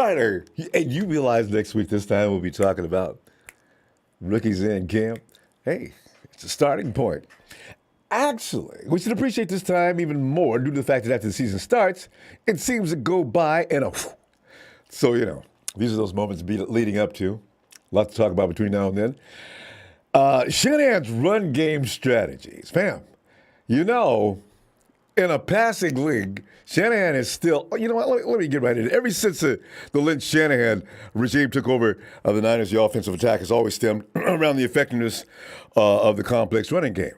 Friday. And you realize next week this time we'll be talking about rookies in camp. Hey, it's a starting point. Actually, we should appreciate this time even more due to the fact that after the season starts, it seems to go by in a whew. So, these are those moments leading up to. A lot to talk about between now and then. Shanahan's run game strategies. Fam, in a passing league, Shanahan is still, you know what, let me get right in. Ever since the Lynch-Shanahan regime took over the Niners, the offensive attack has always stemmed around the effectiveness of the complex running game.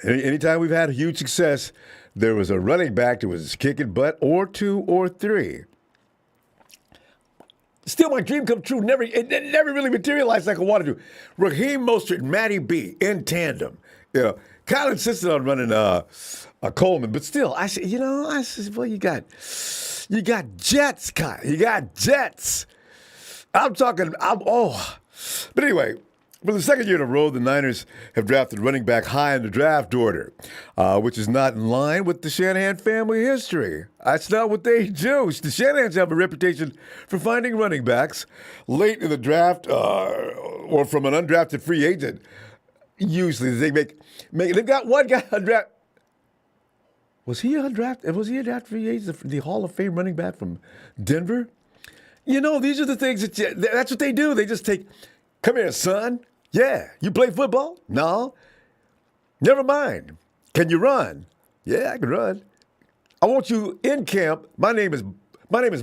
Anytime we've had huge success, there was a running back that was kicking butt or two or three. Still, my dream come true. It never really materialized like I wanted to. Raheem Mostert and Matty B in tandem. Kyle insisted on running a Coleman, but still, I said, well, you got jets, Kyle. You got jets. But anyway, for the second year in a row, the Niners have drafted running back high in the draft order, which is not in line with the Shanahan family history. That's not what they do. The Shanahans have a reputation for finding running backs late in the draft or from an undrafted free agent. Usually they they've got one guy undrafted. Was he a draft free agent, the Hall of Fame running back from Denver? These are the things that's what they do. They just take, come here, son. Yeah, you play football? No. Never mind. Can you run? Yeah, I can run. I want you in camp. My name is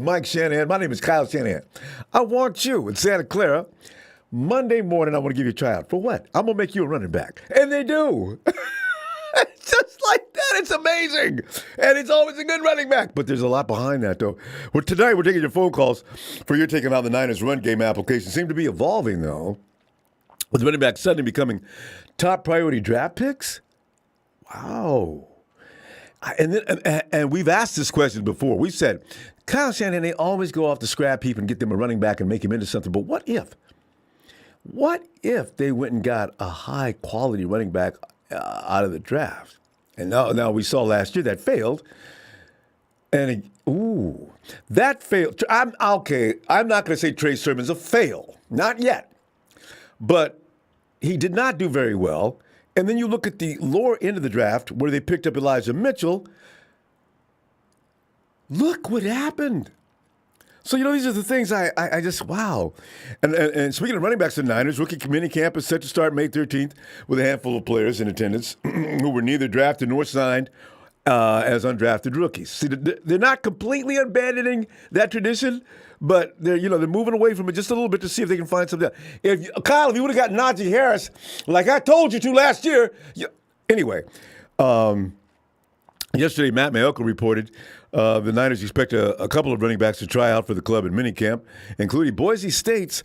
Mike Shanahan. My name is Kyle Shanahan. I want you in Santa Clara. Monday morning, I want to give you a tryout. For what? I'm going to make you a running back. And they do. It's just like that. It's amazing. And it's always a good running back. But there's a lot behind that, though. Tonight, we're taking your phone calls for your taking on the Niners run game application. Seem to be evolving, though, with running back suddenly becoming top priority draft picks. Wow. And we've asked this question before. We said, Kyle Shanahan, they always go off the scrap heap and get them a running back and make him into something. But what if? What if they went and got a high-quality running back out of the draft? And now we saw last year that failed. And, that failed. I'm not going to say Trey Sermon's a fail. Not yet. But he did not do very well. And then you look at the lower end of the draft where they picked up Elijah Mitchell. Look what happened. So, these are the things I just, wow. And speaking of running backs in the Niners, rookie committee camp is set to start May 13th with a handful of players in attendance who were neither drafted nor signed as undrafted rookies. See, they're not completely abandoning that tradition, but they're moving away from it just a little bit to see if they can find something. Kyle, if you would have got Najee Harris, like I told you to last year. Anyway, yesterday, Matt Maiocco reported the Niners expect a couple of running backs to try out for the club in minicamp, including Boise State's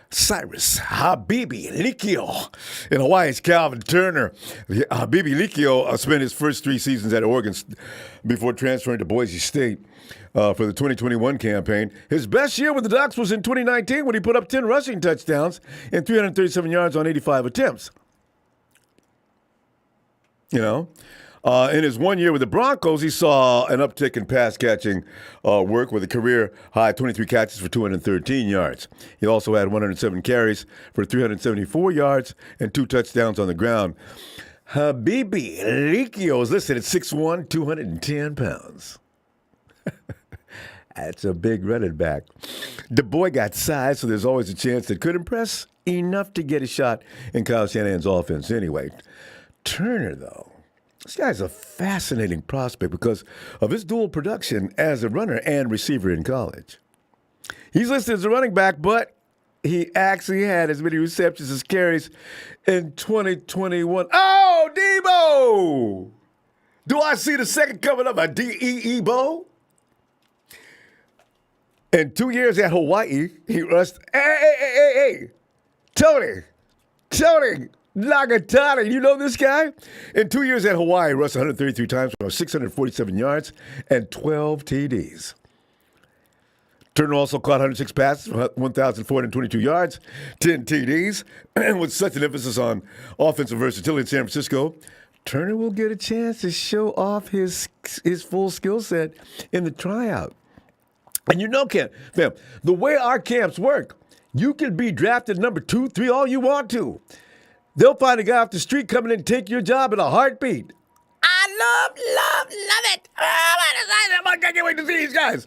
Cyrus Habibi Likio and Hawaii's Calvin Turner. Habibi Likio spent his first 3 seasons at Oregon before transferring to Boise State for the 2021 campaign. His best year with the Ducks was in 2019 when he put up 10 rushing touchdowns and 337 yards on 85 attempts. In his 1 year with the Broncos, he saw an uptick in pass catching work with a career high 23 catches for 213 yards. He also had 107 carries for 374 yards and 2 touchdowns on the ground. Habibi Likio is listed at 6'1", 210 pounds. That's a big running back. The boy got size, so there's always a chance that could impress enough to get a shot in Kyle Shanahan's offense anyway. Turner, though. This guy's a fascinating prospect because of his dual production as a runner and receiver in college. He's listed as a running back, but he actually had as many receptions as carries in 2021. Oh, Deebo! Do I see the second coming up by Deebo? In 2 years at Hawaii, he rushed. Hey. Tony. Nagatani, you know this guy? In 2 years at Hawaii, rushed 133 times for 647 yards and 12 TDs. Turner also caught 106 passes for 1,422 yards, 10 TDs, and with such an emphasis on offensive versatility in San Francisco, Turner will get a chance to show off his full skill set in the tryout. And you know, fam, the way our camps work, you can be drafted number 2, 3, all you want to. They'll find a guy off the street coming in and take your job in a heartbeat. I love it. I can't wait to see these guys.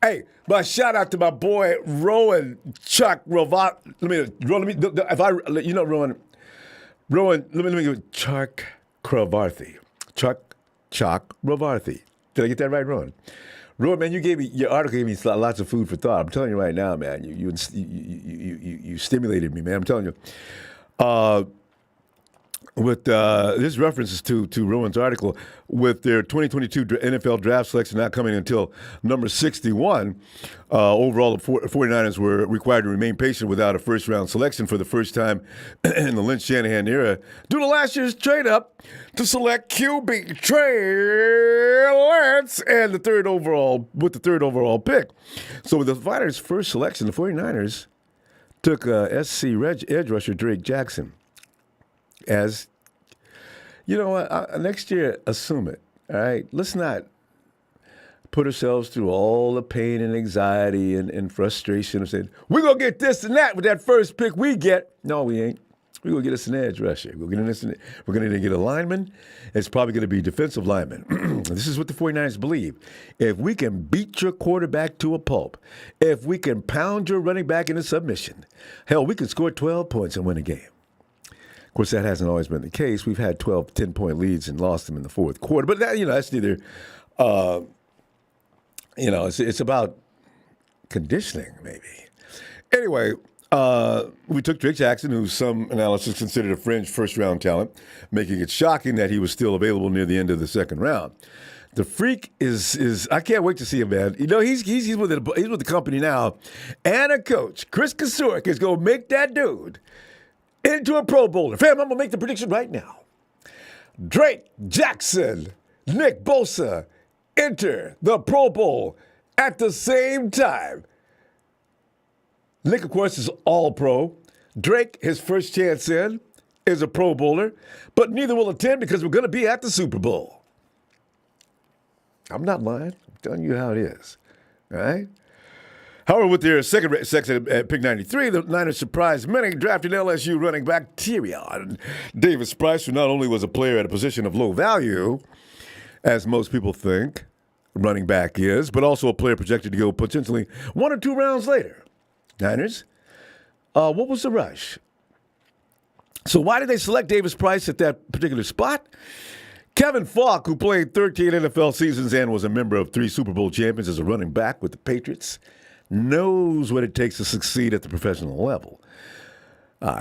Hey, my shout out to my boy Rowan Chuck Ravat. Rowan, let me give Chuck Kravarthy. Chuck Ravarthy. Did I get that right, Rowan? Rowan, man, your article gave me lots of food for thought. I'm telling you right now, man. You stimulated me, man. I'm telling you. With this references to Rowan's article, with their 2022 NFL draft selection not coming until number 61, overall the 49ers were required to remain patient without a first-round selection for the first time in the Lynch Shanahan era due to last year's trade-up to select QB Trey Lance and the third overall pick. So with the Niners' first selection, the 49ers took SC edge rusher Drake Jackson. As, you know what, next year, assume it, all right? Let's not put ourselves through all the pain and anxiety and frustration of saying, we're going to get this and that with that first pick we get. No, we ain't. We're going to get us an edge rusher. We're going to get a lineman. It's probably going to be defensive lineman. This is what the 49ers believe. If we can beat your quarterback to a pulp, if we can pound your running back into submission, hell, we can score 12 points and win a game. Of course, that hasn't always been the case. We've had 12, 10-point leads and lost them in the fourth quarter. But that, that's neither. It's about conditioning, maybe. Anyway, we took Drake Jackson, who some analysis considered a fringe first-round talent, making it shocking that he was still available near the end of the second round. The freak is I can't wait to see him, man. He's with the company now, and a coach, Chris Kasurik, is going to make that dude into a Pro Bowler. Fam, I'm going to make the prediction right now. Drake Jackson, Nick Bosa enter the Pro Bowl at the same time. Nick, of course, is all-pro. Drake, his first chance in, is a Pro Bowler, but neither will attend because we're going to be at the Super Bowl. I'm not lying. I'm telling you how it is. All right? However, with their second section at pick 93, the Niners surprised many, drafting LSU running back Tyrion. Davis Price, who not only was a player at a position of low value, as most people think running back is, but also a player projected to go potentially 1 or 2 rounds later. Niners, what was the rush? So why did they select Davis Price at that particular spot? Kevin Falk, who played 13 NFL seasons and was a member of 3 Super Bowl champions as a running back with the Patriots, knows what it takes to succeed at the professional level.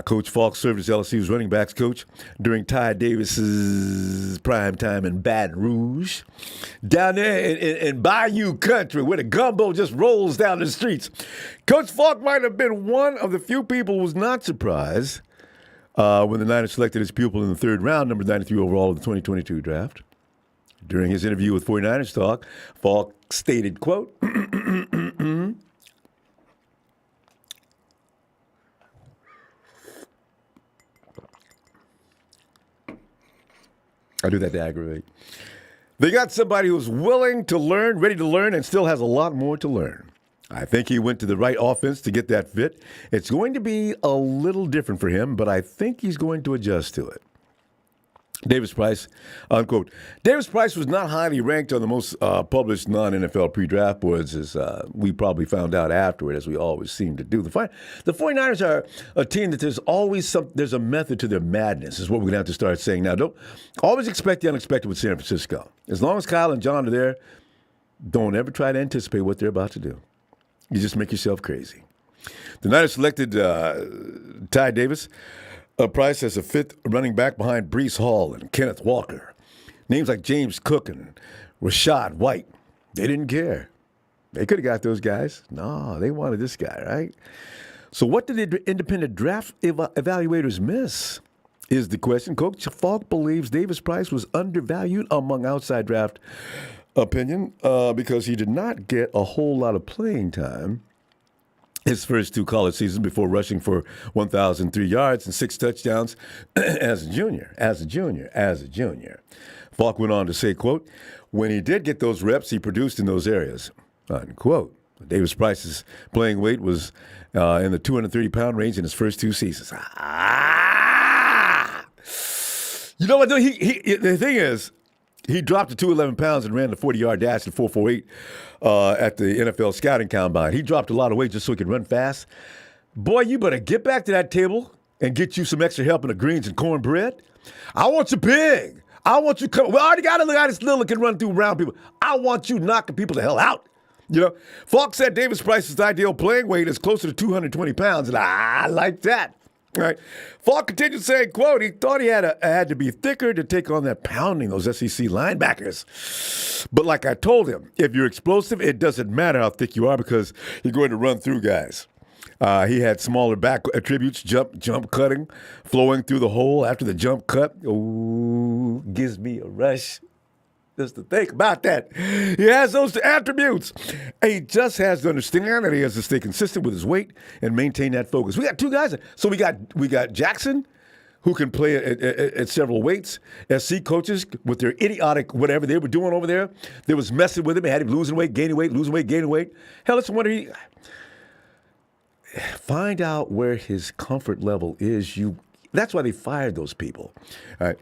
Coach Falk served as LSU's running backs coach during Ty Davis's prime time in Baton Rouge. Down there in Bayou Country, where the gumbo just rolls down the streets. Coach Falk might have been one of the few people who was not surprised when the Niners selected his pupil in the third round, number 93 overall of the 2022 draft. During his interview with 49ers Talk, Falk stated, quote, I do that to aggravate. They got somebody who's willing to learn, ready to learn, and still has a lot more to learn. I think he went to the right offense to get that fit. It's going to be a little different for him, but I think he's going to adjust to it. Davis Price, unquote. Davis Price was not highly ranked on the most published non-NFL pre-draft boards, as we probably found out afterward, as we always seem to do. The 49ers are a team that there's a method to their madness, is what we're going to have to start saying now. Don't always expect the unexpected with San Francisco. As long as Kyle and John are there, don't ever try to anticipate what they're about to do. You just make yourself crazy. The Niners selected Ty Davis Price as a fifth running back behind Breece Hall and Kenneth Walker. Names like James Cook and Rashad White. They didn't care. They could have got those guys. No, they wanted this guy, right? So what did the independent draft evaluators miss is the question. Coach Falk believes Davis Price was undervalued among outside draft opinion because he did not get a whole lot of playing time his first 2 college seasons before rushing for 1,003 yards and 6 touchdowns as a junior. Falk went on to say, quote, when he did get those reps, he produced in those areas, unquote. Davis Price's playing weight was in the 230-pound range in his first 2 seasons. You know what, though? The thing is, he dropped to 211 pounds and ran the 40-yard dash at 4.48 at the NFL scouting combine. He dropped a lot of weight just so he could run fast. Boy, you better get back to that table and get you some extra help in the greens and cornbread. I want you big. I want you coming. We already got a guy that's little that can run through round people. I want you knocking people the hell out. You know, Falk said Davis Price's ideal playing weight is closer to 220 pounds, and I like that. All right. Falk continued saying, quote, he thought he had to be thicker to take on that pounding those SEC linebackers. But like I told him, if you're explosive, it doesn't matter how thick you are because you're going to run through guys. He had smaller back attributes, jump cutting, flowing through the hole after the jump cut. Oh, gives me a rush. Just to think about that. He has those attributes. He just has to understand that he has to stay consistent with his weight and maintain that focus. We got 2 guys. So we got Jackson, who can play at several weights. SC coaches with their idiotic whatever they were doing over there. They was messing with him. They had him losing weight, gaining weight, losing weight, gaining weight. Hell, it's wonder find out where his comfort level is. That's why they fired those people. All right.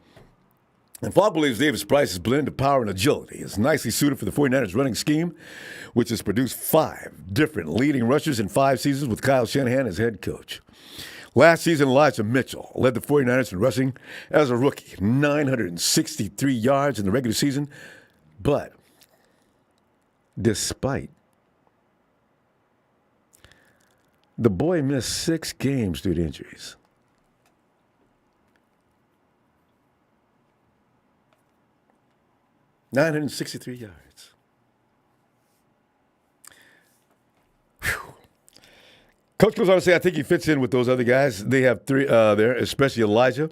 And Falk believes Davis Price's blend of power and agility is nicely suited for the 49ers running scheme, which has produced 5 different leading rushers in 5 seasons with Kyle Shanahan as head coach. Last season, Elijah Mitchell led the 49ers in rushing as a rookie, 963 yards in the regular season. But despite the boy missed 6 games due to injuries. $963 yards. Whew. Coach goes on to say, I think he fits in with those other guys. They have 3 there, especially Elijah.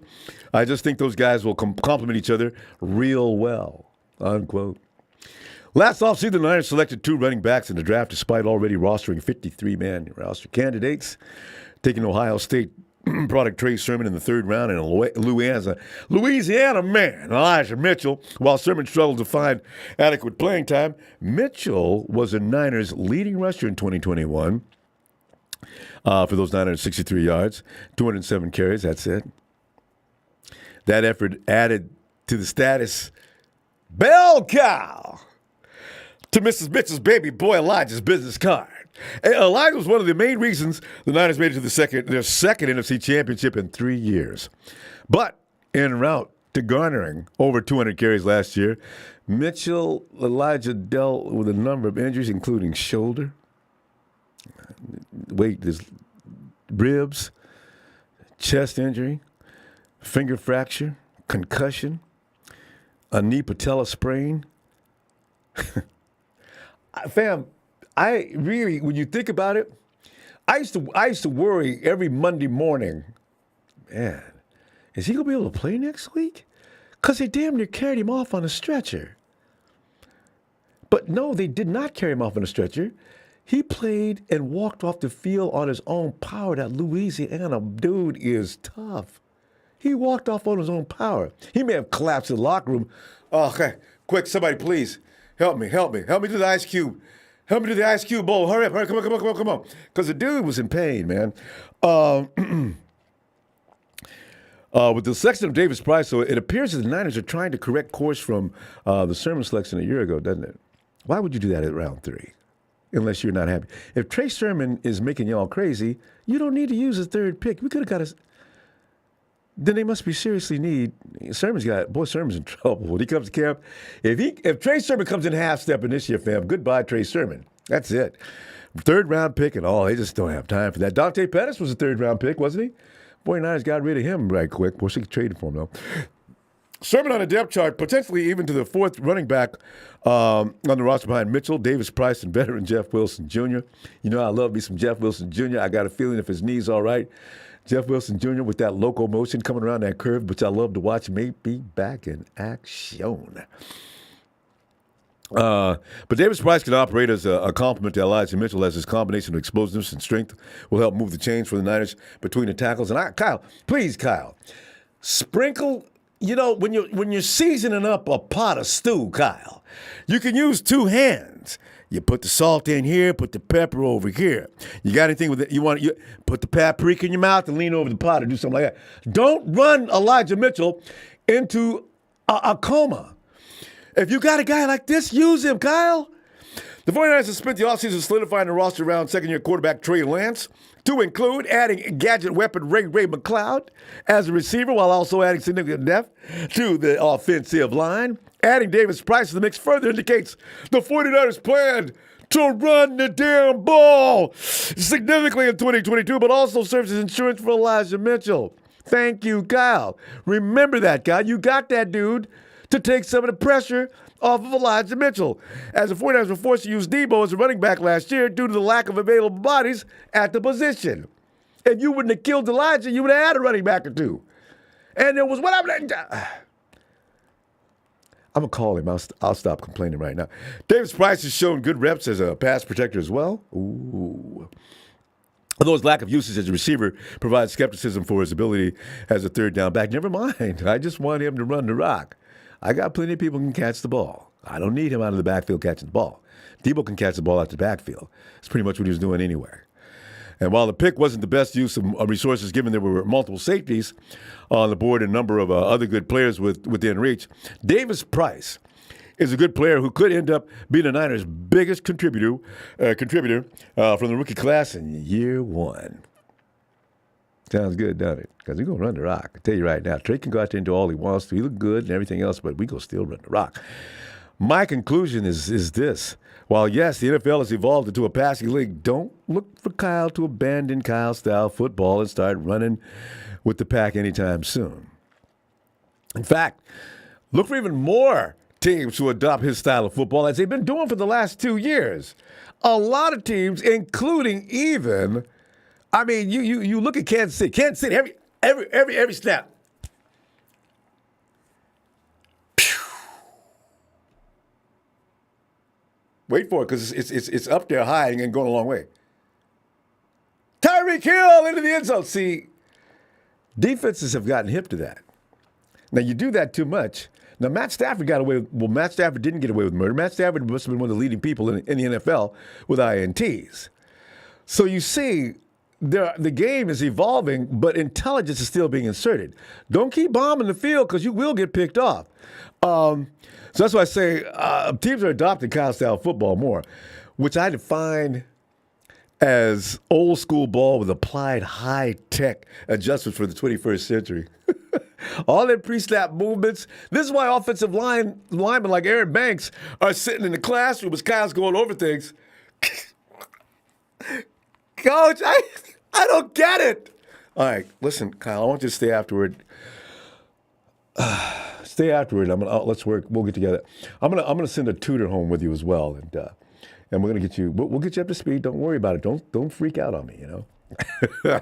I just think those guys will complement each other real well, unquote. Last offseason, the Niners selected 2 running backs in the draft despite already rostering 53-man roster candidates, taking Ohio State product Trey Sermon in the 3rd round and Louisiana man, Elijah Mitchell. While Sermon struggled to find adequate playing time, Mitchell was the Niners' leading rusher in 2021 for those 963 yards, 207 carries, that's it. That effort added to the status bell cow to Mrs. Mitchell's baby boy Elijah's business card. Elijah was one of the main reasons the Niners made it to their second NFC championship in 3 years. But en route to garnering over 200 carries last year, Elijah dealt with a number of injuries, including shoulder, his ribs, chest injury, finger fracture, concussion, a knee patella sprain. Fam, I really, when you think about it, I used to worry every Monday morning, man, is he going to be able to play next week? Because they damn near carried him off on a stretcher. But no, they did not carry him off on a stretcher. He played and walked off the field on his own power. That Louisiana dude is tough. He walked off on his own power. He may have collapsed in the locker room. Oh, okay, quick, somebody please, help me to the ice cube. Help me to the Ice Cube Bowl. Hurry up. Come on. Because the dude was in pain, man. With the selection of Davis Price, so it appears that the Niners are trying to correct course from the Sermon selection a year ago, doesn't it? Why would you do that at round 3? Unless you're not happy. If Trey Sermon is making y'all crazy, you don't need to use his 3rd pick. We could have got his... Then they must be seriously need. Sermon's in trouble when he comes to camp. If Trey Sermon comes in half-stepping this year, fam, goodbye Trey Sermon. That's it. 3rd round pick and all. They just don't have time for that. Dante Pettis was a 3rd round pick, wasn't he? 49ers got rid of him right quick. Wish they could trade for him though. Sermon on the depth chart, potentially even to the 4th running back on the roster behind Mitchell, Davis Price, and veteran Jeff Wilson Jr. You know I love me some Jeff Wilson Jr. I got a feeling if his knee's all right, Jeff Wilson Jr. with that locomotion coming around that curve, which I love to watch, may be back in action. But Davis Price can operate as a complement to Elijah Mitchell, as his combination of explosiveness and strength will help move the chains for the Niners between the tackles. And Kyle, sprinkle. You know, when you're seasoning up a pot of stew, Kyle, you can use 2 hands. You put the salt in here, put the pepper over here. You got anything with it? You put the paprika in your mouth and lean over the pot or do something like that. Don't run Elijah Mitchell into a coma. If you got a guy like this, use him, Kyle. The 49ers have spent the offseason solidifying the roster around second-year quarterback Trey Lance, to include adding gadget weapon Ray McCloud as a receiver while also adding significant depth to the offensive line. Adding Davis Price to the mix further indicates the 49ers plan to run the damn ball significantly in 2022, but also serves as insurance for Elijah Mitchell. Thank you, Kyle. Remember that, Kyle. You got that dude to take some of the pressure off of Elijah Mitchell, as the 49ers were forced to use Deebo as a running back last year due to the lack of available bodies at the position. If you wouldn't have killed Elijah, you would have had a running back or two. And there was what I'm going to call him. I'll stop complaining right now. Davis Price has shown good reps as a pass protector as well. Ooh. Although his lack of usage as a receiver provides skepticism for his ability as a third down back. Never mind. I just want him to run the rock. I got plenty of people who can catch the ball. I don't need him out of the backfield catching the ball. Deebo can catch the ball out the backfield. That's pretty much what he was doing anyway. And while the pick wasn't the best use of resources, given there were multiple safeties on the board and a number of other good players within reach, Davis Price is a good player who could end up being the Niners' biggest contributor from the rookie class in year one. Sounds good, doesn't it? Because we're going to run the rock. I tell you right now, Trey can go out there and do all he wants to. He look good and everything else, but we go still run the rock. My conclusion is this. While, yes, the NFL has evolved into a passing league, don't look for Kyle to abandon Kyle-style football and start running with the pack anytime soon. In fact, look for even more teams who adopt his style of football, as they've been doing for the last 2 years. A lot of teams, including even... I mean, you look at Kansas City. Kansas City, every snap. Wait for it, because it's up there high and going a long way. Tyreek Hill into the end zone. See, defenses have gotten hip to that. Now, you do that too much. Now, Matt Stafford got away with, well, Matt Stafford didn't get away with murder. Matt Stafford must have been one of the leading people in the NFL with INTs. So you see... The game is evolving, but intelligence is still being inserted. Don't keep bombing the field because you will get picked off. So that's why I say teams are adopting Kyle-style football more, which I define as old school ball with applied high-tech adjustments for the 21st century. All their pre-snap movements. This is why offensive linemen like Aaron Banks are sitting in the classroom as Kyle's going over things. Coach, I don't get it. All right, listen, Kyle, I want you to stay afterward. Let's work. We'll get together. I'm gonna send a tutor home with you as well, and we're gonna get you. We'll get you up to speed. Don't worry about it. Don't freak out on me. You know.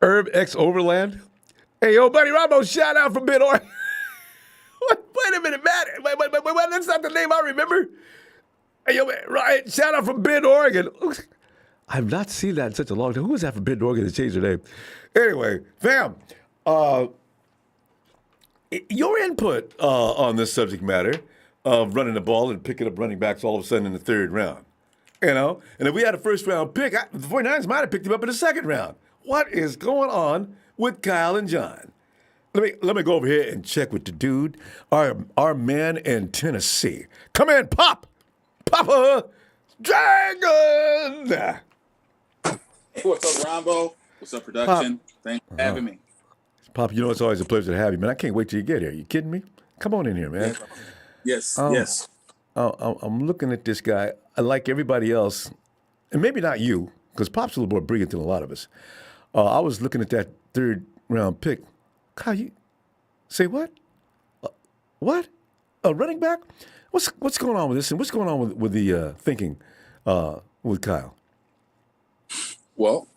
Herb X Overland. Hey, yo, buddy, Ronbo, shout out from Bend, Oregon. Wait a minute, man. Wait, that's not the name I remember. Hey, yo, man, right, shout out from Bend, Oregon. I've not seen that in such a long time. Who was that from Bend, Oregon that changed their name? Anyway, fam, your input on this subject matter of running the ball and picking up running backs all of a sudden in the third round. You know? And if we had a first-round pick, the 49ers might have picked him up in the second round. What is going on with Kyle and John? Let me go over here and check with the dude, our man in Tennessee. Come in, Pop! Papa Dragon! Hey, what's up, Ronbo? What's up, production? Pop. Thanks for having me. Pop, you know it's always a pleasure to have you, man. I can't wait till you get here. You kidding me? Come on in here, man. Yes. I'm looking at this guy. I like everybody else, and maybe not you, because Pop's a little more brilliant than a lot of us. I was looking at that third-round pick. Kyle, you say what? What? A running back? What's going on with this, and what's going on with the thinking with Kyle? Well,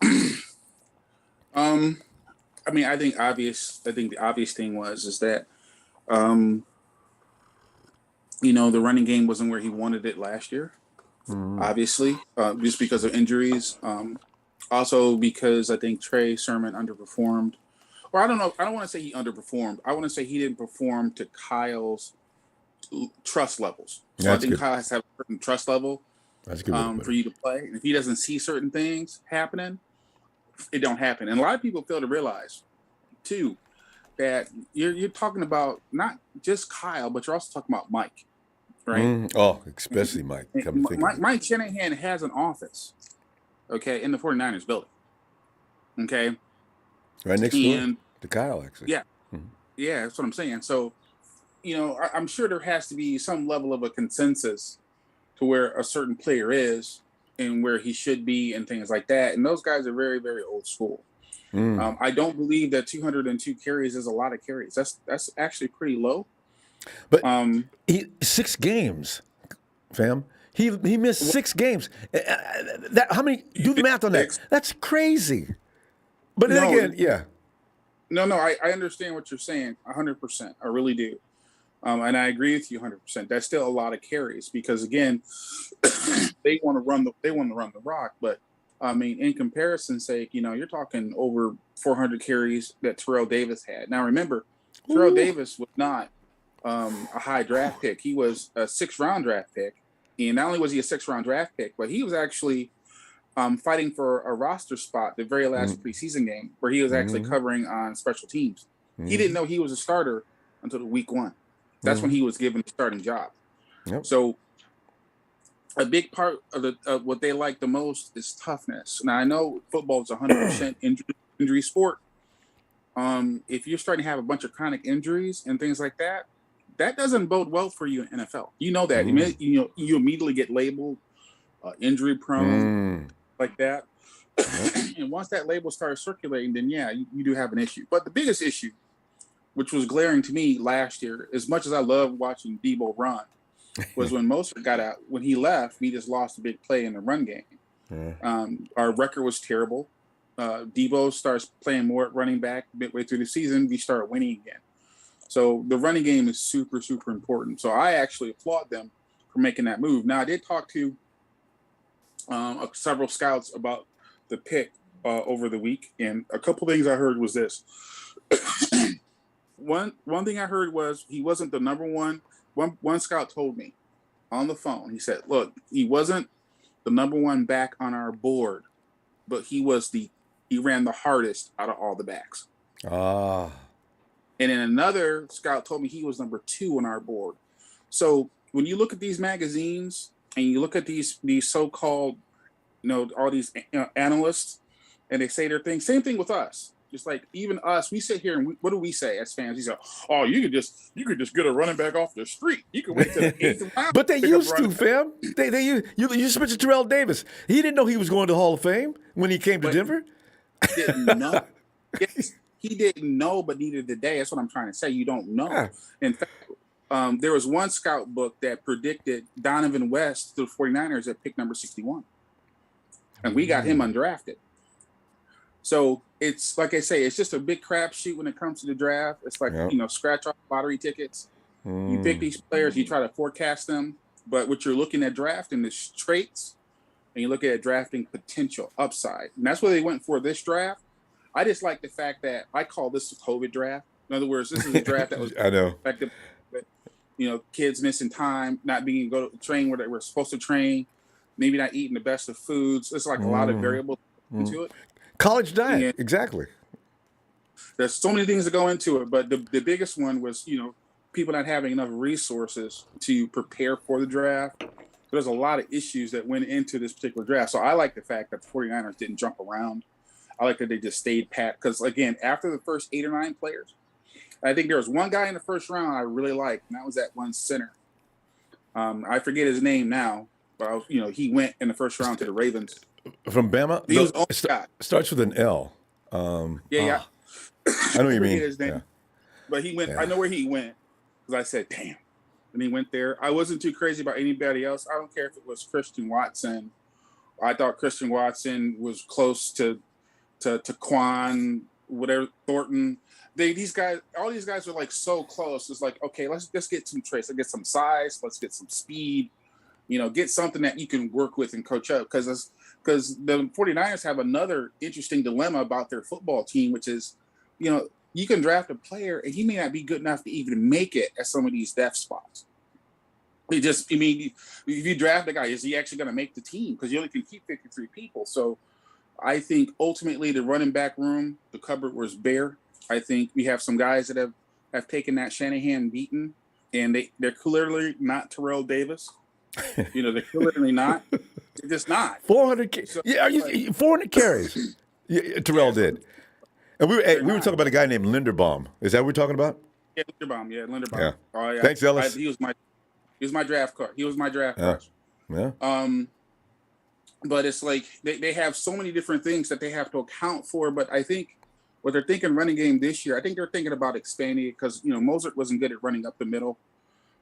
I mean, I think the obvious thing is that, the running game wasn't where he wanted it last year. Obviously, just because of injuries. Also because I think Trey Sermon underperformed. Or I don't know. I don't want to say he underperformed. I want to say he didn't perform to Kyle's trust levels. So That's I think good. Kyle has to have a certain trust level That's a good way to put for it. you to play. And if he doesn't see certain things happening, it don't happen. And a lot of people fail to realize, too, that you're talking about not just Kyle, but you're also talking about Mike, right? Oh, especially Mike. Come to think of it. Mike Shanahan has an office, okay, in the 49ers building, okay? Right next door And to Kyle, actually. yeah, yeah, that's what I'm saying. So, I'm sure there has to be some level of a consensus to where a certain player is and where he should be and things like that. And those guys are very, very old school. I don't believe that 202 carries is a lot of carries. That's actually pretty low. But 6 games, fam. He missed 6 games. How many? Do the math on that. That's crazy. But then again, yeah. No, I understand what you're saying 100%. I really do. And I agree with you 100%. That's still a lot of carries because again, they want to run the rock. But I mean, in comparison's sake, you're talking over 400 carries that Terrell Davis had. Now remember, Terrell Davis was not a high draft pick. He was a 6th-round draft pick, and not only was he a 6th-round draft pick, but he was actually fighting for a roster spot the very last preseason game where he was actually covering on special teams. He didn't know he was a starter until week 1. That's when he was given the starting job. Yep. So a big part of what they like the most is toughness. Now I know football is 100% injury sport. If you're starting to have a bunch of chronic injuries and things like that, that doesn't bode well for you in NFL. You know that. You immediately get labeled injury prone like that. And once that label starts circulating, then yeah, you do have an issue. But the biggest issue, which was glaring to me last year, as much as I love watching Deebo run, was when Mostert got out. When he left, we just lost a big play in the run game. Our record was terrible. Deebo starts playing more at running back midway through the season. We start winning again. So the running game is super, super important. So I actually applaud them for making that move. Now, I did talk to several scouts about the pick over the week, and a couple things I heard was this. One thing I heard was he wasn't the number one. One scout told me on the phone, he said, look, he wasn't the number 1 back on our board, but he ran the hardest out of all the backs. And then another scout told me he was number 2 on our board. So when you look at these magazines and you look at these so-called, all these analysts, and they say their thing, same thing with us. Just like even us, we sit here and what do we say as fans? We say, "Oh, you could just get a running back off the street. You could wait till the 8th round." But they used to, fam. You just mentioned Terrell Davis. He didn't know he was going to the Hall of Fame when he came to Denver. He didn't know. Yes, he didn't know, but neither did they. That's what I'm trying to say. You don't know. Yeah. In fact, there was one scout book that predicted Donovan West to the 49ers at pick number 61, and we got him undrafted. So it's like I say, it's just a big crapshoot when it comes to the draft. It's like, scratch off lottery tickets. You pick these players, you try to forecast them, but what you're looking at drafting is traits, and you look at drafting potential, upside. And that's what they went for this draft. I just like the fact that I call this a COVID draft. In other words, this is a draft that was effective. But, kids missing time, not being able to go train where they were supposed to train, maybe not eating the best of foods. It's like a lot of variables into it. College diet, exactly. There's so many things that go into it, but the biggest one was, people not having enough resources to prepare for the draft. There's a lot of issues that went into this particular draft. So I like the fact that the 49ers didn't jump around. I like that they just stayed pat. Because, again, after the first 8 or 9 players, I think there was one guy in the first round I really liked, and that was that one center. I forget his name now, but, he went in the first round to the Ravens. From Bama? He was starts with an L. Yeah. I know what you mean. His name. Yeah. But he went. Yeah. I know where he went because I said, "Damn," and he went there. I wasn't too crazy about anybody else. I don't care if it was Christian Watson. I thought Christian Watson was close to Quan, whatever, Thornton. All these guys are like so close. It's like, okay, let's get some traits. Let's get some size. Let's get some speed. Get something that you can work with and coach up because the 49ers have another interesting dilemma about their football team, which is, you can draft a player and he may not be good enough to even make it at some of these depth spots. It just, I mean, if you draft a guy, is he actually going to make the team? Because you only can keep 53 people. So I think ultimately the running back room, the cupboard was bare. I think we have some guys that have taken that Shanahan beaten, and they're clearly not Terrell Davis. They're clearly not. They're just not. 400. So, 400 carries. Yeah, Terrell did. And we were talking about a guy named Linderbaum. Is that what we're talking about? Yeah, Linderbaum. Yeah, Linderbaum. Yeah. Oh, yeah. Thanks, Ellis. He was my draft card. He was my draft card. Yeah. But it's like they have so many different things that they have to account for. But I think what they're thinking running game this year, I think they're thinking about expanding it because Mozart wasn't good at running up the middle.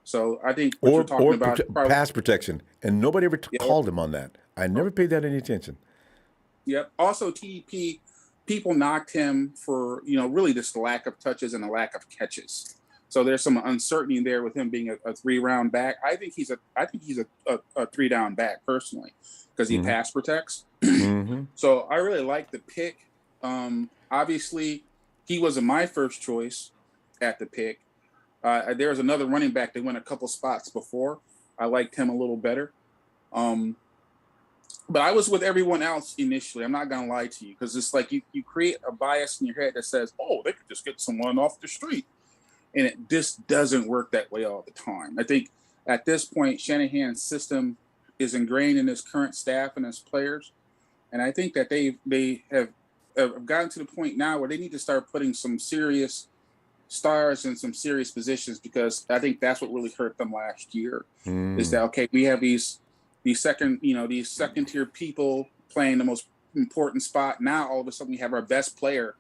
So I think what you're talking about pass protection, and nobody ever called him on that. I never paid that any attention. Yep. Also, TDP, people knocked him for really just the lack of touches and the lack of catches. So there's some uncertainty there with him being a 3-round back. I think he's a 3-down back personally because he pass protects. So I really like the pick. Obviously, he wasn't my first choice at the pick. There was another running back that went a couple spots before. I liked him a little better. But I was with everyone else initially. I'm not going to lie to you because it's like you create a bias in your head that says, oh, they could just get someone off the street. And it just doesn't work that way all the time. I think at this point, Shanahan's system is ingrained in his current staff and his players. And I think that they have gotten to the point now where they need to start putting some serious stars in some serious positions because I think that's what really hurt them last year is that, okay, we have these second tier people playing the most important spot. Now, all of a sudden we have our best player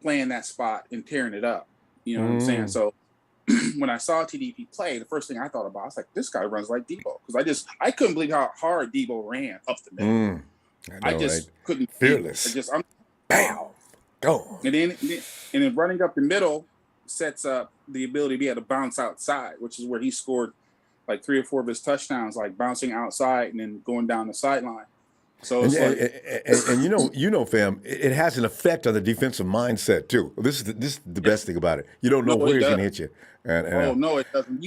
playing that spot and tearing it up. You know what I'm saying? So when I saw TDP play, the first thing I thought about, I was like, this guy runs like Deebo. Because I couldn't believe how hard Deebo ran up the middle. I just couldn't. Fearless. Bam. Go. And then running up the middle sets up the ability to be able to bounce outside, which is where he scored like 3 or 4 of his touchdowns, like bouncing outside and then going down the sideline. So it's fam, it has an effect on the defensive mindset too. This is the best thing about it. You don't know where he's going to hit you. No, it doesn't.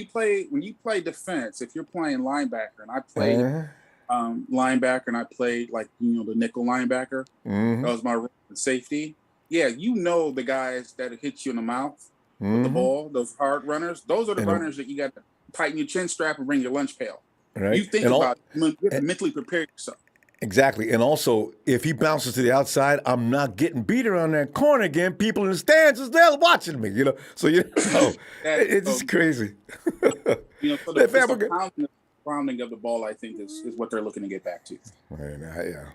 When you play defense, if you're playing linebacker, and I played linebacker, and I played like the nickel linebacker. That was my safety. Yeah, the guys that hit you in the mouth with the ball, those hard runners. Those are the runners that you got to tighten your chin strap and bring your lunch pail. Right. You think about it, you have to mentally prepare yourself. Exactly. And also, if he bounces to the outside, I'm not getting beat around that corner again. People in the stands is there watching me, So, it's crazy. So the pounding of the ball, I think, is what they're looking to get back to. Yeah.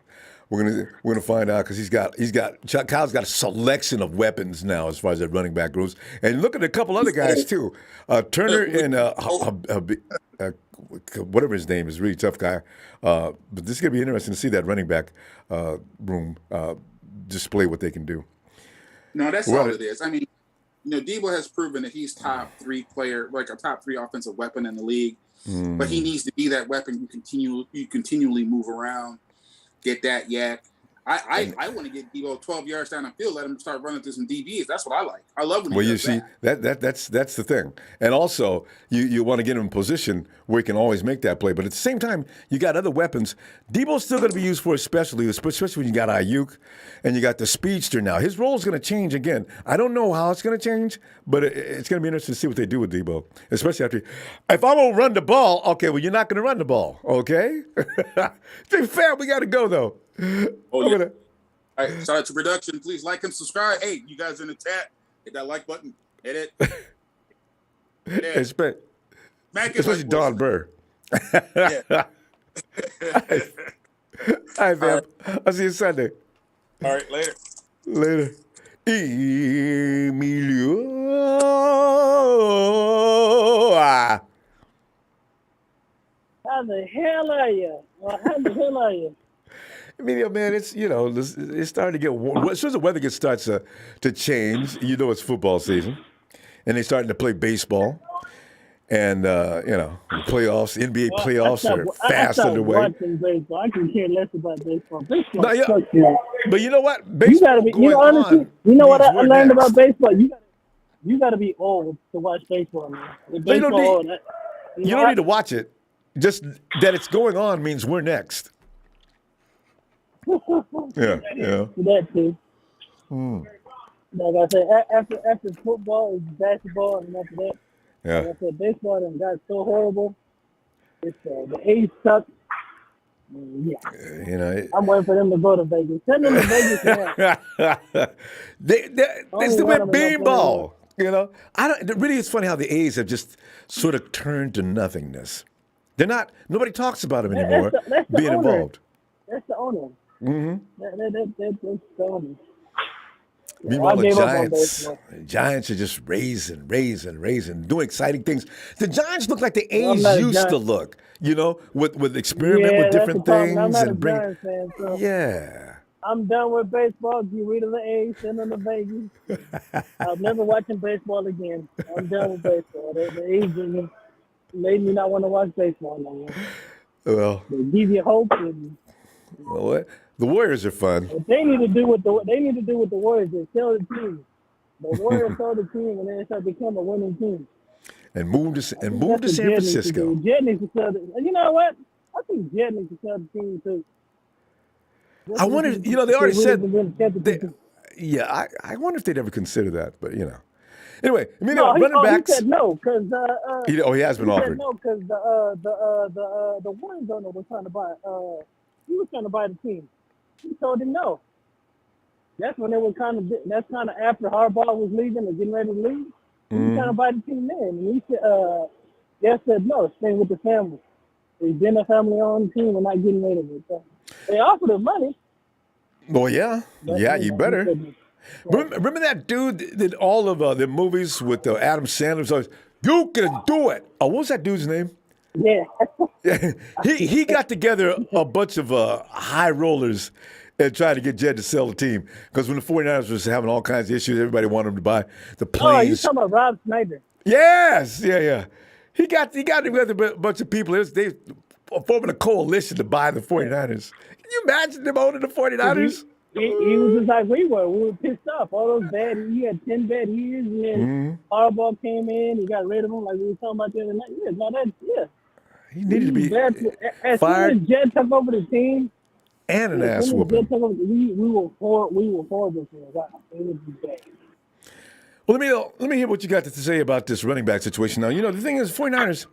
We're gonna find out because Kyle's got a selection of weapons now as far as that running back goes. And look at a couple other guys too. Turner and whatever his name is, really tough guy. But this is gonna be interesting to see that running back room display what they can do. No, that's all it is. I mean, Deebo has proven that he's top 3 player, like a top 3 offensive weapon in the league. But he needs to be that weapon you continually move around. Get that yak. I want to get Deebo 12 yards down the field, let him start running through some DBs. That's what I like. I love when he does that. That's the thing. And also, you want to get him in position where he can always make that play. But at the same time, you got other weapons. Deebo's still going to be used for especially when you got Ayuk and you got the speedster now. His role is going to change again. I don't know how it's going to change, but it's going to be interesting to see what they do with Deebo, especially after. If I'm going to run the ball, okay, well, you're not going to run the ball, okay? Fair, we got to go, though. Oh, yeah. All right, shout out to production. Please like and subscribe. Hey, you guys in the chat, hit that like button. Hit it. Especially Don Burr. Yeah. All right, man. I'll see you Sunday. All right, later. Emilio. How the hell are you? Emilio, man, it's starting to get warm. As soon as the weather starts to change, it's football season, and they're starting to play baseball, and playoffs, NBA playoffs are fast underway. Watching baseball. I can care less about baseball. Baseball No, sucks, man. But you know what? Baseball honestly, what I learned about baseball? You got to be old to watch baseball, man. You don't need to watch it. Just that it's going on means we're next. Yeah. That too. Like I said, after football is basketball, and after that, Yeah. like I said, baseball and got so horrible. It's the A's suck. Yeah, I'm waiting for them to go to Vegas. Send them to Vegas now. They still went beanball. Really, it's funny how the A's have just sort of turned to nothingness. They're not. Nobody talks about them anymore. That's the being owner. involved. That's the owner. Mm-hmm. That's the owner. Meanwhile, the Giants are just raising, doing exciting things. The Giants look like the A's used to look, with experiment with different things. I'm not a Giants fan, so yeah. I'm done with baseball. Get rid of the A's, send them to Vegas. I'm never watching baseball again. I'm done with baseball. The A's made me not want to watch baseball no more. Well, they give you hope. And, the Warriors are fun. They need to do what the Warriors did. Sell the team. The Warriors sold the team, and then it started to become a winning team. And move to San Francisco. Jed needs to sell you know what? I think Jed needs to sell the team too. I wonder. They already said. I wonder if they'd ever consider that. But anyway, running backs. He said no because. He has been offered. Said no because the Warriors owner was trying to buy. He was trying to buy the team. He told him no. That's when it was that's kind of after Harbaugh was leaving or getting ready to leave. He was trying to buy the team then. And he said, Jeff said, no, stay with the family. He's been a family-owned team and not getting rid of it. So they offered him money. Well, yeah. You better. Remember that dude that did all of the movies with Adam Sandler? So you can do it. Oh, what was that dude's name? Yeah. he got together a bunch of high rollers and tried to get Jed to sell the team. Because when the 49ers was having all kinds of issues, everybody wanted him to buy the planes. Oh, you're talking about Rob Schneider. Yes. Yeah. He got together a bunch of people. They were forming a coalition to buy the 49ers. Can you imagine them owning the 49ers? He was just like we were. We were pissed off. All those he had 10 bad years, and then Harbaugh came in. He got rid of him like we were talking about the other night. He needed to be as fired. Soon as Jed took over the team, and an ass whooping. We were horrible for a while. It was bad. Well, let me hear what you got to say about this running back situation. Now, the thing is, 49ers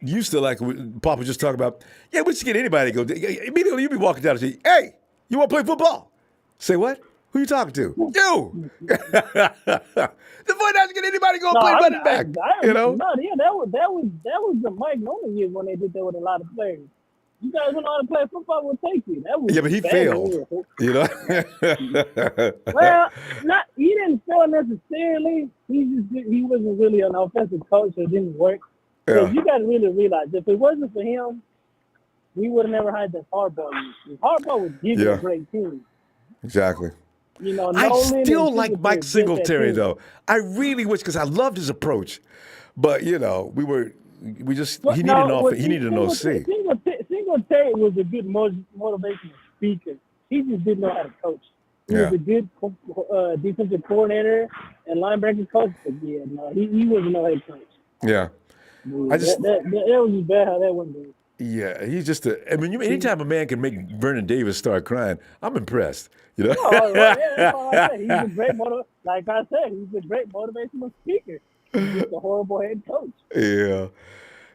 used to, like Papa just talked about, we should get anybody to go. Immediately, you'd be walking down and say, hey, you want to play football? Say what? Who you talking to? You! The 49ers get anybody to go play running back. No, that was the Mike Nolan year when they did that with a lot of players. You guys don't know how to play football, we'll take you. That was but he failed. Well, he didn't fail necessarily. He wasn't really an offensive coach, so it didn't work. So you got to really realize if it wasn't for him, we would have never had that Harbaugh. Harbaugh would give you a great team. Exactly. I still like Mike Singletary though. I really wish because I loved his approach, but he needed an OC. Singletary was a good motivational speaker. He just didn't know how to coach. He was a good defensive coordinator and linebacker coach, but he wasn't no head coach. Yeah. That was bad how that went down. Yeah, he's just anytime a man can make Vernon Davis start crying, I'm impressed. That's all I said. He's a great like I said, he's a great motivational speaker. He's just a horrible head coach. Yeah.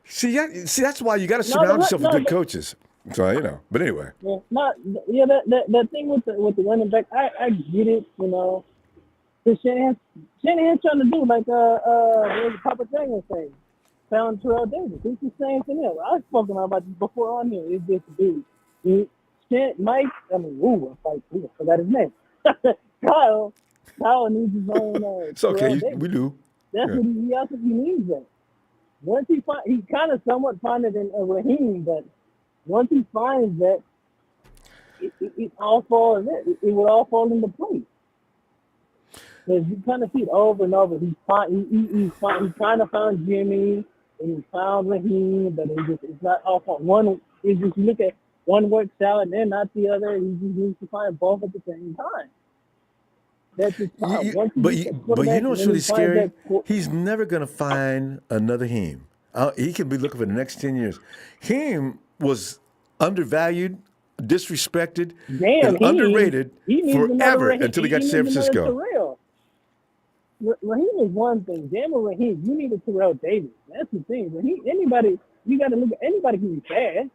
See, that's why you got to surround yourself with good coaches. So but anyway. That thing with the running back, I get it. Shanahan trying to do like what Papa Thing was saying. Found Terrell Davis. It's the same thing. I've spoken about this before on here. It's this dude. I forgot his name. Kyle needs his own. It's okay. We do. That's what he needs. That once he kind of somewhat find it in Raheem, but once he finds that, it all falls. It would all fall into place. Because you kind of see it over and over. He's trying to find Jimmy. And he found Raheem, but it's not off on one. It's just you look at one works out and then not the other. He just needs to find both at the same time. That's his problem. But what's really scary? He's never going to find another Heem. He could be looking for the next 10 years. He was undervalued, disrespected, Damn, and underrated he needs forever another, until he got to San Francisco. Raheem is one thing. Damn, Raheem, you need a Terrell Davis. That's the thing. Raheem, anybody, you got to look at anybody can be fast.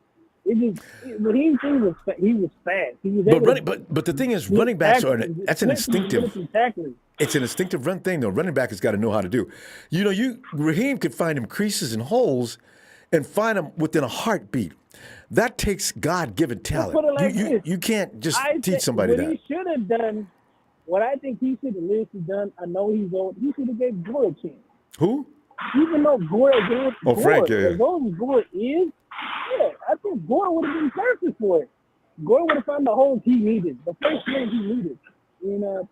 Raheem thing was he was fast. He was But the thing is, running backs that's an instinctive. It's an instinctive run thing, though. Running back has got to know how to do. Raheem could find him creases and holes, and find them within a heartbeat. That takes God-given talent. You can't just teach somebody that. What he should have done, what I think he should have literally done, I know he's old, he should have gave Gore a chance. Who? Even though Gore, Frank, yeah. As old as Gore is, I think Gore would have been perfect for it. Gore would have found the holes he needed, the first thing he needed.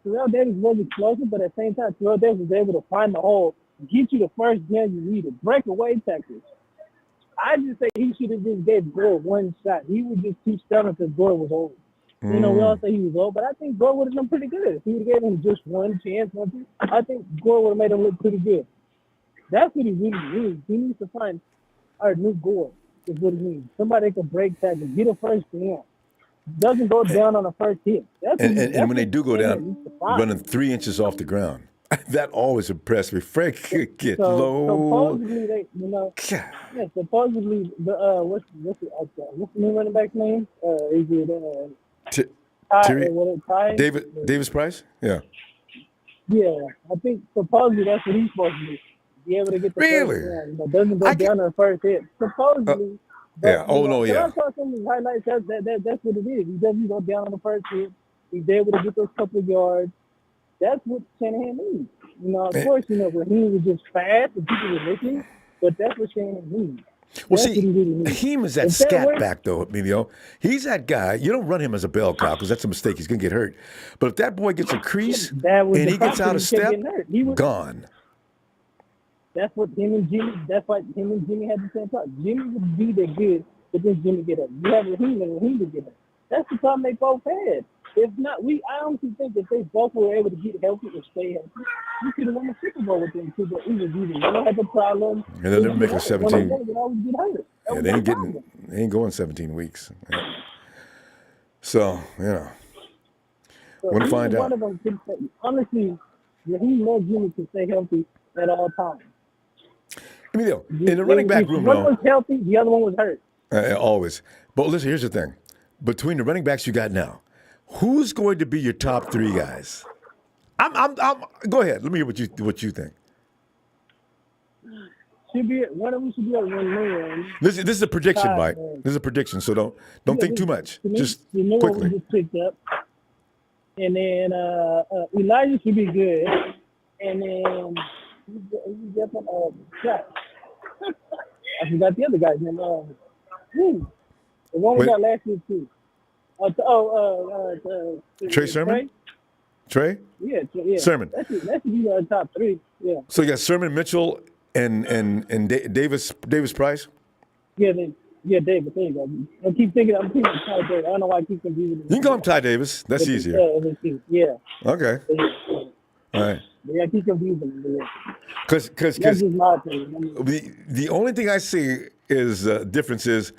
Terrell Davis was explosive, but at the same time, Terrell Davis was able to find the hole, get you the first jam you needed, break away tackles. I just say he should have just gave Gore one shot. He was just too stubborn because Gore was old. We all say he was old, but I think Gore would have done pretty good. If he would have given him just one chance, I think Gore would have made him look pretty good. That's what he really needs. He needs to find our new Gore is what he needs. Somebody that can break tackles, get a first down. Doesn't go down on the first hit. And when they do go down, running 3 inches off the ground. That always impressed me. Frank could get low. Supposedly, supposedly what's the new running back's name? Is it Tyrion? Davis Price? Yeah. Yeah, I think supposedly that's what he's supposed to do. Be able to get the first down, but doesn't go down on the first hit. Supposedly. Yeah. I saw some of his highlights. That's what it is. He doesn't go down on the first hit. He's able to get those couple of yards. That's what Shanahan needs. Of course, Raheem was just fast and people were missing, but that's what Shanahan needs. Well, Raheem is that scat back, though, Emilio. He's that guy. You don't run him as a bell cow because that's a mistake. He's going to get hurt. But if that boy gets a crease and he gets out of step, gone. That's what that's why him and Jimmy had the same problem. Jimmy would be that good, but then Jimmy get up. You have Raheem and Raheem would get up. That's the problem they both had. If not, I honestly think if they both were able to get healthy and stay healthy, we could have won the Super Bowl with them too. But either one had the problem. And then they're making 17. Yeah, they ain't going 17 weeks. Yeah. So, want to find out. One of them could say, honestly, Raheem knows Jimmy can stay healthy at all times. Emilio, in the running back room, one was healthy, the other one was hurt. Always. But listen, here's the thing. Between the running backs you got now, who's going to be your top 3 guys? Go ahead. Let me hear what you think. One of them should be a win-win. This is a prediction, Mike. This is a prediction, so don't think too much. Just quickly. Just picked up. And then Elijah should be good. And then I forgot the other guy's name. The one we got last year too. Trey Sermon? Trey? Yeah. Sermon. That should be our top 3. Yeah. So you got Sermon, Mitchell, and Davis Price? Yeah, Davis. There you go. I keep thinking Ty Davis. I don't know why I keep confusing him. You can call him Ty Davis. That's easier. Yeah. Okay. All right. Yeah, I keep confusing him. Because that's just my opinion. The only thing I see is difference is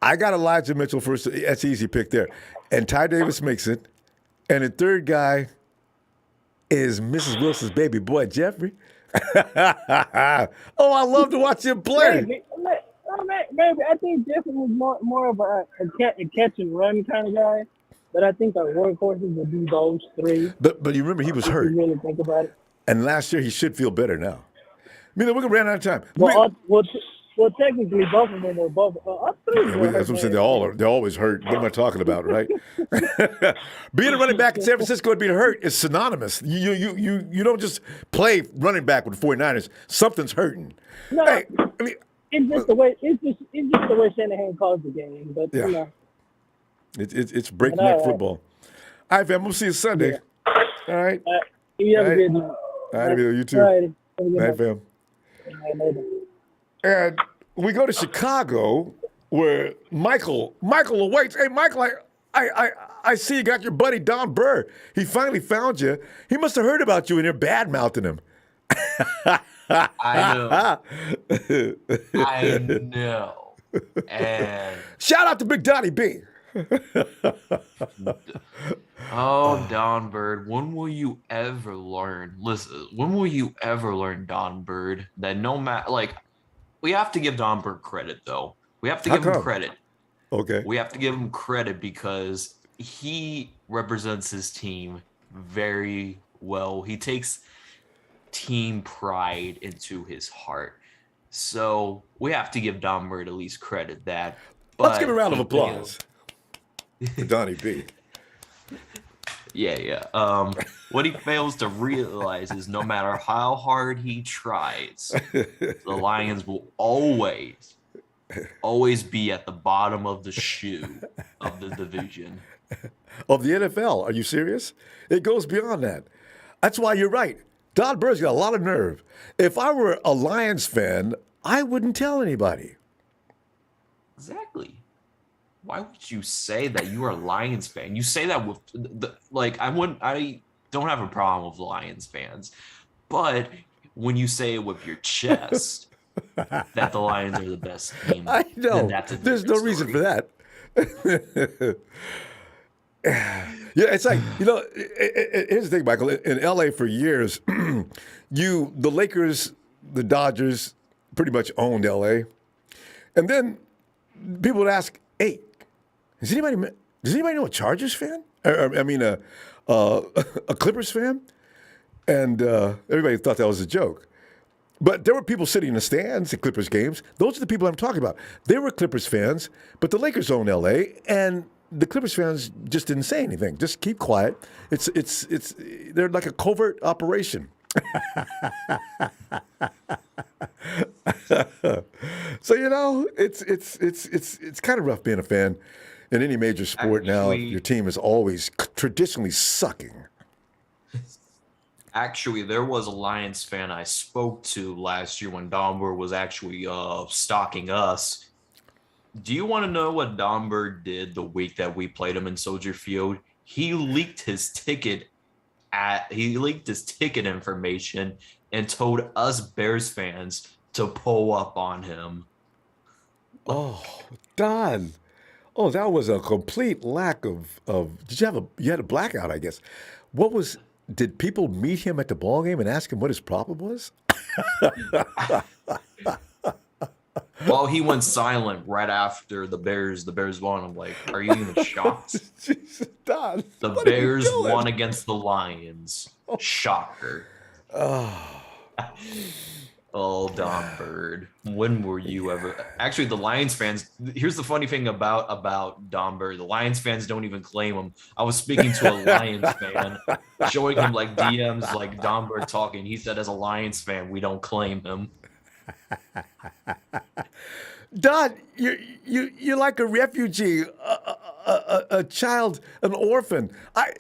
I got Elijah Mitchell first. That's an easy pick there. And Ty Davis makes it. And the third guy is Mrs. Wilson's baby boy, Jeffrey. I love to watch him play. Maybe I think Jeffrey was more of a catch and run kind of guy. But I think our workhorses would be those 3. But you remember he was hurt. If you really think about it. And last year he should feel better now. I mean, we're going to run out of time. Well, technically, both of them were both up 3. That's what I'm saying. They're always hurt. What am I talking about, right? Being a running back in San Francisco and being hurt is synonymous. You don't just play running back with the 49ers. Something's hurting. No, hey, it's just the way Shanahan calls the game. But it's breakneck football. All right, fam. We'll see you Sunday. Yeah. All right. You have a good night. All right, you too. All right. All right, fam. And we go to Chicago, where Michael awaits. Hey, Michael, I see you got your buddy Don Burr. He finally found you. He must have heard about you and you're bad mouthing him. I know. I know. And Shout out to Big Donnie B. oh, Don Bird, when will you ever learn? Listen, when will you ever learn, Don Bird, that no matter, like, we have to give Don Bird credit, though. We have to How give him come? credit. Okay. We have to give him credit because he represents his team very well. He takes team pride into his heart. So we have to give Don Bird at least credit that. Let's give a But round of he applause failed. for Donnie B. Yeah. What he fails to realize is no matter how hard he tries, the Lions will always be at the bottom of the shoe of the division. Of the NFL. Are you serious? It goes beyond that. That's why you're right. Don Bird's got a lot of nerve. If I were a Lions fan, I wouldn't tell anybody. Exactly. Why would you say that you are a Lions fan? You say that with I don't have a problem with Lions fans, but when you say it with your chest that the Lions are the best team, I know. then that's a There's no different reason story. for that. Yeah, it's like, here's the thing, Michael. In LA for years, the Lakers, the Dodgers pretty much owned LA. And then people would ask, hey, does anybody know a Chargers fan? A Clippers fan? And everybody thought that was a joke. But there were people sitting in the stands at Clippers games. Those are the people I'm talking about. They were Clippers fans, but the Lakers own LA, and the Clippers fans just didn't say anything. Just keep quiet. They're like a covert operation. So it's kind of rough being a fan in any major sport now. Actually- Your team is always traditionally sucking. Actually, there was a Lions fan I spoke to last year when Domber was actually stalking us. Do you want to know what Domber did the week that we played him in Soldier Field? He leaked his ticket information and told us Bears fans to pull up on him. Oh, Don. Oh, that was a complete lack of you had a blackout, I guess. Did people meet him at the ball game and ask him what his problem was? Well, he went silent right after the Bears won. I'm like, are you even shocked? Jesus, Don. The what are you Bears doing? won against the Lions. Shocker. Oh, Don Bird. When were you ever? Actually, the Lions fans. Here's the funny thing about Don Bird. The Lions fans don't even claim him. I was speaking to a Lions fan, showing him like DMs, like Don Bird talking. He said, as a Lions fan, we don't claim him. Don, you're like a refugee, a child, an orphan.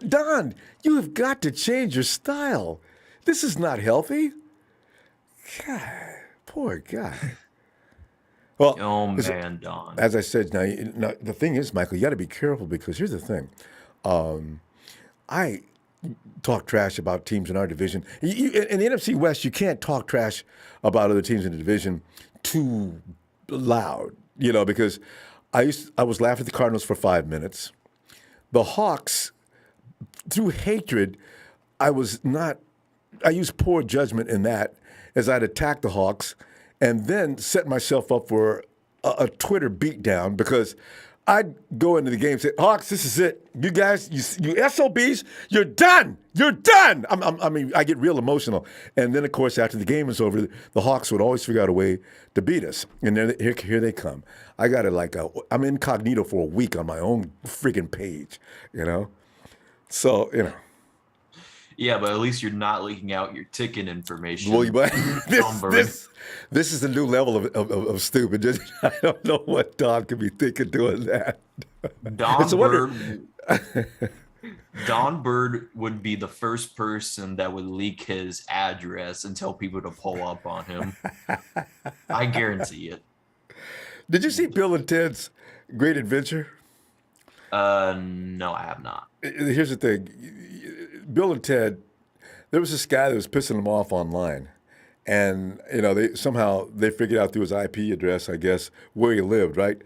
Don, you have got to change your style. This is not healthy. God, poor guy. Well, Oh listen, man, Don. as I said, now the thing is, Michael, you got to be careful because here's the thing. I talk trash about teams in our division. In the NFC West, you can't talk trash about other teams in the division too loud, because I was laughing at the Cardinals for 5 minutes. The Hawks, through hatred, I used poor judgment in that as I'd attack the Hawks and then set myself up for a Twitter beatdown because I'd go into the game and say, Hawks, this is it. You guys, you SOBs, you're done. You're done. I get real emotional. And then, of course, after the game was over, the Hawks would always figure out a way to beat us. And then here they come. I got it I'm incognito for a week on my own freaking page, So, Yeah, but at least you're not leaking out your ticket information. Well, but Don Bird. this is a new level of stupid. I don't know what Don could be thinking doing that. Don It's a wonder- Bird. Don Bird would be the first person that would leak his address and tell people to pull up on him. I guarantee it. Did you see Bill and Ted's Great Adventure? No, I have not. Here's the thing. Bill and Ted, there was this guy that was pissing them off online. and they figured out through his IP address, I guess, where he lived, right?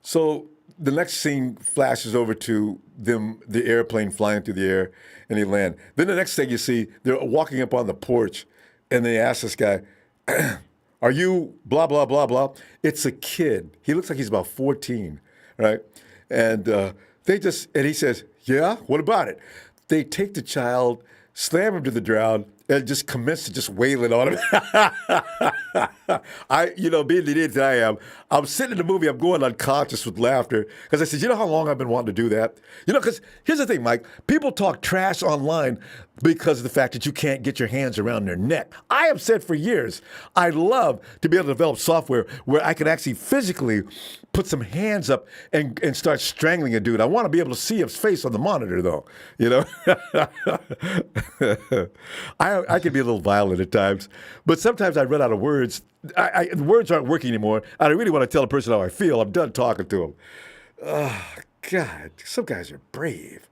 So the next scene flashes over to them, the airplane flying through the air, and they land. Then the next thing you see, they're walking up on the porch, and they ask this guy, "Are you blah blah blah blah?" It's a kid. He looks like he's about 14, right? And and he says, "Yeah, what about it?" They take the child, slam him to the ground, and just commence to just wailing on him. Being the idiot that I am, I'm sitting in the movie, I'm going unconscious with laughter because I said, you know how long I've been wanting to do that? Because here's the thing, Mike. People talk trash online because of the fact that you can't get your hands around their neck. I have said for years, I'd love to be able to develop software where I could actually physically put some hands up and start strangling a dude. I want to be able to see his face on the monitor, though. I can be a little violent at times, but sometimes I run out of words. The words aren't working anymore. I really want to tell a person how I feel. I'm done talking to them. Oh, God, some guys are brave.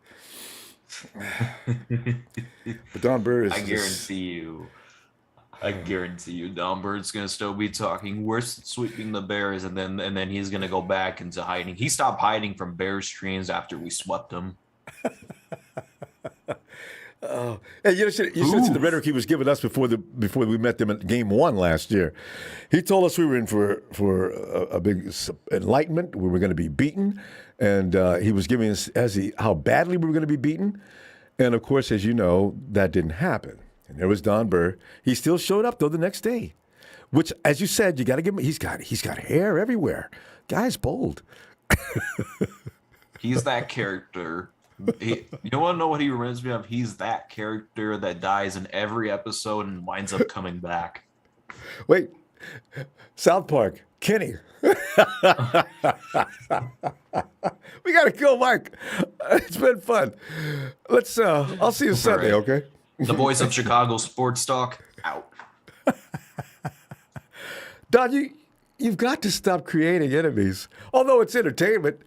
But Don Burr is. I guarantee you, Don Bird's gonna still be talking. We're sweeping the Bears, and then he's gonna go back into hiding. He stopped hiding from Bears streams after we swept him. Oh, and you should have seen the rhetoric he was giving us before we met them at Game 1 last year. He told us we were in for a big enlightenment. We were going to be beaten, and he was giving us how badly we were going to be beaten. And of course, as you know, that didn't happen. And there was Don Burr. He still showed up though the next day, which, as you said, you got to give him. He's got hair everywhere. Guy's bold. He's that character. You want to know what he reminds me of? He's that character that dies in every episode and winds up coming back. Wait, South Park, Kenny. We got to kill Mike. It's been fun. Let's. I'll see you Sunday, okay? The voice of Chicago sports talk out. Don, you've got to stop creating enemies. Although it's entertainment,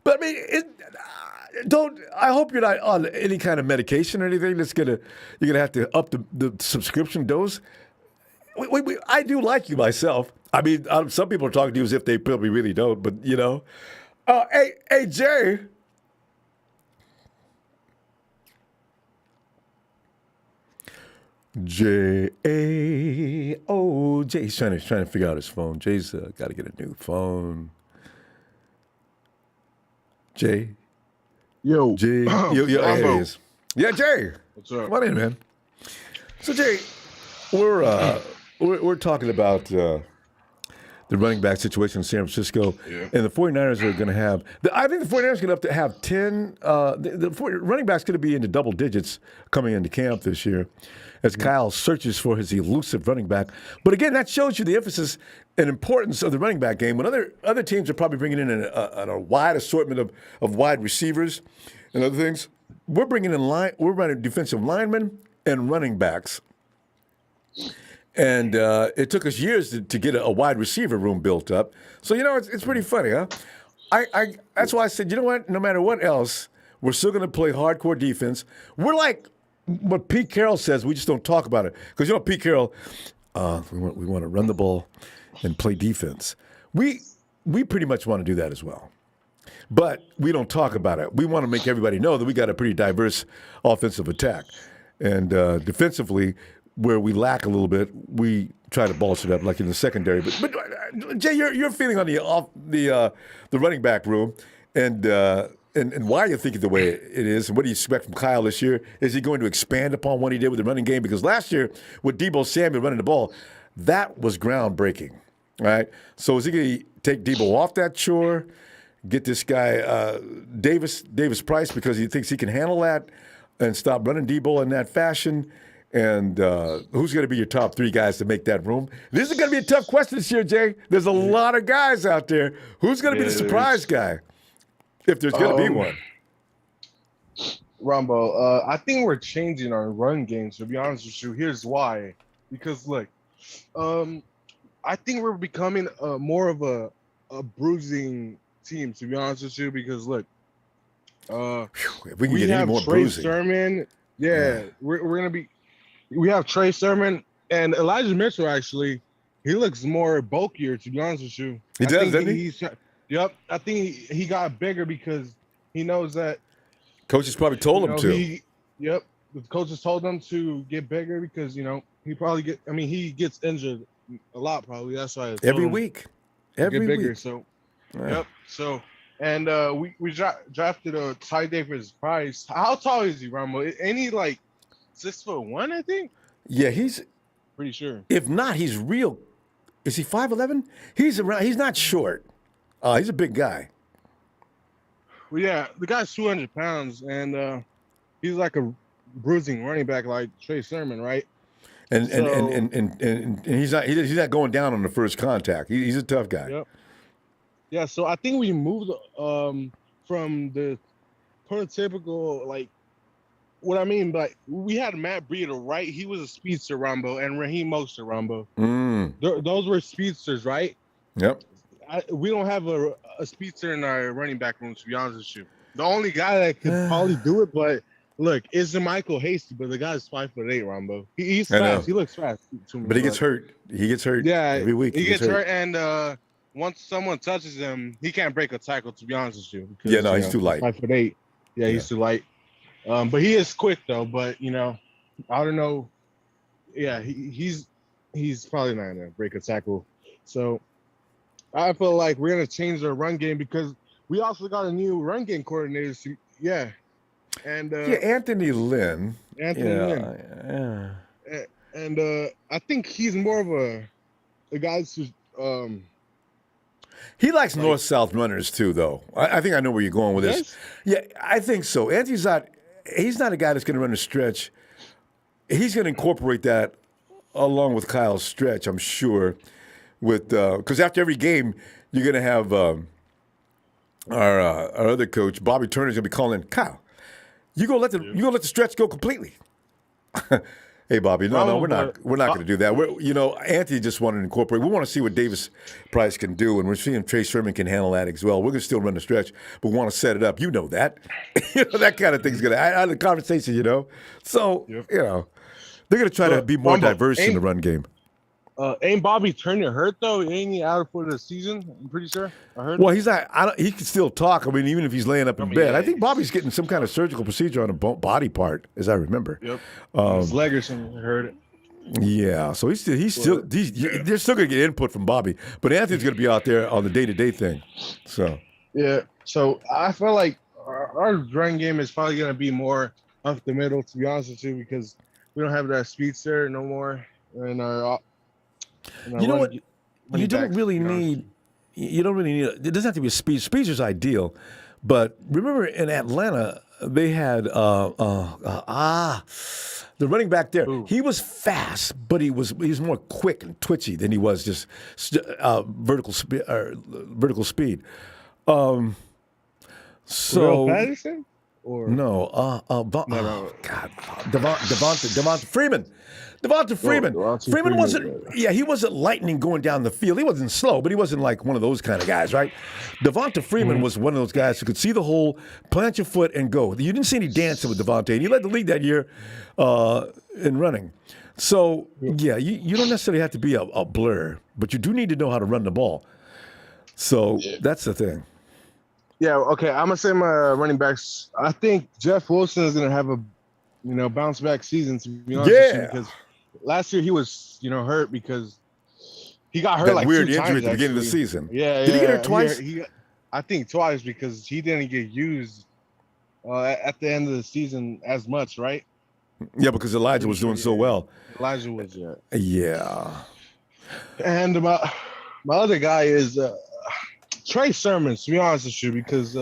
but I mean, I hope you're not on any kind of medication or anything you're gonna have to up the subscription dose. I do like you myself. I mean, some people are talking to you as if they probably really don't, but hey, Jay. J-A-O-J. He's trying to figure out his phone. Jay's got to get a new phone. Jay. Yo. Jay. Yo, there he is. Yeah, Jay. What's up? Come on in, man. So, Jay, we're talking about the running back situation in San Francisco, and the 49ers are going to have. I think the 49ers are going to have 10. The running back's going to be into double digits coming into camp this year, as Kyle searches for his elusive running back. But again, that shows you the emphasis and importance of the running back game. When other teams are probably bringing in a wide assortment of wide receivers and other things, we're bringing in we're running defensive linemen and running backs. And it took us years to get a wide receiver room built up. So, it's pretty funny, huh? That's why I said, you know what? No matter what else, we're still going to play hardcore defense. We're like what Pete Carroll says. We just don't talk about it. Because, Pete Carroll, we want to run the ball and play defense. We pretty much want to do that as well. But we don't talk about it. We want to make everybody know that we got a pretty diverse offensive attack. And defensively, where we lack a little bit, we try to bolster it up, like in the secondary. But Jay, your feeling on the running back room, and why you're thinking the way it is, and what do you expect from Kyle this year? Is he going to expand upon what he did with the running game? Because last year with Deebo Samuel running the ball, that was groundbreaking, right? So is he going to take Deebo off that chore, get this guy Davis Price because he thinks he can handle that, and stop running Deebo in that fashion? And who's going to be your top 3 guys to make that room? This is going to be a tough question this year, Jay. There's a lot of guys out there. Who's going to be the surprise guy, if there's going to be one? Ronbo, I think we're changing our run game, to be honest with you. Here's why. Because, look, I think we're becoming more of a bruising team, to be honest with you. Because, look, if we can get have any more Trey bruising. Sermon. Yeah, we're going to be – we have Trey Sermon And Elijah Mitchell actually, he looks more bulkier. To be honest with you, He I does, think doesn't he? Yep, I think he got bigger because he knows that Coaches probably told him to. Yep, the coaches told him to get bigger because he probably he gets injured a lot probably. That's why Every week. Every get bigger. week. So Yeah. yep. So and we drafted a tight end for his price. How tall is he, Ronbo? Ain't he like 6'1"? I think. Yeah, he's Pretty sure. if not, he's real. Is he 5'11"? He's around. He's not short. He's a big guy. Well, yeah, the guy's 200 pounds, and he's like a bruising running back like Trey Sermon, right? And he's not going down on the first contact. He's a tough guy. Yep. Yeah, so I think we moved from the prototypical, like, what I mean, like, we had Matt Breida, right? He was a speedster, Ronbo, and Raheem Mostert, Ronbo. Those were speedsters, right? Yep. We don't have a speedster in our running back room, to be honest with you. The only guy that could probably do it, but look, is Michael Hasty, but the guy's 5'8", Ronbo. He's fast. He looks fast to me. But he gets hurt. He gets hurt every week. He gets hurt, and once someone touches him, he can't break a tackle, to be honest with you. Because, he's too light. 5'8". Yeah, he's too light. But he is quick, though. But, I don't know. Yeah, he's probably not going to break a tackle. So I feel like we're going to change our run game because we also got a new run game coordinator. So, yeah. And Anthony Lynn. Lynn. And I think he's more of a guy who's he likes north-south runners too, though. I think I know where you're going with this. Yeah, I think so. Anthony's he's not a guy that's going to run a stretch. He's going to incorporate that along with Kyle's stretch, I'm sure. Because after every game, you're going to have our other coach, Bobby Turner's going to be calling Kyle. You gonna let the stretch go completely? Hey, Bobby, no, we're not going to do that. Anthony just wanted to incorporate. We want to see what Davis Price can do, and we're seeing Trey Sermon can handle that as well. We're going to still run the stretch, but we want to set it up. You know that. That kind of thing's going to add the conversation, So, they're going to try to be more diverse in the run game. Ain't Bobby Turner hurt, though? Ain't he out for the season? I'm pretty sure. I heard. Well, he's not. He can still talk. I mean, even if he's laying up in bed. I think Bobby's getting some kind of surgical procedure on a body part, as I remember. Yep. His leg or something. I heard it. Yeah. So they're still going to get input from Bobby, but Anthony's going to be out there on the day-to-day thing. So. Yeah. So I feel like our run game is probably going to be more up the middle, to be honest with you, because we don't have that speedster no more, and our. You know what? You don't really need. It doesn't have to be a speed. Speedster's ideal, but remember in Atlanta they had the running back there. Ooh. He was fast, but he was more quick and twitchy than he was just vertical speed. So Patterson or no, no. God, Devonta Freeman. Devonta Freeman. Freeman wasn't. Yeah, he wasn't lightning going down the field. He wasn't slow, but he wasn't like one of those kind of guys, right? Devonta Freeman was one of those guys who could see the hole, plant your foot, and go. You didn't see any dancing with Devonta, and he led the league that year in running. So yeah, you don't necessarily have to be a blur, but you do need to know how to run the ball. So that's the thing. Yeah. Okay. I'm gonna say my running backs. I think Jeff Wilson is gonna have a bounce back season, to be honest with you, because last year he was, hurt because he got hurt that like weird 2 injury times, at the beginning of the season. Yeah, did he get hurt twice? I think twice because he didn't get used at the end of the season as much, right? Yeah, because Elijah was doing so well. Elijah was, yeah. And my other guy is Trey Sermon, to be honest with you, because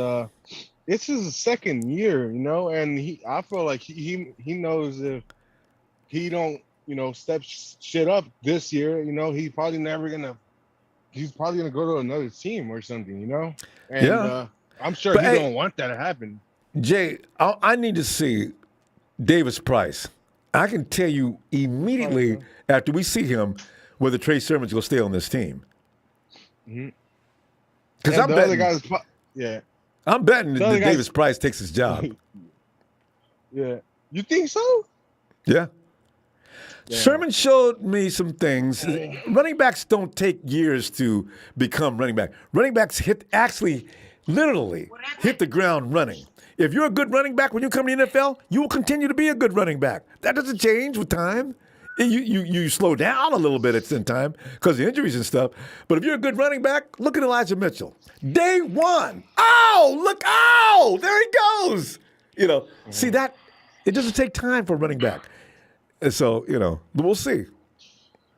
it's his second year, and I feel like he knows if he don't, step shit up this year, he's probably gonna go to another team or something, And I'm sure he don't want that to happen. Jay, I need to see Davis Price. I can tell you immediately after we see him whether Trey Sermon's gonna stay on this team. Because I'm betting. I'm betting that Davis Price takes his job. Yeah. You think so? Yeah. Sherman showed me some things. Running backs don't take years to become running back. Running backs literally hit the ground running. If you're a good running back when you come to the NFL, you will continue to be a good running back. That doesn't change with time. You slow down a little bit at some time because of injuries and stuff. But if you're a good running back, look at Elijah Mitchell. Day one. Oh, there he goes. See that? It doesn't take time for a running back. And so, we'll see.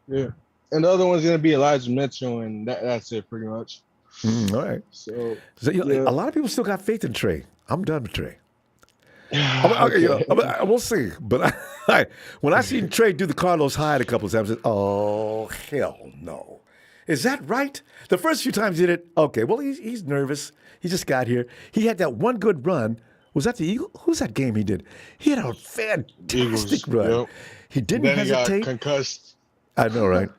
Yeah. And the other one's going to be Elijah Mitchell, and that's it pretty much. All right. So a lot of people still got faith in Trey. I'm done with Trey. Okay. We'll see. But when I seen Trey do the Carlos Hyde a couple of times, I said, oh, hell no. Is that right? The first few times he did it, okay, well, he's nervous. He just got here. He had that one good run. Was that the Eagle? Who's that game he did? He had a fantastic run. Yep. He didn't Then hesitate. He got concussed. I know, right?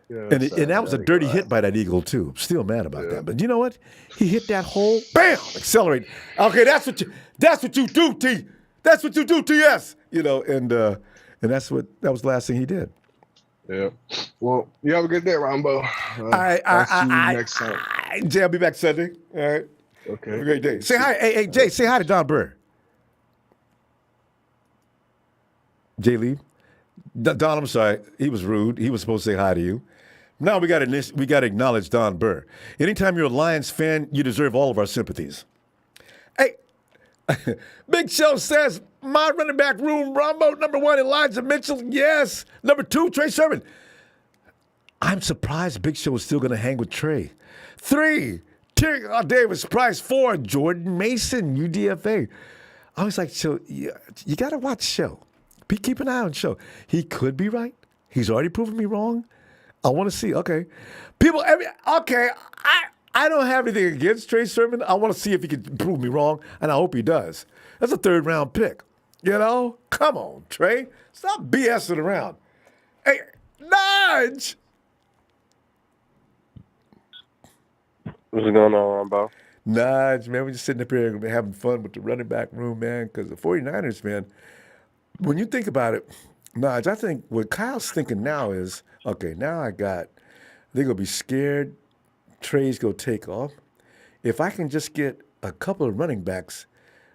Yeah, And that was a dirty hit by that Eagle, too. I'm still mad about that. But you know what? He hit that hole, bam, accelerate. Okay, that's what you do, T. That's what you do, TS. And that was the last thing he did. Yeah. Well, you have a good day, Ronbo. I'll see you next time. Jay, I'll be back Sunday. All right. Okay. Have a great day. Say hi. Hey, Jay, say hi to Don Burr. Jay leave? Don, I'm sorry. He was rude. He was supposed to say hi to you. Now we got to acknowledge Don Burr. Anytime you're a Lions fan, you deserve all of our sympathies. Hey, Big Show says, my running back room, Ronbo, number 1, Elijah Mitchell, yes. Number 2, Trey Sermon. I'm surprised Big Show is still going to hang with Trey. 3, Tyrion Davis. Price. 4, Jordan Mason, UDFA. I was like, so you got to watch Show. Keep an eye on Show. He could be right. He's already proven me wrong. I want to see. Okay. I don't have anything against Trey Sermon. I want to see if he can prove me wrong, and I hope he does. That's a 3rd-round pick. Come on, Trey. Stop BSing around. Hey, Nudge. What's going on, Ronbo? Nudge, man. We're just sitting up here having fun with the running back room, man, because the 49ers, man, when you think about it, Nudge, I think what Kyle's thinking now is, okay, now they're going to be scared. Trey's going to take off. If I can just get a couple of running backs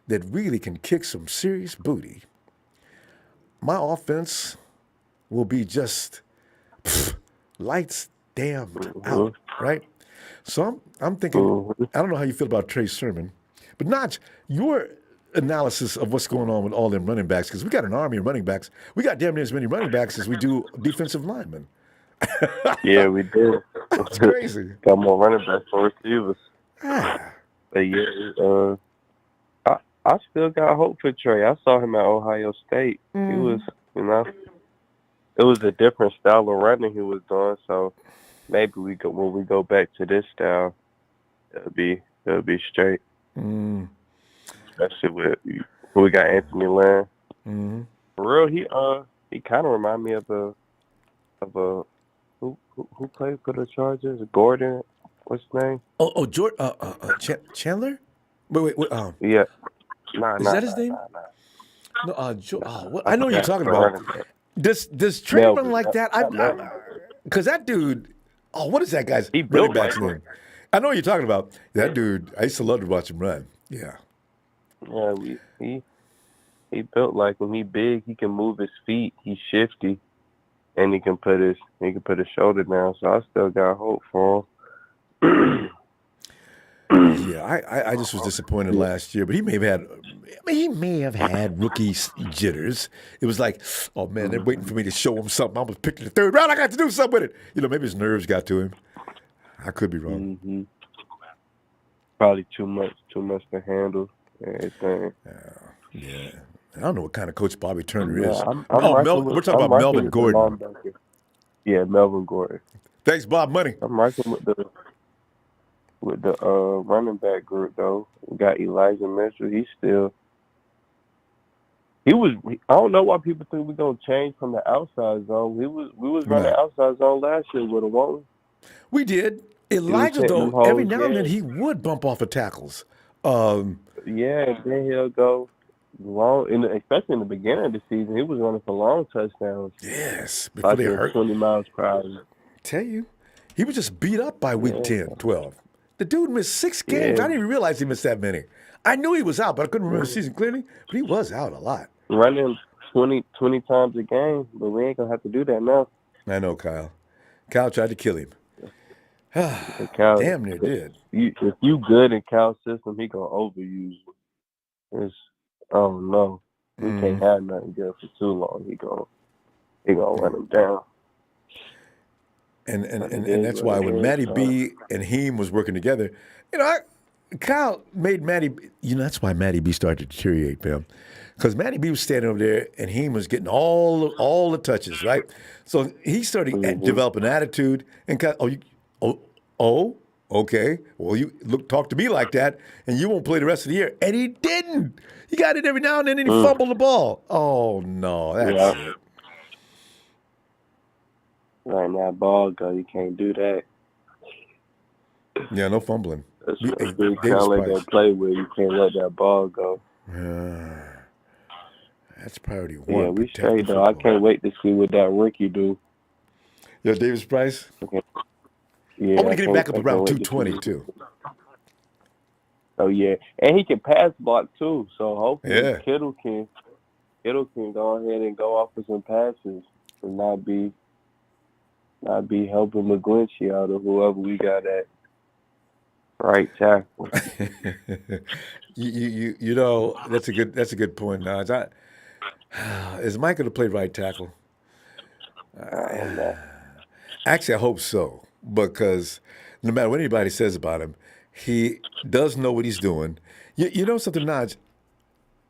that really can kick some serious booty, my offense will be just lights damned out, right? So I'm thinking, I don't know how you feel about Trey Sermon, but Notch, your analysis of what's going on with all them running backs, because we got an army of running backs. We got damn near as many running backs as we do defensive linemen. Yeah, we did. That's crazy. Got more running backs than receivers. Ah. But yeah, I still got hope for Trey. I saw him at Ohio State. He was, it was a different style of running he was doing. So maybe when we go back to this style, it'll be straight. Especially with we got Anthony Lynn. For real, he kind of remind me of a who played for the Chargers? Gordon, what's his name? Chandler? Wait. Yeah. Is that his name? No, I know what you're talking about. Does Trey run like that? Because that dude, what is that guy's running back's name? I know what you're talking about. That dude, I used to love to watch him run. Yeah. Yeah, he built like him. He big. He can move his feet. He's shifty, and he can put his shoulder down. So I still got hope for him. Yeah, I just was disappointed last year, but he may have had rookie jitters. It was like, oh man, they're waiting for me to show him something. I was picked in the 3rd round. I got to do something with it. Maybe his nerves got to him. I could be wrong. Probably too much to handle. Everything. Yeah. I don't know what kind of coach Bobby Turner is. We're talking about Melvin Gordon. Yeah, Melvin Gordon. Thanks, Bob Money. I'm rocking with the running back group though. We got Elijah Mitchell. I don't know why people think we're gonna change from the outside zone. We was running outside zone last year with a one. We did. Elijah though, every now and then he would bump off of tackles. Yeah, then he'll go especially in the beginning of the season, he was running for long touchdowns. Yes, before Like they at hurt. 20 miles per hour. Tell you, he was just beat up by week Yeah. 10, 12. The dude missed 6 games. Yeah. I didn't even realize he missed that many. I knew he was out, but I couldn't remember the season clearly. But he was out a lot. Running 20 times a game, but we ain't going to have to do that now. I know, Kyle. Kyle tried to kill him. Cal, Damn near did. If you good in Cal's system, he going to overuse you. Oh, no. We can't have nothing good for too long. He gonna run him down. And that's why when Matty B and Heem was working together, Kyle made Matty. That's why Matty B started to deteriorate, man. Because Matty B was standing over there and Heem was getting all the touches, right? So he started developing attitude and okay. Well, you talk to me like that, and you won't play the rest of the year. And he didn't. He got it every now and then, and he fumbled the ball. Oh no, that's it. Right now, ball go. You can't do that. Yeah, no fumbling. That's what big talent they play with. You can't let that ball go. That's priority one. Yeah, we straight though. I can't wait to see what that rookie do. Yo, Davis Price. Okay. Yeah, I want to get him back up around 220 too. Oh yeah, and he can pass block too. So hopefully Kittle can go ahead and go off for some passes and not be helping McGlinchey out or whoever we got at right tackle. That's a good point, Naj. Is Mike going to play right tackle? Actually, I hope so, because no matter what anybody says about him, he does know what he's doing. You know something, Naj?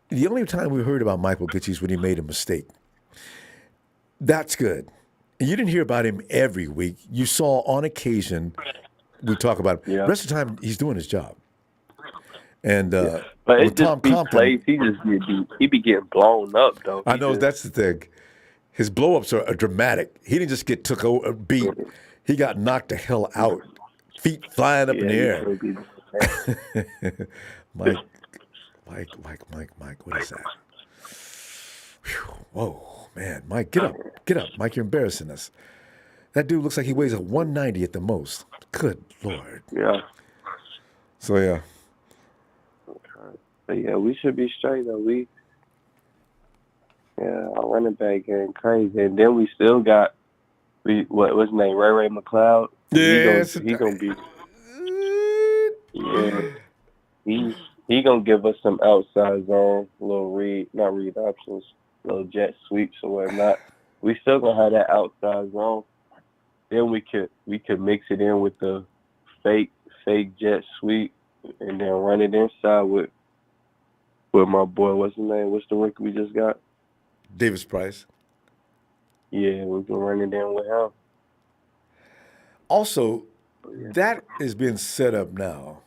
The only time we heard about Michael Kitchie is when he made a mistake. That's good. And you didn't hear about him every week. You saw on occasion we talk about him. Yeah. The rest of the time, he's doing his job. And but it just be plays. He be getting blown up though. I know that's the thing. His blow-ups are dramatic. He didn't just get took over, beat. He got knocked the hell out. Feet flying up in the air. Mike, what is that? Whew. Whoa, man. Mike, get up. Mike, you're embarrassing us. That dude looks like he weighs a 190 at the most. Good Lord. Yeah. So, yeah. But, yeah, we should be straight, though. Our running back getting crazy. And then we still got, what's his name, Ray McLeod? Yes. He gonna be... Yeah. He gonna give us some outside zone, not read options, little jet sweeps or whatnot. We still gonna have that outside zone. Then we could mix it in with the fake jet sweep and then run it inside with my boy. What's his name? What's the rookie we just got? Davis Price. Yeah, we can run it in with him. Also, that is being set up now.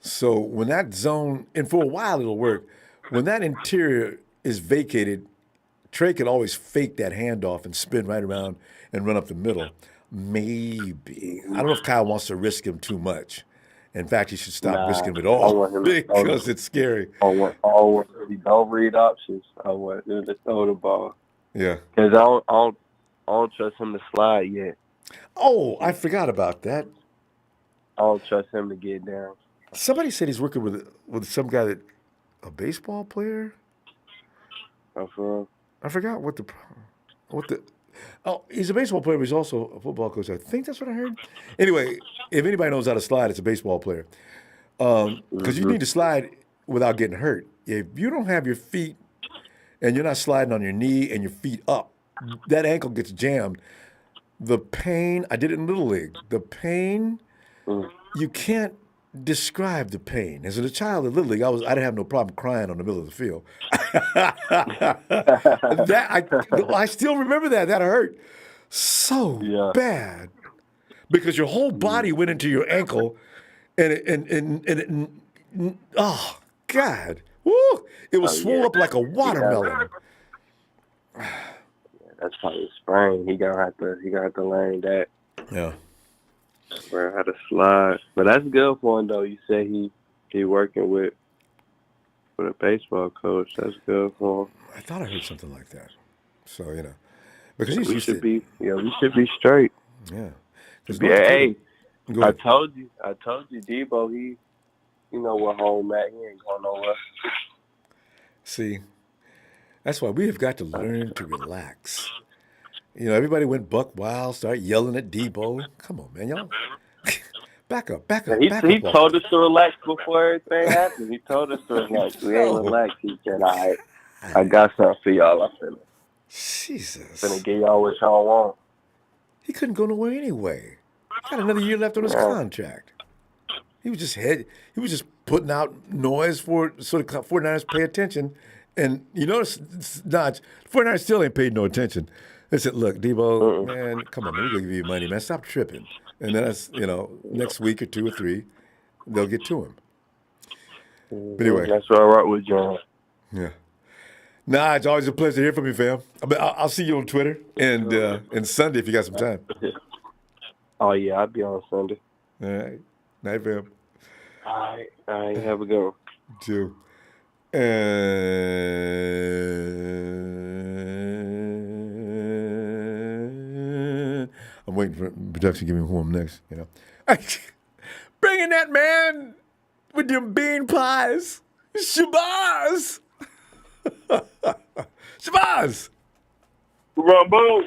So when that zone, and for a while it'll work, when that interior is vacated, Trey can always fake that handoff and spin right around and run up the middle. Maybe. I don't know if Kyle wants to risk him too much. In fact, he should stop risking it all because it's scary. Don't read options. I want him to throw the ball. Yeah. Because I don't trust him to slide yet. Oh, I forgot about that. I don't trust him to get down. Somebody said he's working with some guy a baseball player. Oh, for real? I forgot what the. Oh, he's a baseball player, but he's also a football coach. I think that's what I heard. Anyway, if anybody knows how to slide, it's a baseball player. Because you need to slide without getting hurt. If you don't have your feet and you're not sliding on your knee and your feet up, that ankle gets jammed. The pain, I did it in Little League. The pain, you can't describe the pain. As a child in Little League, I didn't have no problem crying on the middle of the field. I still remember that. That hurt so bad because your whole body went into your ankle, and oh God, woo! It was swollen up like a watermelon. That's probably a sprain. He gonna have to learn that. Yeah. Learn how to slide. But that's good for him though. You say he working with for the baseball coach. That's good for him. I thought I heard something like that. So, because he's We used should to, we should be straight. yeah. 'Cause Yeah, North Dakota- hey, Go I ahead. told you, Deebo, he, where home at. He ain't going nowhere. See, that's why we have got to learn to relax. Everybody went buck wild, started yelling at Deebo. Come on, man, y'all. Back up. He Back he up. told us to relax before everything happened. He told us to relax. We ain't No. relaxed. He said, all right, I got something for y'all. I said, Jesus. finna give y'all what y'all want. He couldn't go nowhere anyway. He got another year left on his contract. He was just putting out noise so the 49ers pay attention. And you notice, Dodge, 49ers still ain't paid no attention. They said, look, Deebo, man, come on, man, we're going to give you money, man. Stop tripping. And then, next week or 2 or 3, they'll get to him. But anyway. That's all right with John. Yeah. Nah, it's always a pleasure to hear from you, fam. I'll see you on Twitter and Sunday if you got some time. Oh, yeah, I'll be on Sunday. All right. Night, fam. All right, have a good one. Too. I'm waiting for production to give me who I'm next, Bring in that man with your bean pies. Shabazz. Shabazz. Ronbo.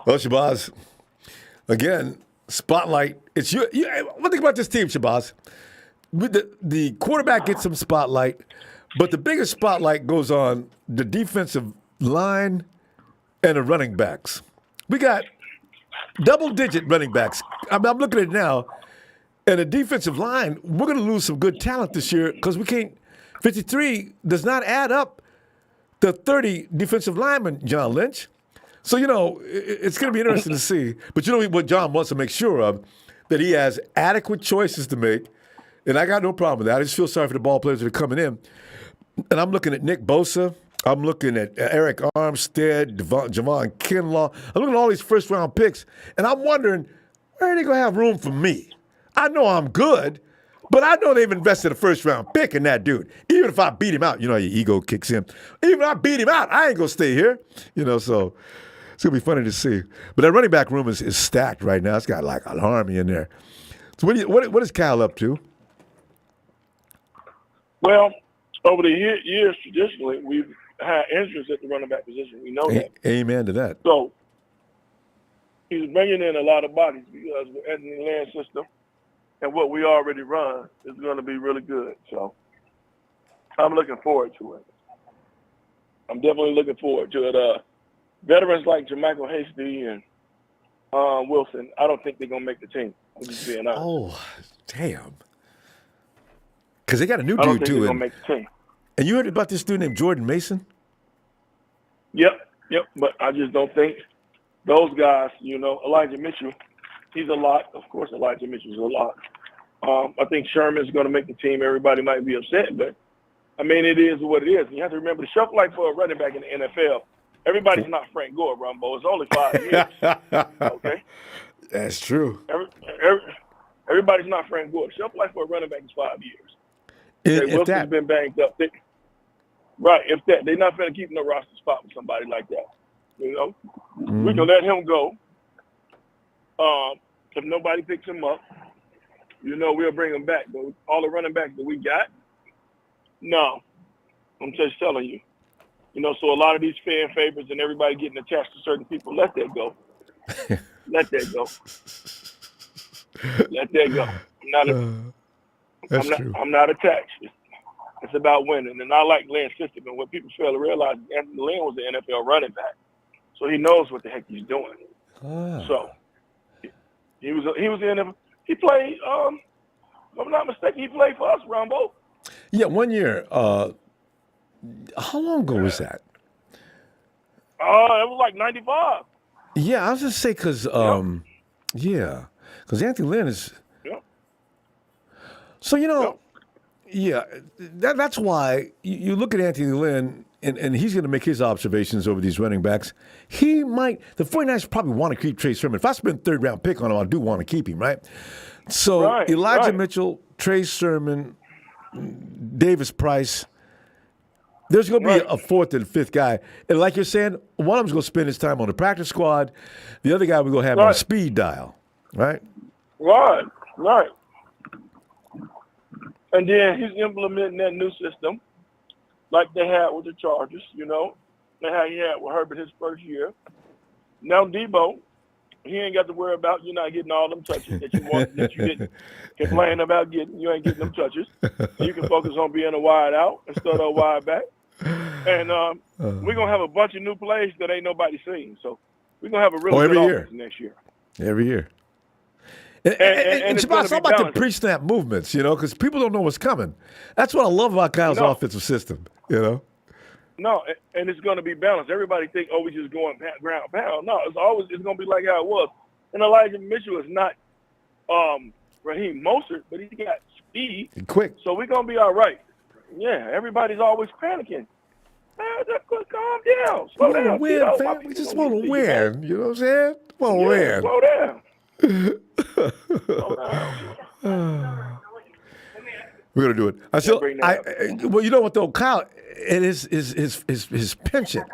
Well, Shabazz, again, spotlight. It's you. One thing about this team, Shabazz, the quarterback gets some spotlight, but the biggest spotlight goes on the defensive line and the running backs. We got double-digit running backs. I'm looking at it now, and the defensive line, we're going to lose some good talent this year because we can't. 53 does not add up to 30 defensive linemen, John Lynch. So, it's going to be interesting to see. But what John wants to make sure of, that he has adequate choices to make. And I got no problem with that. I just feel sorry for the ball players that are coming in. And I'm looking at Nick Bosa. I'm looking at Eric Armstead, Javon Kinlaw. I'm looking at all these first-round picks. And I'm wondering, where are they going to have room for me? I know I'm good, but I know they've invested a first-round pick in that dude. Even if I beat him out, your ego kicks in. Even if I beat him out, I ain't going to stay here. So it's going to be funny to see. But that running back room is stacked right now. It's got like an army in there. So what is Kyle up to? Well, over the years, traditionally, we've had interest at the running back position. We know that. Amen to that. So he's bringing in a lot of bodies because with Anthony Lynn's system and what we already run is going to be really good. So I'm looking forward to it. I'm definitely looking forward to it. Veterans like Jermichael Hasty and Wilson, I don't think they're going to make the team. I'm just being honest. Oh, damn. Because they got a new I don't dude, think too. they're going to make the team. And you heard about this dude named Jordan Mason? Yep. But I just don't think those guys, Elijah Mitchell, he's a lot. Of course, Elijah Mitchell's a lot. I think Sherman's going to make the team. Everybody might be upset, but, it is what it is. You have to remember the shelf life for a running back in the NFL. Everybody's not Frank Gore, Ronbo. It's only 5 years. Okay? That's true. Everybody's not Frank Gore. Shelf life for a running back is 5 years. Wilson's been banged up. Right, if that, they're not going to keep no roster spot with somebody like that. We can let him go. If nobody picks him up, we'll bring him back. But all the running backs that we got, no. I'm just telling you. So a lot of these fan favorites and everybody getting attached to certain people, let that go. Let that go. Let that go. I'm not attached. It's about winning. And I like Lynn's system. And what people fail to realize is Anthony Lynn was an NFL running back. So he knows what the heck he's doing. So he was in NFL. He played, if I'm not mistaken, he played for us, Ronbo. Yeah, 1 year. How long ago was that? It was like 95. Yeah, I was just say because Anthony Lynn is. Yep. So that's why you look at Anthony Lynn and he's going to make his observations over these running backs. The 49ers probably want to keep Trey Sermon. If I spend third round pick on him, I do want to keep him, right? So Elijah Mitchell, Trey Sermon, Davis Price. There's going to be Right. a fourth and fifth guy. And like you're saying, one of them's going to spend his time on the practice squad. The other guy we're going to have on Right. speed dial, right? Right. Right. And then he's implementing that new system like they had with the Chargers, you know, and how he had with Herbert his first year. Now Deebo, he ain't got to worry about you not getting all them touches that you want, that you didn't complain about getting. You ain't getting them touches. So you can focus on being a wide out instead of a wide back. And we're going to have a bunch of new plays that ain't nobody seen. So we're going to have a really every good year. offense next year. Every year. And it's gonna Shabazz, be I'm about the balanced. pre-snap movements, you know, because people don't know what's coming. That's what I love about Kyle's No. offensive system, you know. No, and it's going to be balanced. Everybody think, oh, we just going ground pound. No, it's going to be like how it was. And Elijah Mitchell is not Raheem Mostert, but he got speed. And quick. So we're going to be all right. Yeah, everybody's always panicking. Man, just calm down. Slow We want down. to win, Tito. fam. We just want to win. You know what I'm saying? Want to Yeah, win. slow down. Slow down. We're gonna do it. I still, bring that well, you know what though, Kyle, it is his penchant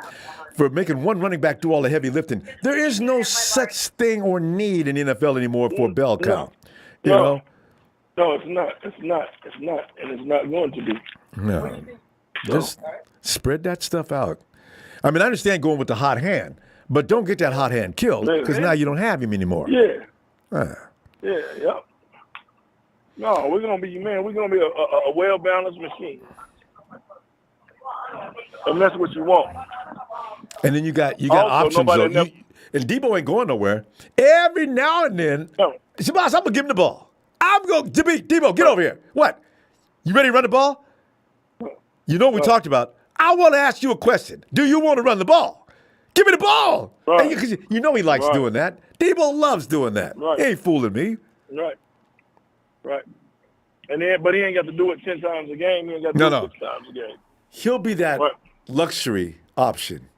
for making one running back do all the heavy lifting. There is no such thing or need in the NFL anymore for a bell cow. You No. know? No, it's not. It's not. It's not. And it's not going to be. No. Just spread that stuff out. I mean, I understand going with the hot hand, but don't get that hot hand killed because now you don't have him anymore. Yeah. Uh, Yeah, yep. No, we're gonna be a well balanced machine. And that's what you want. And then you got Also, options nobody though. And Deebo ain't going nowhere. Every now and then, No. Shabazz, I'm gonna give him the ball. I'm going to Deebo, get over here. What? You ready to run the ball? You know what we talked about. I want to ask you a question. Do you want to run the ball? Give me the ball. Right. And you know he likes Right. doing that. Deebo loves doing that. Right. He ain't fooling me. Right. Right. And then but he ain't got to do it 10 times a game, he ain't got to do No. it 6 times a game. He'll be that Right. luxury option.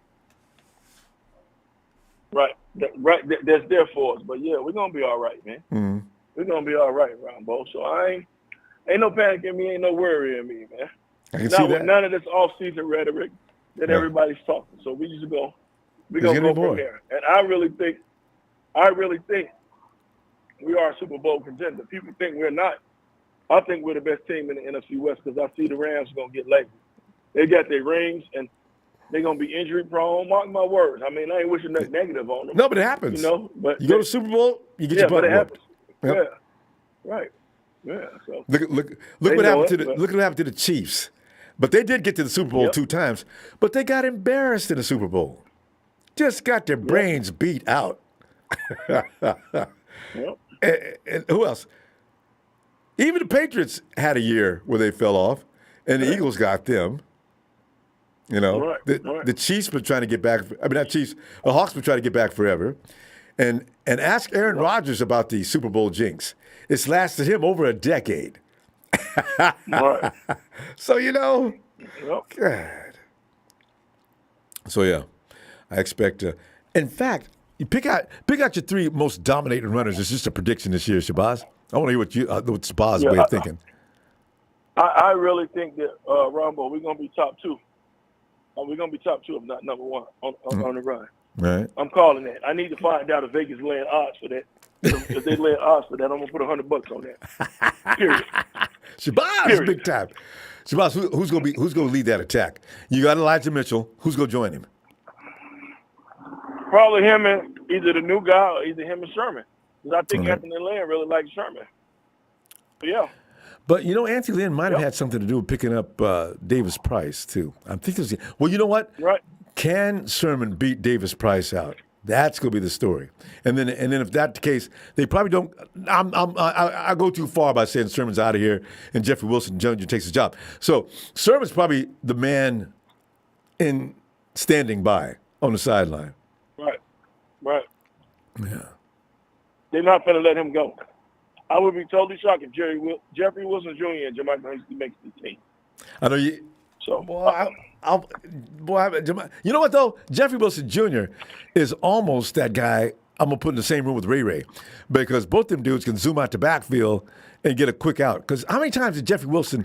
Right. That's there for us. But yeah, we're gonna be all right, man. Mm-hmm. We're gonna be all right, Ronbo. So ain't no panic in me, ain't no worry in me, man. I can Not see with that. none of this off-season rhetoric that Yeah. everybody's talking. So we're It's gonna gonna go be more. from there. And I really think we are a Super Bowl contender. People think we're not. I think we're the best team in the NFC West because I see the Rams are gonna get lazy. They got their rings and they're gonna be injury prone. Mark my words. I mean, I ain't wishing nothing negative on them. No, but it happens. You know, but You go to Super Bowl, you get yeah, your butt but it whooped. happens. Yep. Yeah. Right. Yeah. So Look They what know happened it, but- look what happened to the Chiefs. But they did get to the Super Bowl Yep. 2 times. But they got embarrassed in the Super Bowl. Just got their brains beat out. yep. And who else? Even the Patriots had a year where they fell off, and the Eagles got them. You know, Right. the Chiefs been trying to get back. I mean, not Chiefs. The Hawks been trying to get back forever. And ask Aaron Rodgers about the Super Bowl jinx. It's lasted him over a decade. Right. So you know, Yep. God. So yeah, I expect. In fact, you pick out your 3 most dominating runners. It's just a prediction this year, Shabazz. I want to hear what Shabazz' way of thinking. I really think that Ronbo, we're gonna be top 2. We're gonna be top 2 if not number 1 on the run. Right. I'm calling that. I need to find out if Vegas laying odds for that. If they lay odds for that, I'm gonna put $100 on that. Period. Shabazz, Period. big time. Shabazz, who's gonna lead that attack? You got Elijah Mitchell. Who's gonna join him? Probably him and either the new guy or either him and Sherman. Because I think Okay. Anthony Lynn really likes Sherman. But yeah. But you know, Anthony Lynn might have had something to do with picking up Davis Price too. I'm thinking. Well, you know what? Right. Can Sherman beat Davis Price out? That's going to be the story. And then if that's the case, they probably don't. I go too far by saying Sherman's out of here and Jeffrey Wilson Jr. takes his job. So Sherman's probably the man in standing by on the sideline. Right. Yeah. They're not going to let him go. I would be totally shocked if Jeffrey Wilson Jr. and Jermichael Hasty makes the team. I know you. So, You know what though? Jeffrey Wilson Jr. is almost that guy I'm gonna put in the same room with Ray, because both them dudes can zoom out to backfield and get a quick out. Because how many times did Jeffrey Wilson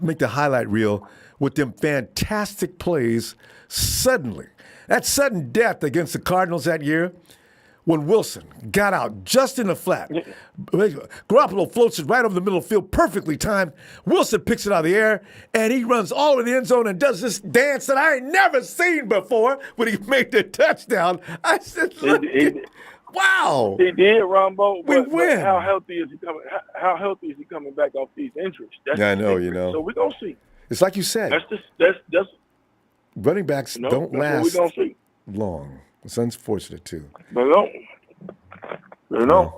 make the highlight reel with them fantastic plays suddenly. That sudden death against the Cardinals that year, when Wilson got out just in the flat. Garoppolo floats it right over the middle of the field, perfectly timed. Wilson picks it out of the air, and he runs all over the end zone and does this dance that I ain't never seen before when he made the touchdown. I said, look, wow. He did, Ronbo. We But win. how healthy is he coming? How healthy is he coming back off these injuries? That's Yeah, I the know, secret. So we're gonna see. It's like you said, That's running backs don't that's what last we're gonna see. long. It's unfortunate, too. They don't. They don't.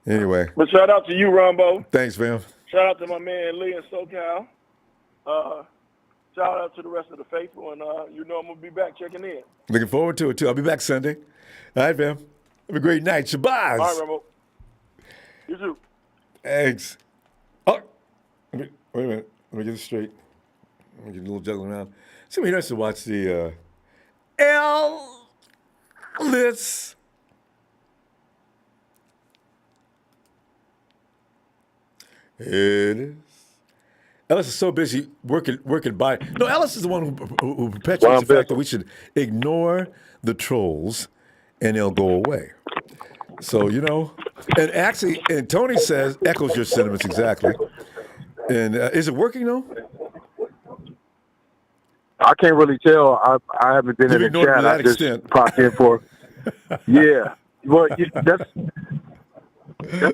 Anyway, But shout out to you, Ronbo. thanks, fam. Shout out to my man Lee in SoCal. Shout out to the rest of the faithful, and I'm gonna be back checking in. Looking forward to it, too. I'll be back Sunday. All right, fam. Have a great night. Shabazz. All right, Ronbo. You too. Thanks. Oh, wait a minute. Let me get this straight. Let me get a little juggling around. Somebody nice to watch the Ellis. It is. Ellis is so busy working by. No, Ellis is the one who perpetuates the fact that we should ignore the trolls and they'll go away. So, and actually, and Tony echoes your sentiments exactly. And is it working though? I can't really tell. I haven't been in the ignored chat. to that I just extent. popped in for. Yeah, well, that's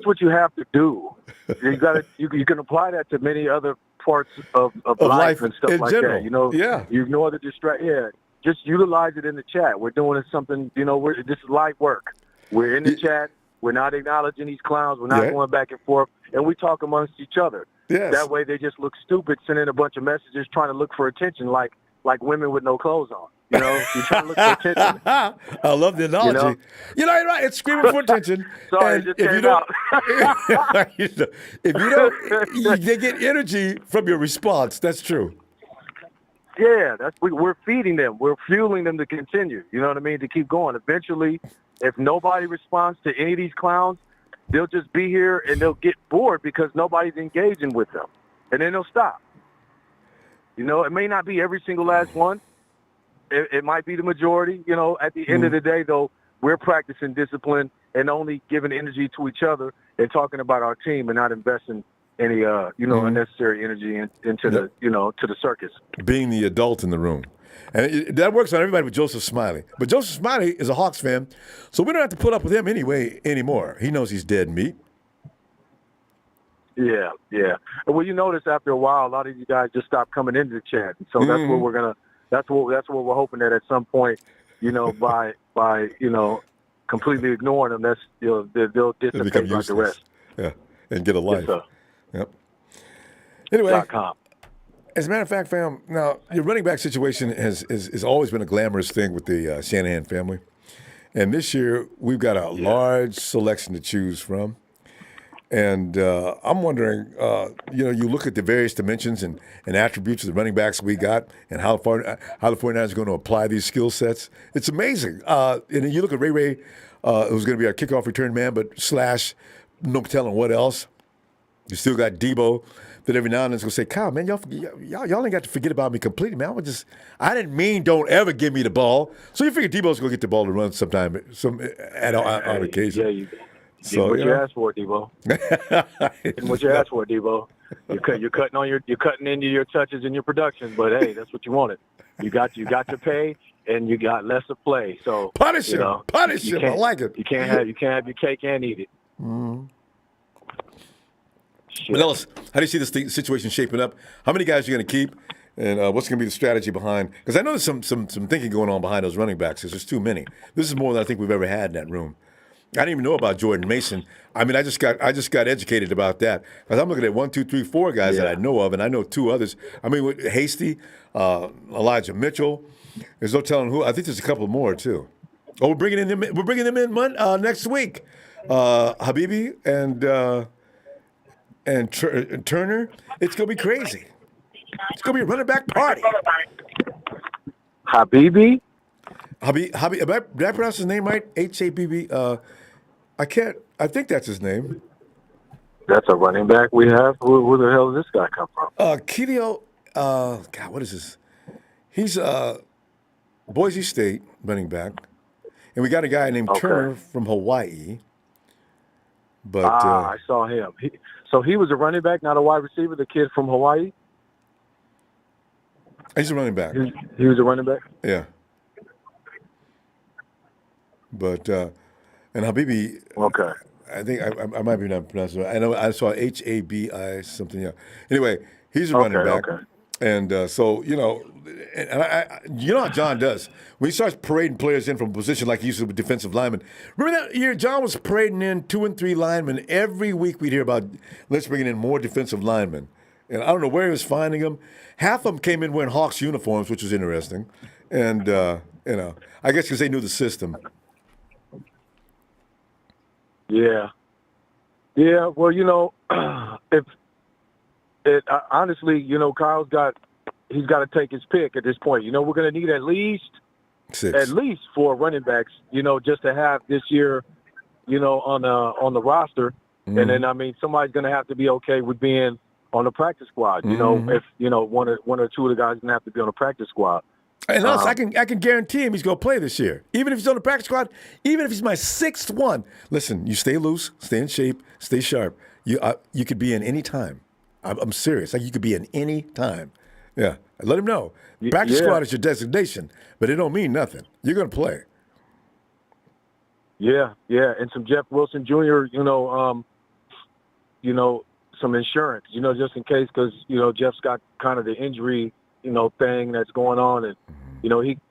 what you have to do. You got to. You can apply that to many other parts of life and stuff in like general. that. Yeah. You ignore the Yeah, just utilize it in the chat. We're doing something. This is light work. We're in the chat. We're not acknowledging these clowns. We're not going back and forth, and we talk amongst each other. Yes. That way, they just look stupid, sending a bunch of messages, trying to look for attention, like women with no clothes on. You're trying to look for attention. I love the analogy. You're right. It's screaming for attention. Sorry, and it just if you came don't, out. if you don't, they get energy from your response. That's true. Yeah, we're feeding them. We're fueling them to continue. You know what I mean? To keep going. Eventually, if nobody responds to any of these clowns, they'll just be here and they'll get bored because nobody's engaging with them, and then they'll stop. It may not be every single last one. It might be the majority. At the end of the day, though, we're practicing discipline and only giving energy to each other and talking about our team and not investing any, unnecessary energy into the, to the circus. Being the adult in the room. And that works on everybody with Joseph Smiley. But Joseph Smiley is a Hawks fan, so we don't have to put up with him anymore. He knows he's dead meat. Yeah. Well, you notice after a while, a lot of you guys just stopped coming into the chat. So that's what we're gonna. That's what we're hoping that at some point, by completely ignoring them, that's they'll dissipate like the rest. Yeah, and get a life. Yes, Yep. Anyway, .com. as a matter of fact, fam, now your running back situation has always been a glamorous thing with the Shanahan family, and this year we've got a large selection to choose from. And I'm wondering, you look at the various dimensions and attributes of the running backs we got and how the 49ers are going to apply these skill sets. It's amazing. And then you look at Ray, who's going to be our kickoff return man, but / no telling what else. You still got Deebo that every now and then is going to say, Kyle, man, y'all ain't got to forget about me completely, man. I didn't mean don't ever give me the ball. So you figure Deebo's going to get the ball to run sometime, on occasion. Yeah, you. So, what you asked for, Deebo. What you asked for, Deebo. You're cutting into your touches and your production, but hey, that's what you wanted. You got your pay and you got less to play. So punish him. I like it. You can't have your cake and eat it. Mm-hmm. But Ellis, how do you see this situation shaping up? How many guys are you going to keep, and what's going to be the strategy behind? Because I know there's some thinking going on behind those running backs. Because there's too many. This is more than I think we've ever had in that room. I didn't even know about Jordan Mason. I mean, I just got educated about that. Because I'm looking at 1, 2, 3, 4 guys that I know of, and I know 2 others. I mean, Hasty, Elijah Mitchell. There's no telling who. I think there's a couple more too. Oh, we're bringing them in next week. Habibi and Turner. It's gonna be crazy. It's gonna be a running back party. Habibi. Did I pronounce his name right? H-A-B-B. I can't. I think that's his name. That's a running back we have. Where the hell does this guy come from? Kilio God, what is this? He's Boise State running back, and we got a guy named Okay. Turner from Hawaii. But I saw him. So he was a running back, not a wide receiver. The kid from Hawaii. he's a running back. He was a running back. Yeah. But and Habibi, Okay. I think I might be not pronouncing it. I know I saw Habi something. Yeah. Anyway, he's a running back, Okay. and so and you know how John does when he starts parading players in from a position like he used to with defensive linemen. Remember that year John was parading in 2 and 3 linemen every week. We'd hear about let's bringing in more defensive linemen, and I don't know where he was finding them. Half of them came in wearing Hawks uniforms, which was interesting, and I guess because they knew the system. Yeah. Yeah. Well, honestly, Kyle's he's got to take his pick at this point. We're going to need at least 6. 4 running backs, just to have this year, on the roster. Mm-hmm. And then, somebody's going to have to be okay with being on the practice squad. Mm-hmm. If, one or two of the guys going to have to be on the practice squad. And I can guarantee him he's going to play this year. Even if he's on the practice squad, even if he's my 6th one. Listen, you stay loose, stay in shape, stay sharp. You could be in any time. I'm serious. Like you could be in any time. Yeah. Let him know. Practice squad is your designation, but it don't mean nothing. You're going to play. Yeah, yeah. And some Jeff Wilson Jr., some insurance, just in case, because, Jeff's got kind of the injury thing that's going on, and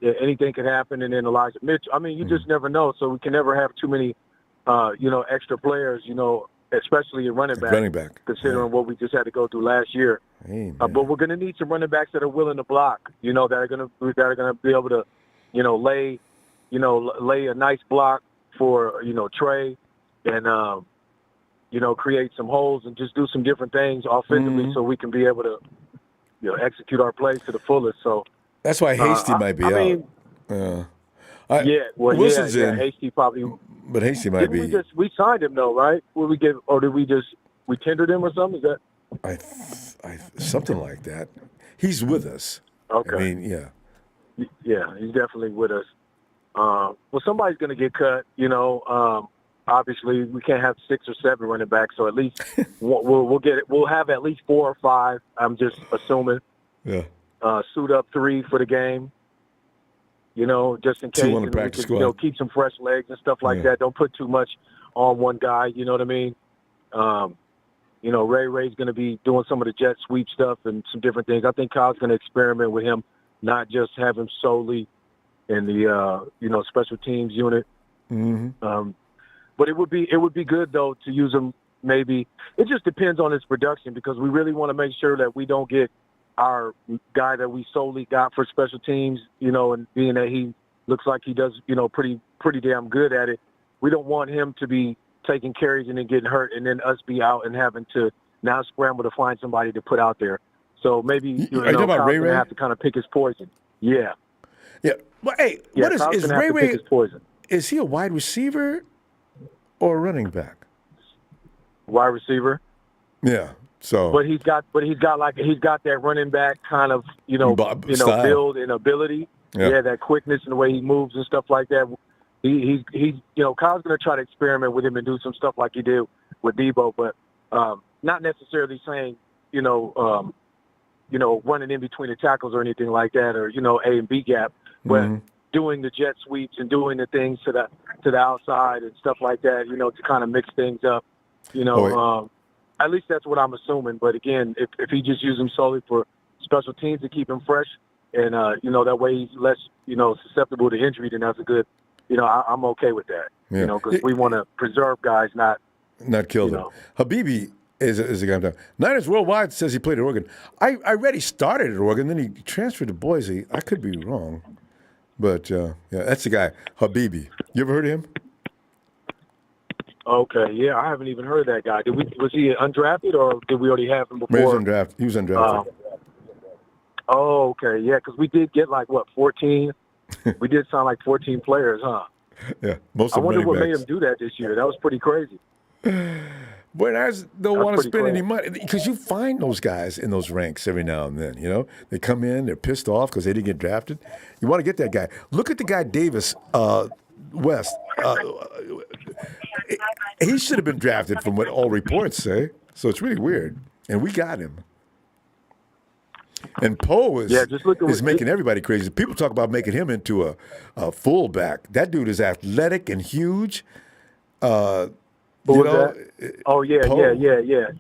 anything could happen. And then Elijah Mitchell. You just never know. So we can never have too many, extra players. Especially a running back. Considering what we just had to go through last year. But we're going to need some running backs that are willing to block. That are going to be able to, lay a nice block for Trey, and create some holes and just do some different things offensively, so we can be able to execute our plays to the fullest. So that's why Hasty might be out. Wilson's in. Hasty probably. But Hasty might be. We signed him though, right? Did we tendered him or something? Is that? Something like that. He's with us. Okay. Yeah, he's definitely with us. Well, somebody's going to get cut. Obviously we can't have 6 or 7 running backs, so at least we'll get it. We'll have at least 4 or 5. I'm just assuming. Yeah. Suit up 3 for the game. Just in case, 2 on the practice squad. Keep some fresh legs and stuff like that. Don't put too much on one guy. You know what I mean? Ray's going to be doing some of the jet sweep stuff and some different things. I think Kyle's going to experiment with him, not just have him solely in the special teams unit. Mm-hmm. But it would be good though to use him. Maybe it just depends on his production, because we really want to make sure that we don't get our guy that we solely got for special teams, and being that he looks like he does, pretty damn good at it. We don't want him to be taking carries and then getting hurt, and then us be out and having to now scramble to find somebody to put out there. So maybe are you talking about Ray? Have to kind of pick his poison. Yeah. Yeah. Well, hey, what is Ray? Pick his poison. Is he a wide receiver or a running back? Wide receiver. Yeah. So, but he's got that running back kind of build and ability. Yeah, that quickness and the way he moves and stuff like that. He's Kyle's going to try to experiment with him and do some stuff like he did with Deebo, but not necessarily saying running in between the tackles or anything like that, or A and B gap, but doing the jet sweeps and doing the things to the outside and stuff like that. To kind of mix things up. At least that's what I'm assuming. But again, if he just uses them solely for special teams to keep him fresh, and that way he's less susceptible to injury, then that's a good. I'm okay with that. Yeah. Because we want to preserve guys, not kill them. Habibi is a guy. Niners Worldwide says he played at Oregon. I read he started at Oregon, then he transferred to Boise. I could be wrong, but that's the guy. Habibi. You ever heard of him? Okay, yeah, I haven't even heard of that guy. Was he undrafted, or did we already have him before? He was undrafted. Okay, yeah, because we did get 14. We did sign 14 players, huh? Yeah, most of them. I wonder what made him do that this year. That was pretty crazy. 49ers don't That's want to pretty spend any clean. money because you find those guys in those ranks every now and then. You know, they come in, they're pissed off because they didn't get drafted. You want to get that guy. Look at the guy Davis West. He should have been drafted from what all reports say. So it's really weird, and we got him. And Poe is Just look at making everybody crazy. People talk about making him into a fullback. That dude is athletic and huge. Who was that? Oh yeah, Poe.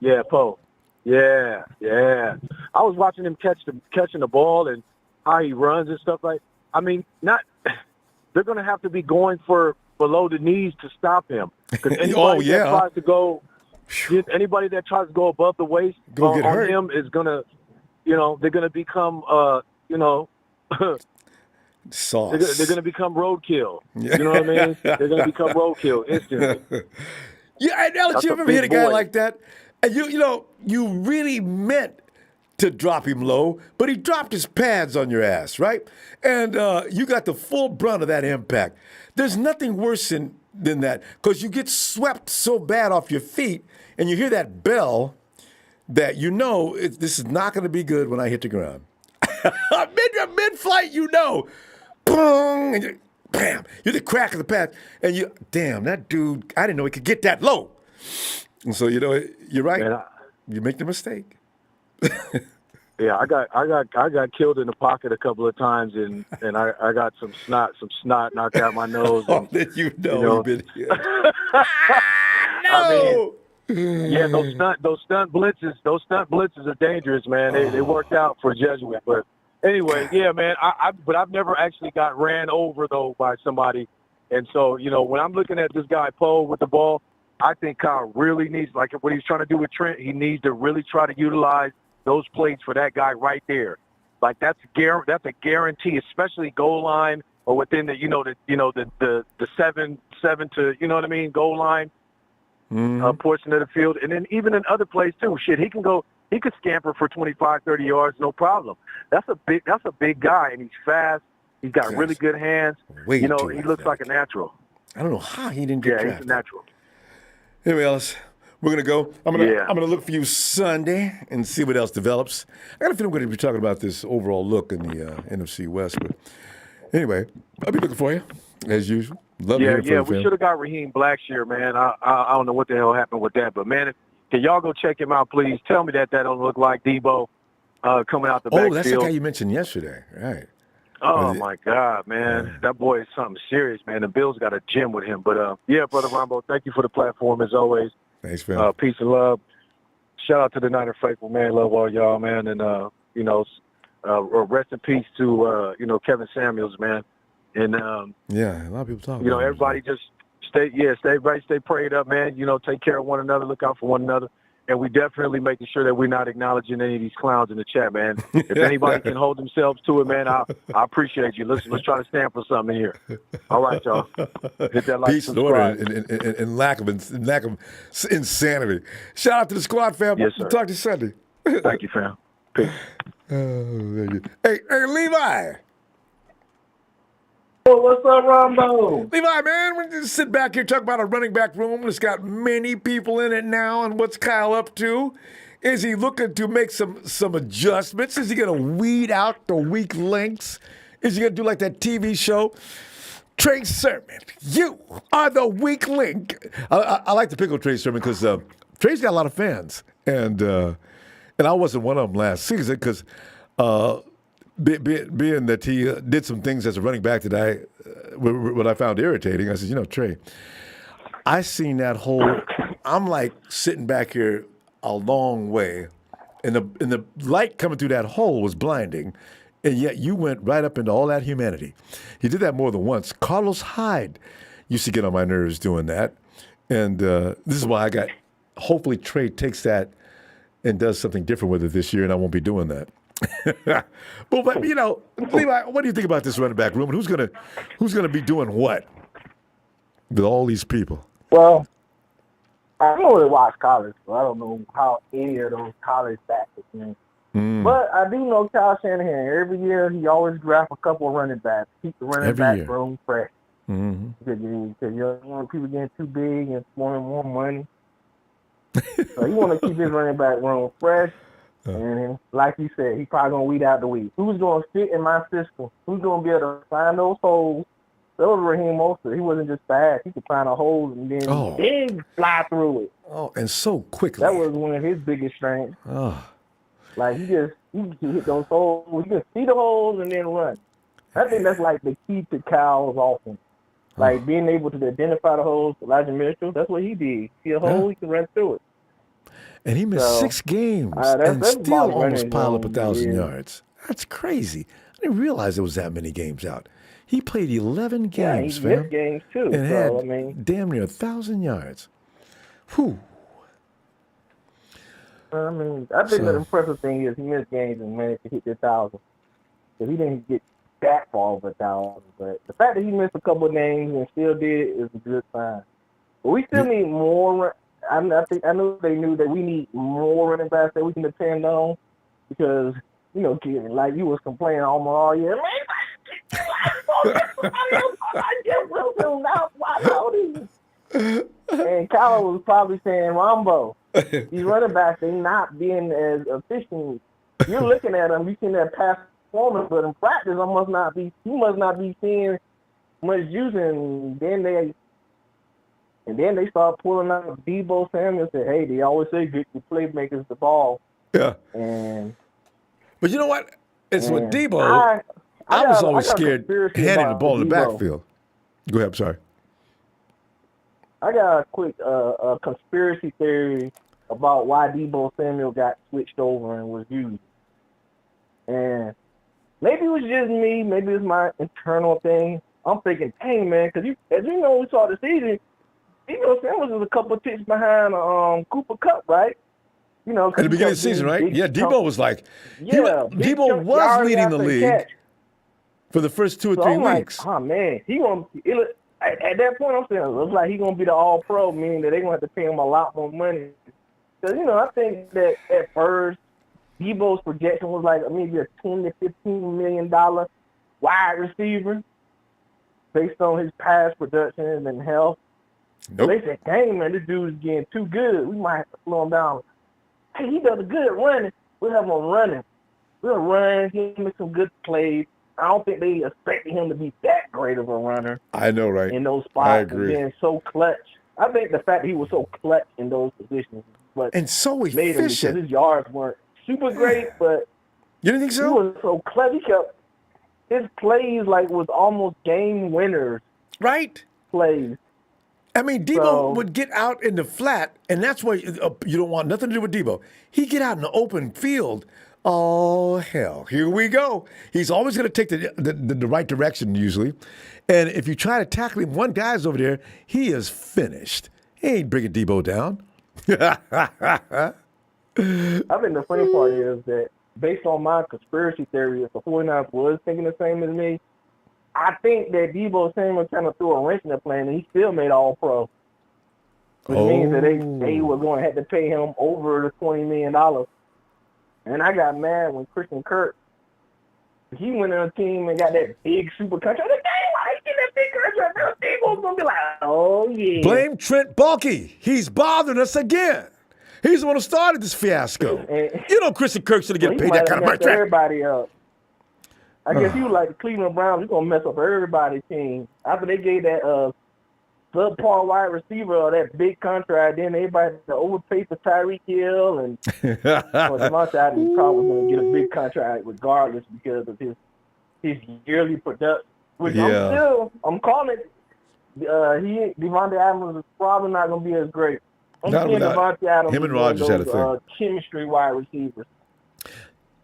yeah, Poe. Yeah. I was watching him catching the ball and how he runs and stuff like. I mean, they're going to have to be going for below the knees to stop him. Because anybody that tries to go, anybody that tries to go above the waist Go get on hurt. him is going to, they're going to become, Sauce. they're going to become roadkill. You know what I mean? They're going to become roadkill instantly. Yeah, and Alex, That's you a ever big hit a guy boy. like that? And you really meant to drop him low, but he dropped his pads on your ass, right? And you got the full brunt of that impact. There's nothing worse than that because you get swept so bad off your feet and you hear that bell that this is not going to be good when I hit the ground. Mid-flight, boom, and you, bam, you're the crack of the pad, and damn, that dude, I didn't know he could get that low. And so, you're right. Man, You make the mistake. Yeah, I got killed in the pocket a couple of times, and I got some snot knocked out my nose. Oh, And, then you've been here. I mean, yeah, those stunt blitzes are dangerous, man. They worked out for Jesuit, but anyway, yeah, man. But I've never actually got ran over though by somebody, and so when I'm looking at this guy Poe with the ball, I think Kyle really needs, like what he's trying to do with Trent, he needs to really try to utilize those plays for that guy right there. Like that's a guarantee, especially goal line or within the the 7 to goal line portion of the field, and then even in other plays too. Shit, he could scamper for 25, 30 yards, no problem. That's a big guy, and he's fast. He's got really good hands. Way he too looks like a natural. I don't know how he didn't get drafted. He's a natural. Anyway, Ellis, we're gonna go. I'm gonna look for you Sunday and see what else develops. I got a feeling we're gonna be talking about this overall look in the NFC West. But anyway, I'll be looking for you as usual. Love to hear from you, We fam. should have got Raheem Blackshear, man. I don't know what the hell happened with that, but man, can y'all go check him out, please? Tell me that don't look like Deebo coming out the backfield. Oh, that's the guy you mentioned yesterday, right? Oh my God, man, that boy is something serious, man. The Bills got a gym with him, but yeah, brother Ronbo, thank you for the platform as always. Thanks, fam. Peace and love. Shout out to the Niner faithful, man. Love all y'all, man, and rest in peace to Kevin Samuels, man. And yeah, a lot of people talk. everybody just stay prayed up, man. Take care of one another, look out for one another. And we definitely making sure that we're not acknowledging any of these clowns in the chat, man. If anybody can hold themselves to it, man, I appreciate you. Let's try to stand for something here. All right, y'all. Hit that like, Peace and order and lack of insanity. Shout out to the squad, fam. Yes, sir. Talk to you Sunday. Thank you, fam. Peace. Hey, Levi. Oh, what's up, Ronbo? Levi, man, we just sit back here talk about a running back room that's got many people in it now, and what's Kyle up to? Is he looking to make some adjustments? Is he going to weed out the weak links? Is he going to do like that TV show? Trey Sermon, you are the weak link. I like to pick on Trey Sermon because Trey's got a lot of fans, and I wasn't one of them last season because being that he did some things as a running back that what I found irritating. I said, Trey, I seen that whole. I'm like sitting back here a long way, and the light coming through that hole was blinding, and yet you went right up into all that humanity. He did that more than once. Carlos Hyde used to get on my nerves doing that, and this is why I got. Hopefully, Trey takes that and does something different with it this year, and I won't be doing that. but Levi, what do you think about this running back room, and who's gonna be doing what with all these people? Well, I don't really watch college, so I don't know how any of those college backs are. But I do know Kyle Shanahan. Every year, he always draft a couple of running backs, keep the running back room fresh. Because you don't want people getting too big and wanting more money. So he want to keep his running back room fresh. And like you said, he probably going to weed out the weed. Who's going to fit in my system? Who's going to be able to find those holes? That was Raheem Mostert. He wasn't just fast. He could find a hole and then fly through it. Oh, and so quickly. That was one of his biggest strengths. Oh. Like, he can hit those holes. He can see the holes and then run. I think that's like the key to Kyle's offense. Like, being able to identify the holes. Elijah Mitchell, that's what he did. See a hole, he can run through it. And he missed 6 games and still almost piled up 1,000 yards. That's crazy. I didn't realize there was that many games out. He played 11 games, he missed games too. And had damn near 1,000 yards. Whew. I mean, I think the impressive thing is he missed games and managed to hit the 1,000. So he didn't get that far over 1,000. But the fact that he missed a couple of games and still did it is a good sign. But we still need more. I know they knew that we need more running backs that we can depend on because, you know, like you was complaining almost all year. And Kyle was probably saying, Ronbo, these running backs, they not being as efficient. You're looking at them, you seen that past performance, but in practice, he must not be seeing much use. And then they start pulling out Deebo Samuel and say, hey, they always say get the playmakers the ball. Yeah. But you know what? It's with Deebo. I was always scared handing the ball in the backfield. Go ahead, I'm sorry. I got a quick conspiracy theory about why Deebo Samuel got switched over and was used. And maybe it was just me. Maybe it's my internal thing. I'm thinking, dang, man, because as you know, we saw the season, Deebo Samuel was a couple of ticks behind Cooper Kupp, right? You know, at the beginning of the season, right? Yeah, Deebo was like, Deebo was leading the league for the first 2 or 3 weeks. Like, oh, man, at that point, I'm saying it looks like he's going to be the all-pro, meaning that they're going to have to pay him a lot more money. Because, you know, I think that at first, Deebo's projection was like maybe a $10 to $15 million wide receiver based on his past production and health. Nope. So they said, dang, man, this dude's getting too good. We might have to slow him down. Hey, he does a good running. We'll have him running. We'll run, give him some good plays. I don't think they expected him to be that great of a runner. I know, right? In those spots. I agree. And being so clutch. I think the fact that he was so clutch in those positions. And so efficient. Made him because his yards weren't super great, but you didn't think so? He was so clutch. He kept his plays was almost game winners. Right. Plays. I mean, Deebo would get out in the flat, and that's why you don't want nothing to do with Deebo. He'd get out in the open field. Oh, hell, here we go. He's always going to take the right direction, usually. And if you try to tackle him, one guy's over there, he is finished. He ain't bringing Deebo down. I think the funny part is that based on my conspiracy theory, if the 49ers was thinking the same as me, I think that Deebo Samuel kind of threw a wrench in the plan, and he still made All-Pro. Which means that they were going to have to pay him over the $20 million. And I got mad when Christian Kirk, he went on a team and got that big super contract. I was like, dang, why he get that big contract? Deebo's going to be like, oh, yeah. Blame Trent Baalke. He's bothering us again. He's the one who started this fiasco. You know Christian Kirk should have get paid that kind of contract. Everybody up. I guess he was like the Cleveland Browns. He's going to mess up everybody's team. After they gave that subpar wide receiver that big contract, then everybody had to overpay for Tyreek Hill. And Devontae Adams probably going to get a big contract regardless because of his yearly production. Which I'm calling it. Devontae Adams is probably not going to be as great. I'm seeing Devontae Adams. Him and Rodgers had a thing. Chemistry wide receivers.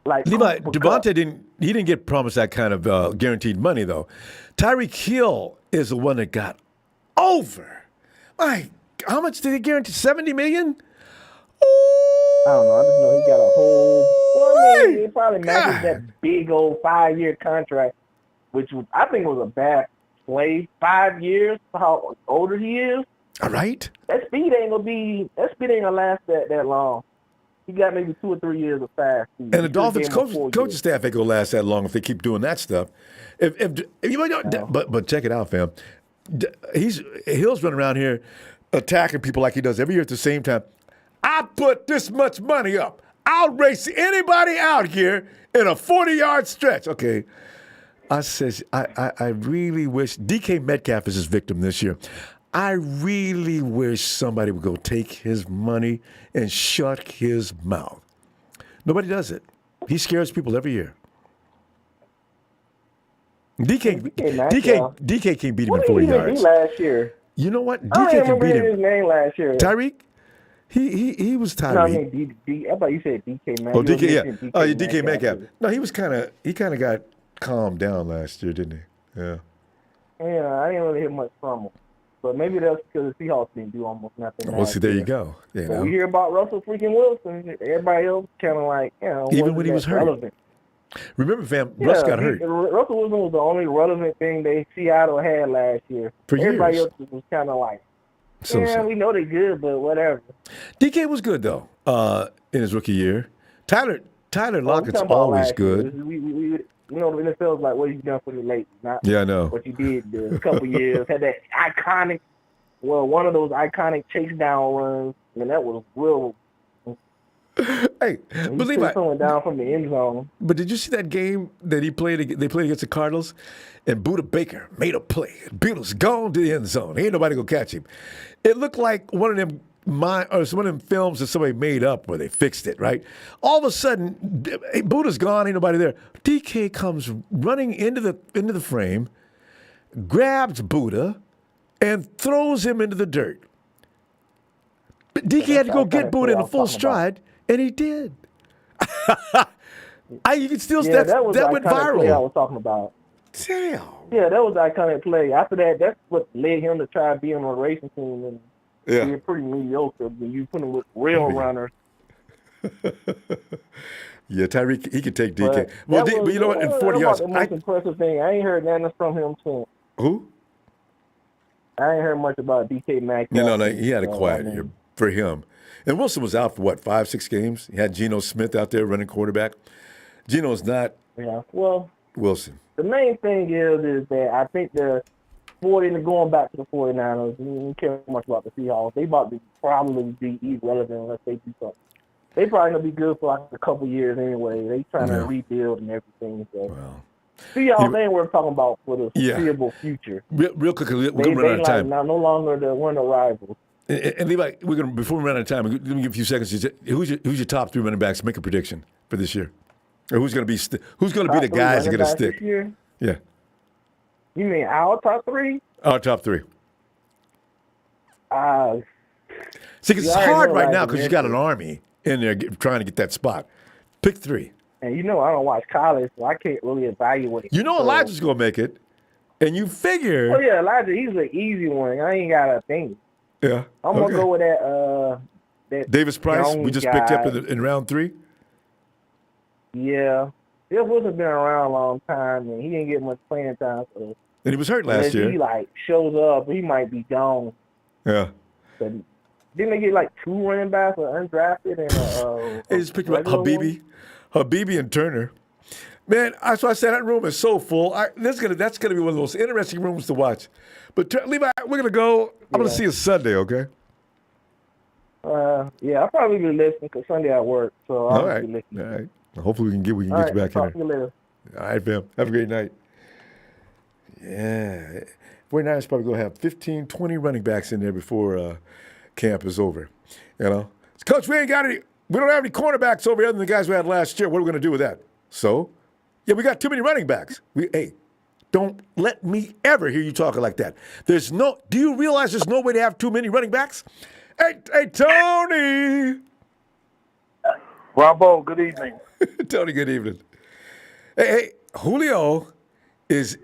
Like Levi, Devontae didn't get promised that kind of guaranteed money though. Tyreek Hill is the one that got over. How much did he guarantee? $70 million? I don't know. I just know he got a whole. Well, he probably matches that big old 5-year contract, which I think was a bad play. 5 years for how older he is. All right. That speed ain't gonna last that long. He got maybe 2 or 3 years of fast speed. And the Dolphins coaching staff ain't gonna last that long if they keep doing that stuff. But check it out, fam. Hill's running around here attacking people like he does every year at the same time. I put this much money up. I'll race anybody out here in a 40-yard stretch. Okay. I says, I really wish DK Metcalf is his victim this year. I really wish somebody would go take his money and shut his mouth. Nobody does it. He scares people every year. DK can't beat him in 40 yards. What did he do last year? You know what? I don't DK even can remember beat him. his name last year. Tyreek? He was Tyreek. No, I mean, I thought you said DK Metcalf. Oh, DK, yeah. Oh, yeah, DK Metcalf. No, he kind of got calmed down last year, didn't he? Yeah. Yeah, I didn't really hear much from him. But maybe that's because the Seahawks didn't do almost nothing. Well, see, there you go. You but know. we hear about Russell freaking Wilson. Everybody else kind of like, even when he was hurt. Relevant. Remember, fam, Russ got hurt. Russell Wilson was the only relevant thing Seattle had last year. For Everybody years. else was kind of like, So. we know they're good, but whatever. DK was good, though, in his rookie year. Tyler Lockett's always good. The NFL's like, what you done for me lately? Not Yeah, I know. what you did the couple years. Had that iconic, one of those iconic chase down runs. I mean, that was real. Hey, believe it. Someone down from the end zone. But did you see that game that they played against the Cardinals? And Buda Baker made a play. Buda's gone to the end zone. Ain't nobody gonna catch him. It looked like one of them films that somebody made up where they fixed it, right? All of a sudden, Buda's gone, ain't nobody there. DK comes running into the frame, grabs Buda, and throws him into the dirt. But DK had to go get Buda in a full stride, and he did. You can still that went viral. Play I was talking about. Damn. Yeah, that was the iconic play. After that, that's what led him to try to be on a racing team and be pretty mediocre when you put him with real runners. Yeah, Tyreek, he can take DK. But you know what? In 40 yards, the most impressive thing. I ain't heard nothing from him since. Who? I ain't heard much about DK Metcalf. No, he had a quiet year for him. And Wilson was out for what, 5-6 games? He had Geno Smith out there running quarterback. Geno's not. Yeah, well, Wilson. The main thing is that I think the 40 going back to the 49ers, you don't care much about the Seahawks. They about to probably be irrelevant unless they do something. They probably gonna be good for like a couple years anyway. They trying to rebuild and everything. So. Seahawks ain't worth talking about for the foreseeable future. Real quickly, we're gonna run out of time. Now, no longer one of the rivals. And Levi, before we run out of time, let me give a few seconds. Who's your top 3 running backs? Make a prediction for this year. Or who's going to be the guys that are going to stick? This year? Yeah. You mean our top 3? Our top 3. See, because it's hard right now because you got an army in there trying to get that spot. Pick 3. And I don't watch college, so I can't really evaluate. Elijah's going to make it, and you figure. Oh yeah, Elijah, he's an easy one. I ain't got a thing. Yeah. I'm gonna go with that Davis Price. We just picked up in round 3. Yeah, Bill Wilson's been around a long time, and he didn't get much playing time. So and he was hurt last year. He shows up, he might be gone. Yeah. But didn't they get 2 running backs or undrafted and they just picked up Habibi and Turner. Man, that's why I said that room is so full. That's gonna be one of the most interesting rooms to watch. But Levi, we're gonna go. I'm gonna see you Sunday, okay? Yeah, I'll probably be listening because Sunday I work, so I'll be listening. All right. Hopefully we can get you back in there. Talk to you later. All right, fam. Have a great night. Yeah. 49ers probably going to have 15, 20 running backs in there before camp is over. Coach, we don't have any cornerbacks over here other than the guys we had last year. What are we going to do with that? So, yeah, we got too many running backs. Don't let me ever hear you talking like that. Do you realize there's no way to have too many running backs? Hey, Tony. Ronbo, good evening. Tony, good evening. Hey, Julio is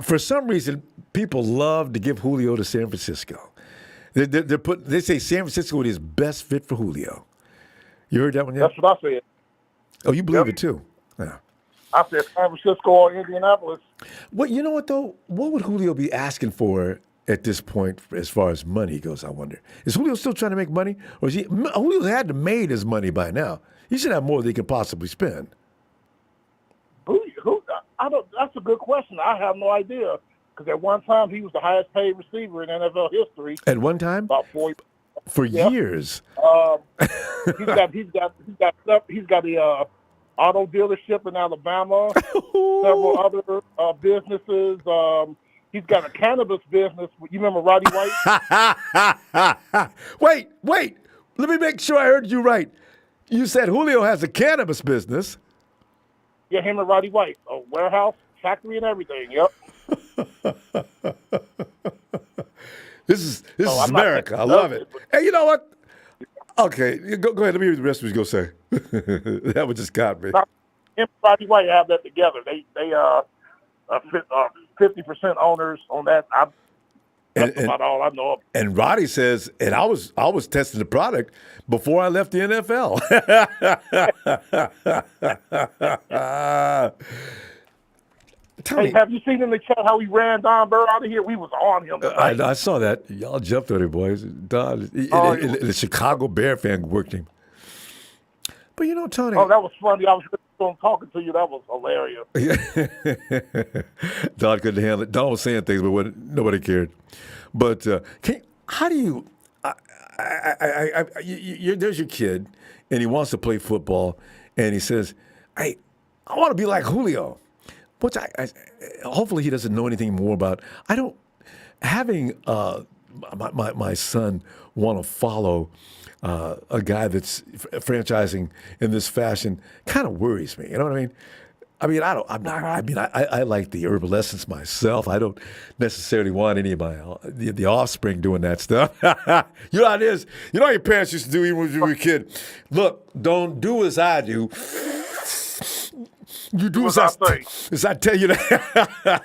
for some reason people love to give Julio to San Francisco. They say San Francisco is best fit for Julio. You heard that one yet? That's what I said. Oh, you believe it too? Yeah. I said San Francisco or Indianapolis. Well, you know what though? What would Julio be asking for at this point as far as money goes? I wonder. Is Julio still trying to make money, or is Julio had to made his money by now? He should have more than he could possibly spend. Who? That's a good question. I have no idea because at one time he was the highest paid receiver in NFL history. At one time? About 40. for Yep. years. He's got the auto dealership in Alabama. Several other businesses. He's got a cannabis business. You remember Roddy White? Wait. Let me make sure I heard you right. You said Julio has a cannabis business. Yeah, him and Roddy White. A warehouse, factory, and everything. Yep. This is I'm not America. I saying love does it. Hey, you know what? Okay, go ahead. Let me hear what the rest of you go say. That one just got me. Him and Roddy White have that together. They 50% owners on that. That's about all I know of. And Roddy says, and I was testing the product before I left the NFL. Hey, have you seen in the chat how he ran Don Burr out of here? We was on him tonight. I saw that. Y'all jumped on him, boys. Don, the Chicago Bear fan worked him. But you know, Tony. Oh, that was funny. I was talking to you. That was hilarious. Don couldn't handle it. Don was saying things, but nobody cared. But how do you? There's your kid, and he wants to play football, and he says, "Hey, I want to be like Julio," which I hopefully he doesn't know anything more about. I don't having my son want to follow a guy that's franchising in this fashion kind of worries me. You know what I mean? I like the herbal essence myself. I don't necessarily want any of my the offspring doing that stuff. You know how it is. You know how your parents used to do even when you were a kid. Look, don't do as I do. You do as I tell you that.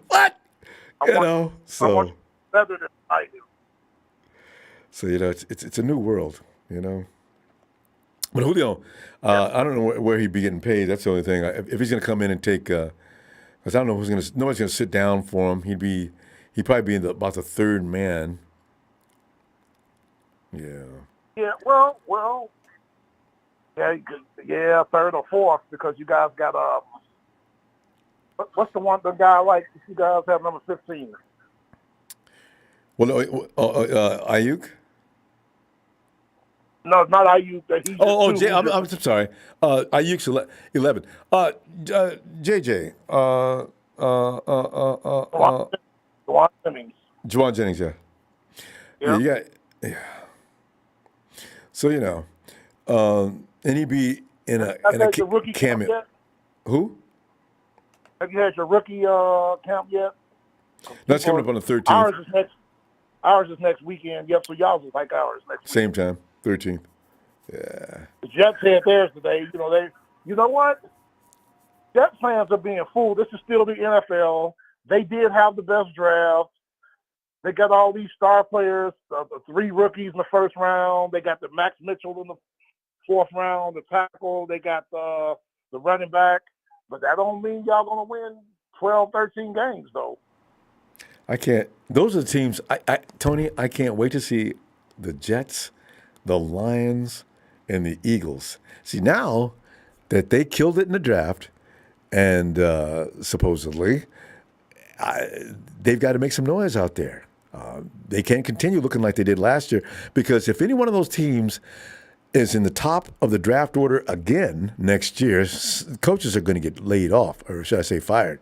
What? So. Better than I do. So it's a new world, But Julio, I don't know where he'd be getting paid. That's the only thing. If he's going to come in and take, because I don't know nobody's going to sit down for him. He'd probably be about the third man. Yeah. Yeah. Well. Yeah, third or fourth because you guys got what's the guy like? You guys have number 15. Well, Ayuk. No, it's not Ayuk. I'm sorry. Ayuk's 11. JJ. Juwan Jennings. Juwan Jennings, yeah. Yeah. So and he'd be in a rookie cameo. Camp yet? Who? Have you had your rookie camp yet? That's coming up on the 13th. Ours is next weekend. Yep. So y'all's is like ours next. Same time, 13th. Yeah. The Jets had theirs today. You know what? Jets fans are being fooled. This is still the NFL. They did have the best draft. They got all these star players, the 3 rookies in the first round. They got the Max Mitchell in the 4th round, the tackle. They got the running back. But that don't mean y'all going to win 12, 13 games, though. I can't. Those are the teams. Tony, I can't wait to see the Jets, the Lions, and the Eagles. See, now that they killed it in the draft, and supposedly, they've got to make some noise out there. They can't continue looking like they did last year because if any one of those teams is in the top of the draft order again next year, coaches are going to get laid off, or should I say fired,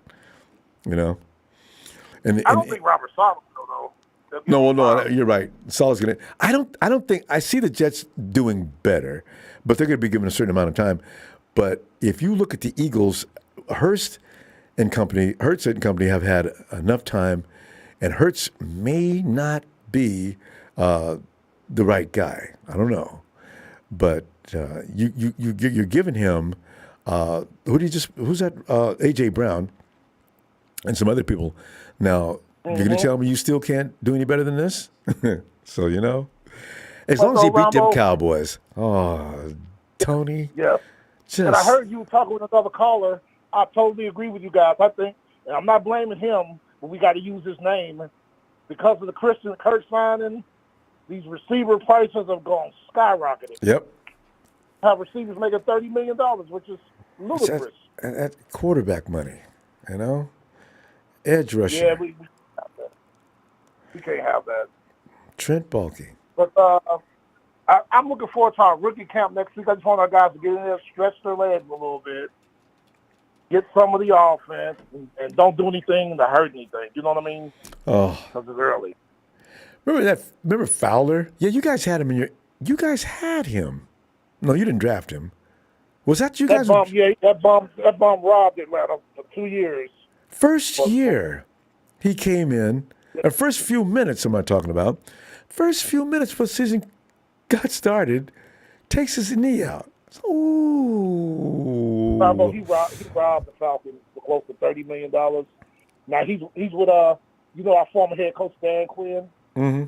And I don't think Robert Saleh will, though. No, you're right. Saleh's going to. I don't think. I see the Jets doing better, but they're going to be given a certain amount of time. But if you look at the Eagles, Hurts and company have had enough time, and Hurts may not be the right guy. I don't know, but you're giving him who's that? AJ Brown and some other people. Now you're going to tell me you still can't do any better than this? So as long as he beat them Cowboys. Oh, Tony. Yeah. And I heard you talking with another caller. I totally agree with you guys. I think, and I'm not blaming him, but we got to use his name. Because of the Christian Kirk signing, these receiver prices have gone skyrocketing. Yep. Have receivers making $30 million, which is ludicrous. That's quarterback money, Edge rusher. Yeah, we can't have that. Trent Baalke. But I'm looking forward to our rookie camp next week. I just want our guys to get in there, stretch their legs a little bit, get some of the offense, and don't do anything to hurt anything. You know what I mean? Oh, Because it's early. Remember Fowler? Yeah, you guys had him in your. You guys had him. No, you didn't draft him. Was that you guys? That bum robbed Atlanta for 2 years. First year, he came in. First few minutes, am I talking about? First few minutes before the season got started, takes his knee out. Ooh. He robbed the Falcons for close to $30 million. Now he's with our former head coach Dan Quinn. Mm-hmm.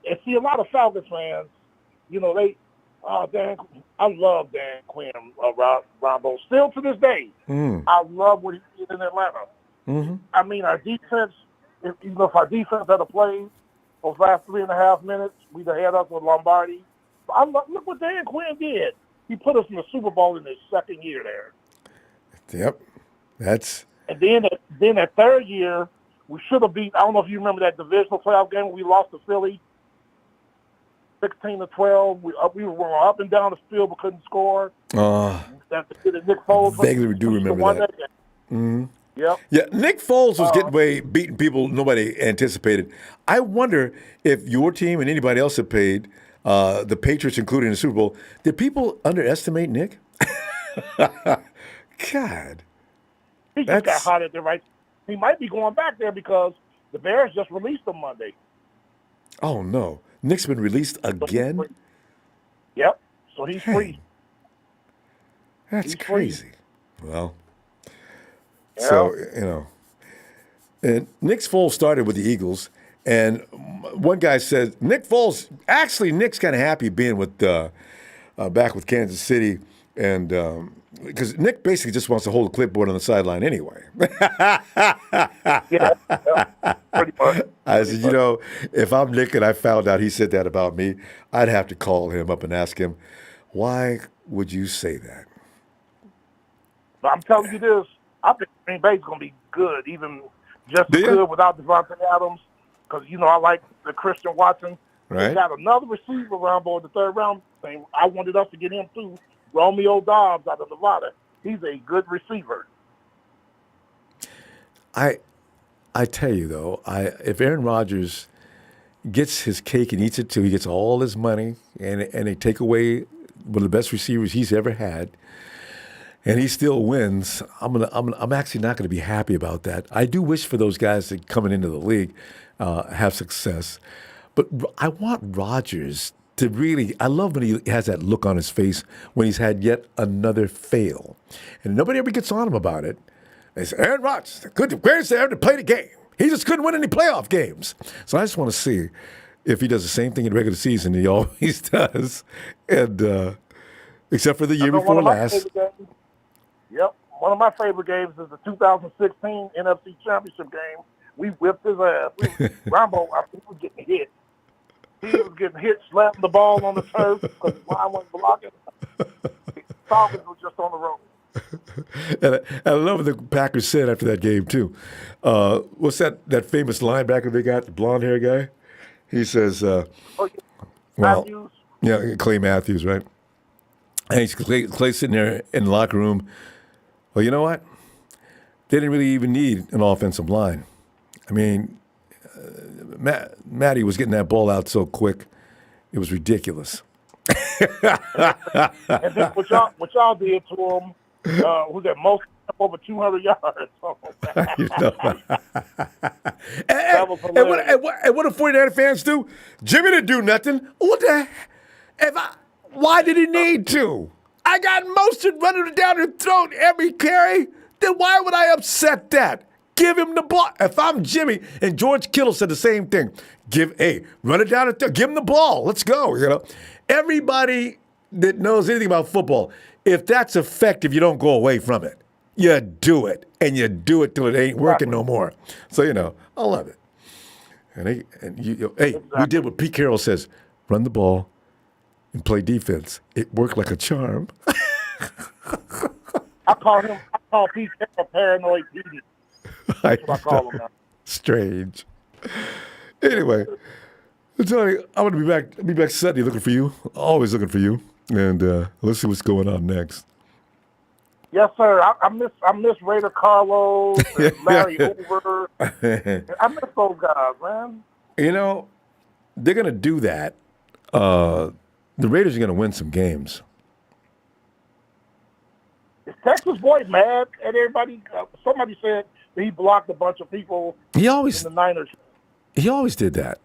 And see, a lot of Falcons fans, I love Dan Quinn, Ronbo. Still to this day, I love what he did in Atlanta. Mm-hmm. I mean, our defense, if our defense had played those last 3.5 minutes, we'd have had us with Lombardi. Look what Dan Quinn did. He put us in the Super Bowl in his second year there. Yep. And then that third year, we should have beat, I don't know if you remember that divisional playoff game where we lost to Philly, 16-12. We were up and down the field but couldn't score. Nick Foles. Vaguely do remember that. Mm-hmm. Yep. Yeah, Nick Foles was getting away, beating people nobody anticipated. I wonder if your team and anybody else that paid, the Patriots including the Super Bowl, did people underestimate Nick? God. He just got hot at the right. He might be going back there because the Bears just released him Monday. Oh, no. Nick's been released again? Yep. So he's free. That's he's crazy. Free. Well, yeah. So, and Nick Foles started with the Eagles, and one guy said, Nick's kind of happy being with back with Kansas City, and because Nick basically just wants to hold a clipboard on the sideline anyway. Yeah, pretty much. I said, if I'm Nick and I found out he said that about me, I'd have to call him up and ask him, why would you say that? But I'm telling you this, I think Green Bay's going to be good, even just as good without Devontae Adams, because, I like the Christian Watson. Right. They got another receiver Ronbo in the third round. I wanted us to get him too. Romeo Dobbs out of Nevada. He's a good receiver. I tell you, though, if Aaron Rodgers gets his cake and eats it too, he gets all his money, and they take away one of the best receivers he's ever had, and he still wins, I'm actually not going to be happy about that. I do wish for those guys that coming into the league have success, but I want Rodgers to really, I love when he has that look on his face when he's had yet another fail. And nobody ever gets on him about it. They say, Aaron Rodgers, the greatest ever to play the game. He just couldn't win any playoff games. So I just want to see if he does the same thing in regular season he always does. And except for the year before last. Yep. One of my favorite games is the 2016 NFC Championship game. We whipped his ass. Ronbo, I think, was getting hit. He was getting hit, slapping the ball on the turf because his line wasn't blocking. Falcons was just on the road. And I love what the Packers said after that game, too. What's that famous linebacker they got, the blonde-haired guy? He says, Matthews. Yeah, Clay Matthews, right? And he's Clay sitting there in the locker room. Well, you know what? They didn't really even need an offensive line. I mean, Matty was getting that ball out so quick, it was ridiculous. And then what y'all did to him, was that most over 200 yards. And what do 49er fans do? Jimmy didn't do nothing. What the? Why did he need to? I got Mostert running down his throat every carry. Then why would I upset that? Give him the ball. If I'm Jimmy, and George Kittle said the same thing, run it down the throat. Give him the ball. Let's go. Everybody that knows anything about football, if that's effective, you don't go away from it. You do it, and you do it till it ain't working no more. So I love it. We did what Pete Carroll says: run the ball and play defense. It worked like a charm. I call Pete Carroll paranoid Petey. That's what I call him now. Strange. Anyway, Tony, I'm gonna be back Sunday looking for you. Always looking for you. And let's see what's going on next. Yes, sir. I miss Raider Carlos and Larry Hoover. I miss those guys, man. You know, they're gonna do that. The Raiders are gonna win some games. Is Texas boy mad at everybody? Somebody said that he blocked a bunch of people in the Niners. He always did that.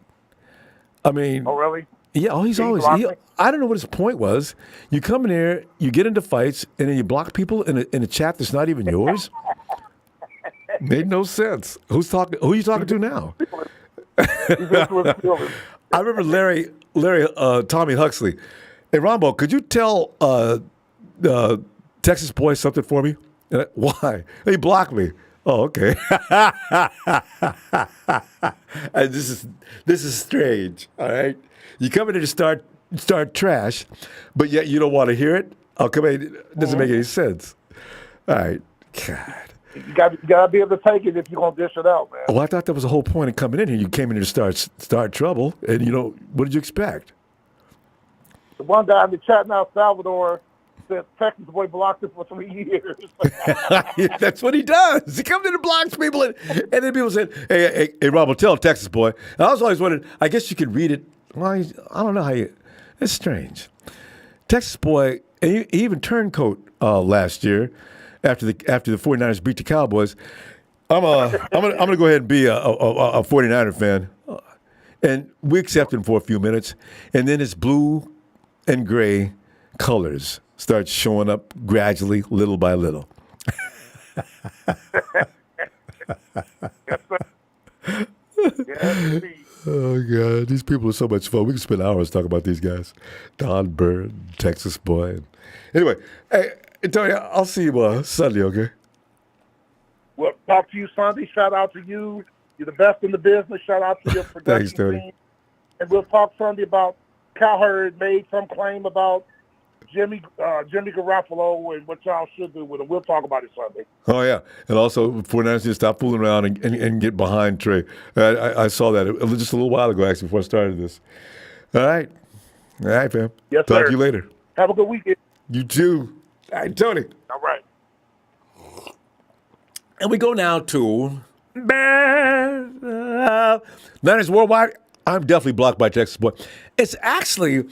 I mean, oh really? Yeah. Oh, he's always. I don't know what his point was. You come in here, you get into fights, and then you block people in a chat that's not even yours. Made no sense. Who's talking? Who are you talking to now? I remember Larry, Tommy Huxley. Hey, Ronbo, could you tell Texas boy something for me? Why? He blocked me. Oh, okay. This is strange. All right, you come in here to start trash, but yet you don't want to hear it. Oh, come in. It doesn't make any sense. All right, God. You gotta be able to take it if you're gonna dish it out, man. Well, I thought that was the whole point of coming in here. You came in here to start trouble, and what did you expect? The one guy in the chat now, Salvador, said Texas boy blocked us for 3 years. That's what he does. He comes in and blocks people, and then people say, "Hey, Rob, will tell Texas boy." And I was always wondering. I guess you could read it. Well, I don't know how you. It's strange. Texas boy, and he even turned coat last year after the 49ers beat the Cowboys. I'm gonna go ahead and be a 49er fan, and we accept him for a few minutes, and then his blue and gray colors start showing up gradually, little by little. Oh, God. These people are so much fun. We can spend hours talking about these guys. Don Bird, Texas boy. Anyway, hey, Tony, I'll see you Sunday, okay? Well, talk to you Sunday. Shout out to you. You're the best in the business. Shout out to your production Thanks, Tony. team. And we'll talk Sunday about Cowherd made some claim about Jimmy Garoppolo and what y'all should do with him. We'll talk about it Sunday. Oh, yeah. And also, 49ers need to stop fooling around and get behind Trey. I saw that just a little while ago, actually, before I started this. All right. All right, fam. Yes, Talk sir. to you later. Have a good weekend. You too. All right, Tony. All right. And we go now to Niners Worldwide. I'm definitely blocked by Texas boy. It's actually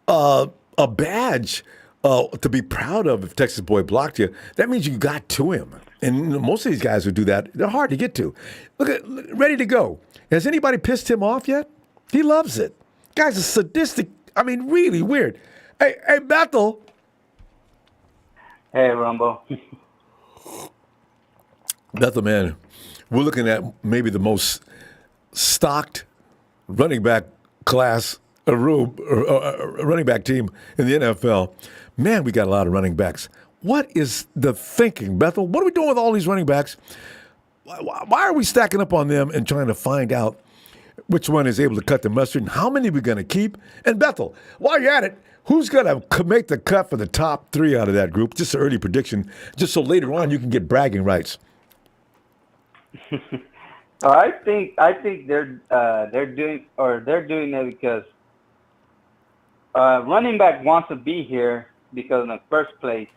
a badge to be proud of if Texas boy blocked you. That means you got to him. And most of these guys who do that, they're hard to get to. Look at ready to go. Has anybody pissed him off yet? He loves it. Guy's a sadistic. I mean, really weird. Hey, Bethel. Hey, Ronbo. Bethel, man, we're looking at maybe the most stocked running back class, running back team in the NFL. Man, we got a lot of running backs. What is the thinking, Bethel? What are we doing with all these running backs? Why are we stacking up on them and trying to find out which one is able to cut the mustard and how many we're going to keep? And Bethel, while you're at it, who's going to make the cut for the top 3 out of that group? Just an early prediction, just so later on you can get bragging rights. I think they're doing it because running back wants to be here because in the first place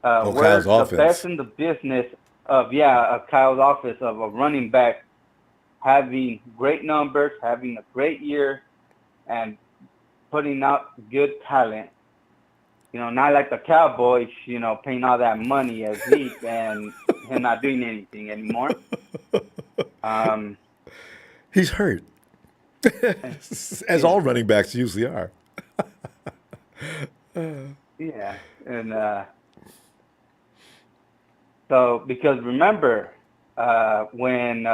we're Kyle's the offense. best in the business of Kyle's offense of a running back having great numbers, having a great year, and putting out good talent. Not like the Cowboys, paying all that money as Zeke and him not doing anything anymore. He's hurt, as all running backs usually are. Yeah, and so because remember when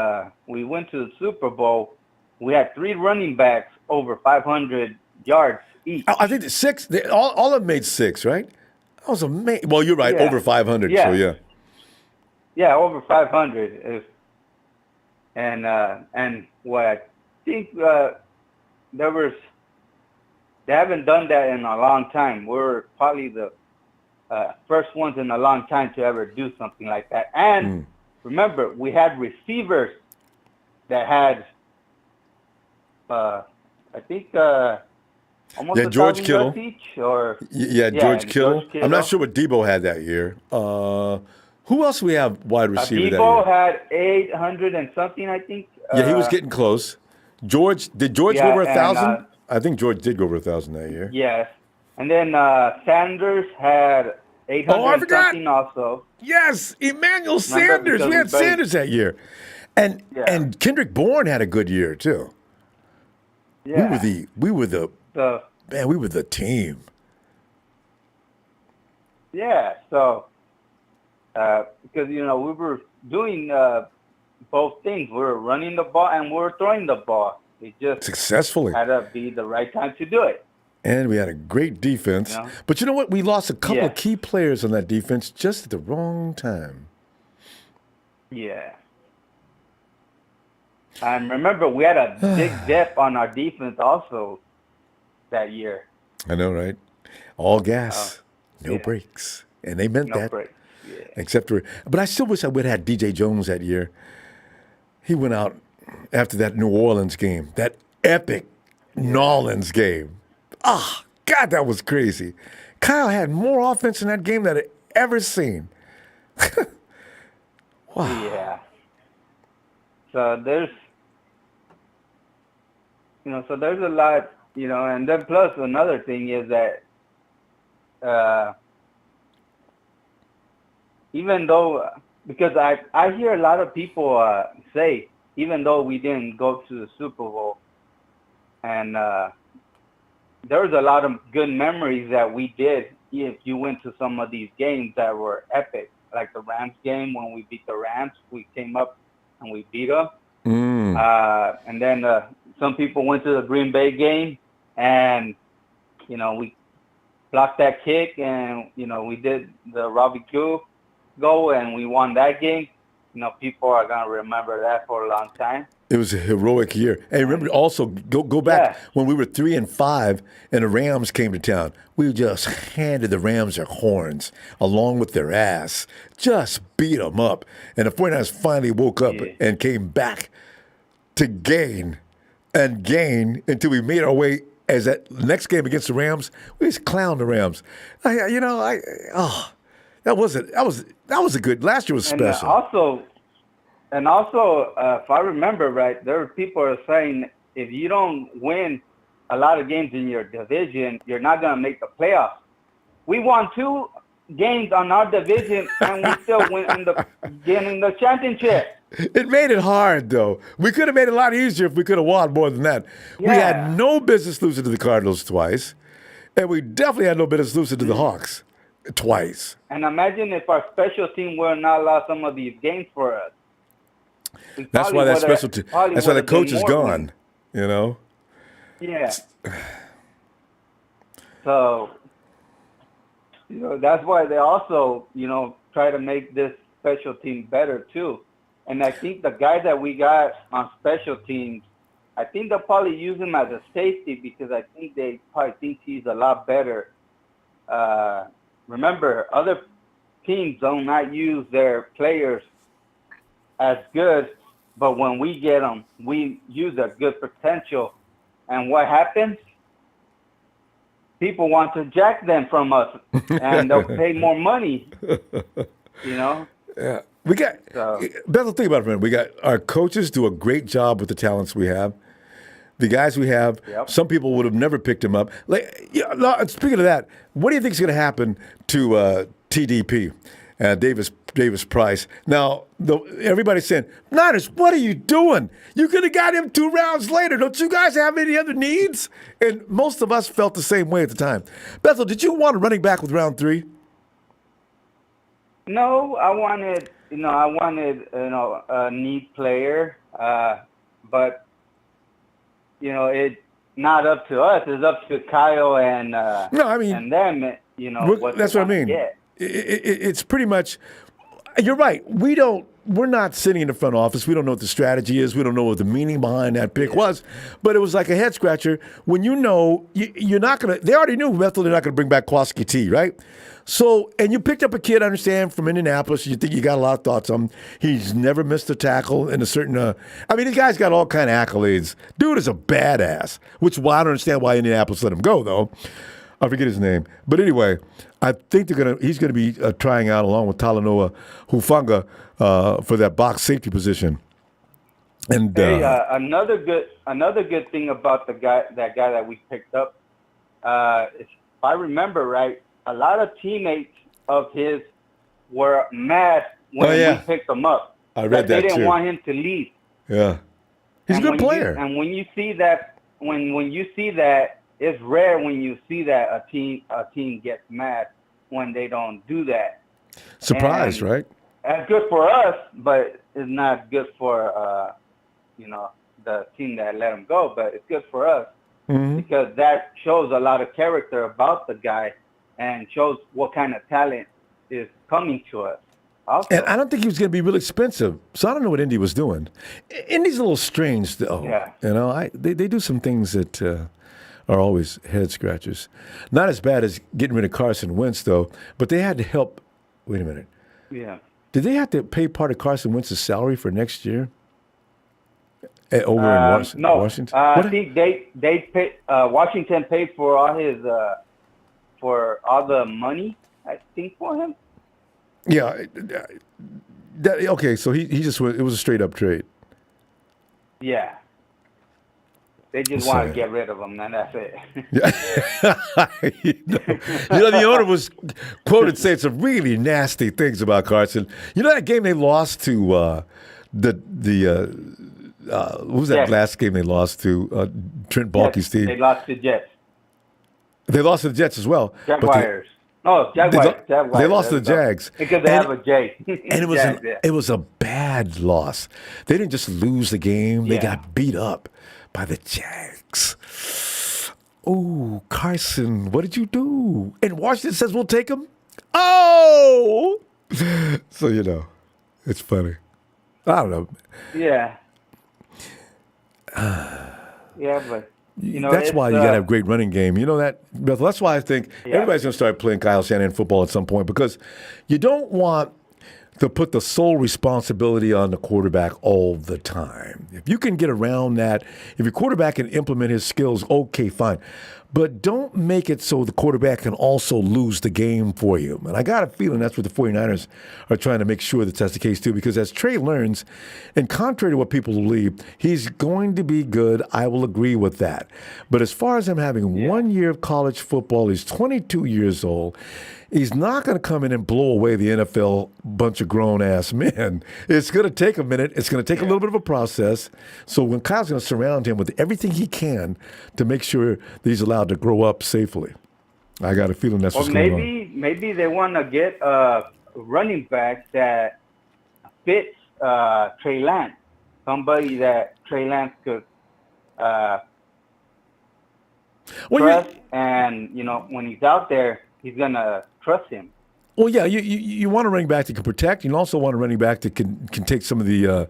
we went to the Super Bowl, we had 3 running backs over 500 yards each. I think the 6. All of them made 6, right? That was amazing. Well, you're right, Yeah. over 500. Yeah. So yeah. Yeah, over 500. And what I think they haven't done that in a long time. We're probably the first ones in a long time to ever do something like that. And remember, we had receivers that had I think almost Yeah, George 1,000 Kittle. yards each, or Yeah, George Kittle. I'm not sure what Deebo had that year. Who else we have wide receiver that Deebo year? had 800 and something, I think. Yeah, he was getting close. Did George go yeah, over and, 1,000? I think George did go over 1,000 that year. Yes, and then Sanders had 800 Oh, I and forgot. something also. Yes, Emmanuel Remember, Sanders. because We had we played- Sanders that year. And Yeah. and Kendrick Bourne had a good year too. Yeah. We were the team. Yeah, so because we were doing both things. We were running the ball and we were throwing the ball. It just Successfully. had to be the right time to do it. And we had a great defense. Yeah. But you know what? We lost a couple of Yes. key players on that defense just at the wrong time. Yeah. And remember, we had a big dip on our defense also that year. I know, right? All gas, no yeah. brakes. And they meant No that. break. Yeah. Except for, but I still wish I would have had DJ Jones that year. He went out after that New Orleans game, that epic New Orleans game. Ah, God, that was crazy. Kyle had more offense in that game than I'd ever seen. Wow. Yeah. So there's a lot, and then plus another thing is that even though, because I hear a lot of people say, even though we didn't go to the Super Bowl, and there was a lot of good memories that we did if you went to some of these games that were epic, like the Rams game when we beat the Rams. We came up and we beat them. And then some people went to the Green Bay game, and we blocked that kick, and we did the Robbie Q goal, and we won that game. People are gonna remember that for a long time. It was a heroic year. And remember also, go back when we were 3-5 and the Rams came to town. We just handed the Rams their horns along with their ass. Just beat them up. And the 49ers finally woke up and came back to gain until we made our way. As that next game against the Rams, we just clowned the Rams. That was a good. Last year was special. And also, if I remember right, there were people who are saying if you don't win a lot of games in your division, you're not going to make the playoffs. We won 2 games on our division, and we still went in getting the championship. It made it hard, though. We could have made it a lot easier if we could have won more than that. Yeah. We had no business losing to the Cardinals twice, and we definitely had no business losing to the Hawks twice. And imagine if our special team would not allow some of these games for us. That's why that special team. That's why the coach is gone. Yeah. So, that's why they also, try to make this special team better too. And I think the guy that we got on special teams, I think they'll probably use him as a safety because I think they probably think he's a lot better. Remember, other teams do not use their players as good, but when we get them, we use their good potential. And what happens? People want to jack them from us, and they'll pay more money. Yeah. We got, Bethel, think about it for a minute. We got our coaches do a great job with the talents we have. The guys we have, some people would have never picked him up. Speaking of that, what do you think is going to happen to TDP, Davis Price? Now, everybody's saying, Niners, what are you doing? You could have got him 2 rounds later. Don't you guys have any other needs? And most of us felt the same way at the time. Bethel, did you want a running back with round 3? No, I wanted a neat player, but it's not up to us. It's up to Kyle and and them. That's what I mean. Get. It's pretty much. You're right. We're not sitting in the front office. We don't know what the strategy is. We don't know what the meaning behind that pick was. But it was like a head scratcher when you know you're not going to. They already knew Bethel they're not going to bring back Kowalski T, right? So, and you picked up a kid, I understand, from Indianapolis. You think you got a lot of thoughts on him. He's never missed a tackle in a certain. I mean, this guy's got all kind of accolades. Dude is a badass, which is why I don't understand why Indianapolis let him go, though. I forget his name. But anyway, I think he's going to be trying out along with Talanoa Hufanga for that box safety position. And another good thing about that guy that we picked up, if I remember right, a lot of teammates of his were mad when we picked him up. I read that they didn't too. want him to leave. Yeah, he's a good player. And when you see that, when you see that. It's rare when you see that a team gets mad when they don't do that. Surprise, right? That's good for us, but it's not good for the team that let him go. But it's good for us because that shows a lot of character about the guy and shows what kind of talent is coming to us. Also. And I don't think he was going to be real expensive, so I don't know what Indy was doing. Indy's a little strange, though. Yeah. You know, they do some things that. Are always head scratchers. Not as bad as getting rid of Carson Wentz, though, but they had to help. Wait a minute. Yeah. Did they have to pay part of Carson Wentz's salary for next year? Over in Washington? No. Washington? I think they paid, Washington paid for all his for all the money, I think, for him. Yeah. Okay, so he just went, it was a straight up trade. Yeah. They just want to get rid of him, and that's it. The owner was quoted saying some really nasty things about Carson. You know that game they lost to what was that last game they lost to Trent Baalke's team? They lost to Jets. They lost to the Jets as well. Jaguars. Jaguars. They lost to the Jags. Because they have a J. And it was a bad loss. They didn't just lose the game. They got beat up by the Jags. Oh, Carson, what did you do? And Washington says we'll take him? Oh! So, it's funny. I don't know. Yeah. Yeah, but, that's why you got to have a great running game. You know that, Bethel? That's why I think everybody's going to start playing Kyle Shanahan football at some point because you don't want to put the sole responsibility on the quarterback all the time. If you can get around that, if your quarterback can implement his skills, okay, fine. But don't make it so the quarterback can also lose the game for you. And I got a feeling that's what the 49ers are trying to make sure that's the case too, because as Trey learns, and contrary to what people believe, he's going to be good. I will agree with that. But as far as him having 1 year of college football, he's 22 years old. He's not going to come in and blow away the NFL bunch of grown-ass men. It's going to take a minute. It's going to take a little bit of a process. So when Kyle's going to surround him with everything he can to make sure that he's allowed to grow up safely. I got a feeling that's what's going on. Maybe they want to get a running back that fits Trey Lance. Somebody that Trey Lance could trust. And, when he's out there, he's going to trust him. Well, yeah, you want a running back that can protect. You also want a running back that can take some of the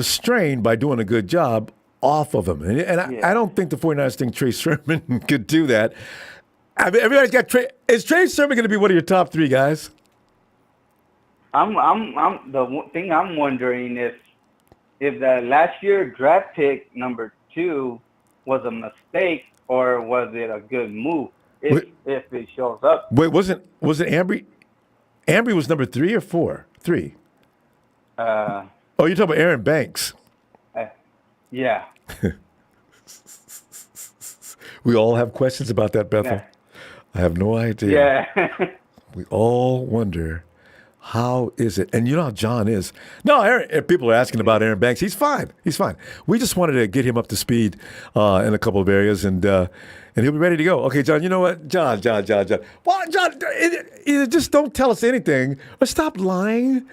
strain by doing a good job off of him. And I don't think the 49ers think Trey Sermon could do that. I mean, everybody's got Trey. Is Trey Sermon going to be one of your top three guys? The thing I'm wondering if the last year draft pick number 2 was a mistake or was it a good move? If it shows up. Wait, was it Ambry? Ambry was number 3 or 4? 3. You're talking about Aaron Banks. Yeah. We all have questions about that, Bethel. Yeah. I have no idea. Yeah. We all wonder, how is it? And you know how John is. No, Aaron, people are asking about Aaron Banks. He's fine. We just wanted to get him up to speed in a couple of areas, and he'll be ready to go. Okay, John, you know what? John. Well, John, either just don't tell us anything or stop lying.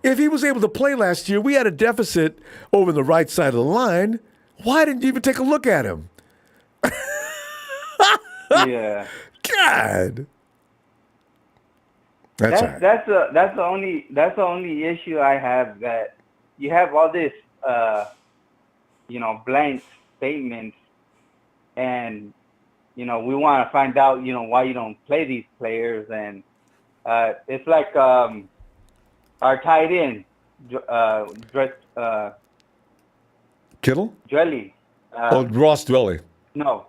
If he was able to play last year, we had a deficit over the right side of the line. Why didn't you even take a look at him? Yeah. God. That's all right. That's the only issue I have, that you have all this blank statements, and we want to find out why you don't play these players, and it's like our tight end Kittle? Dwelly. Ross Dwelly. No,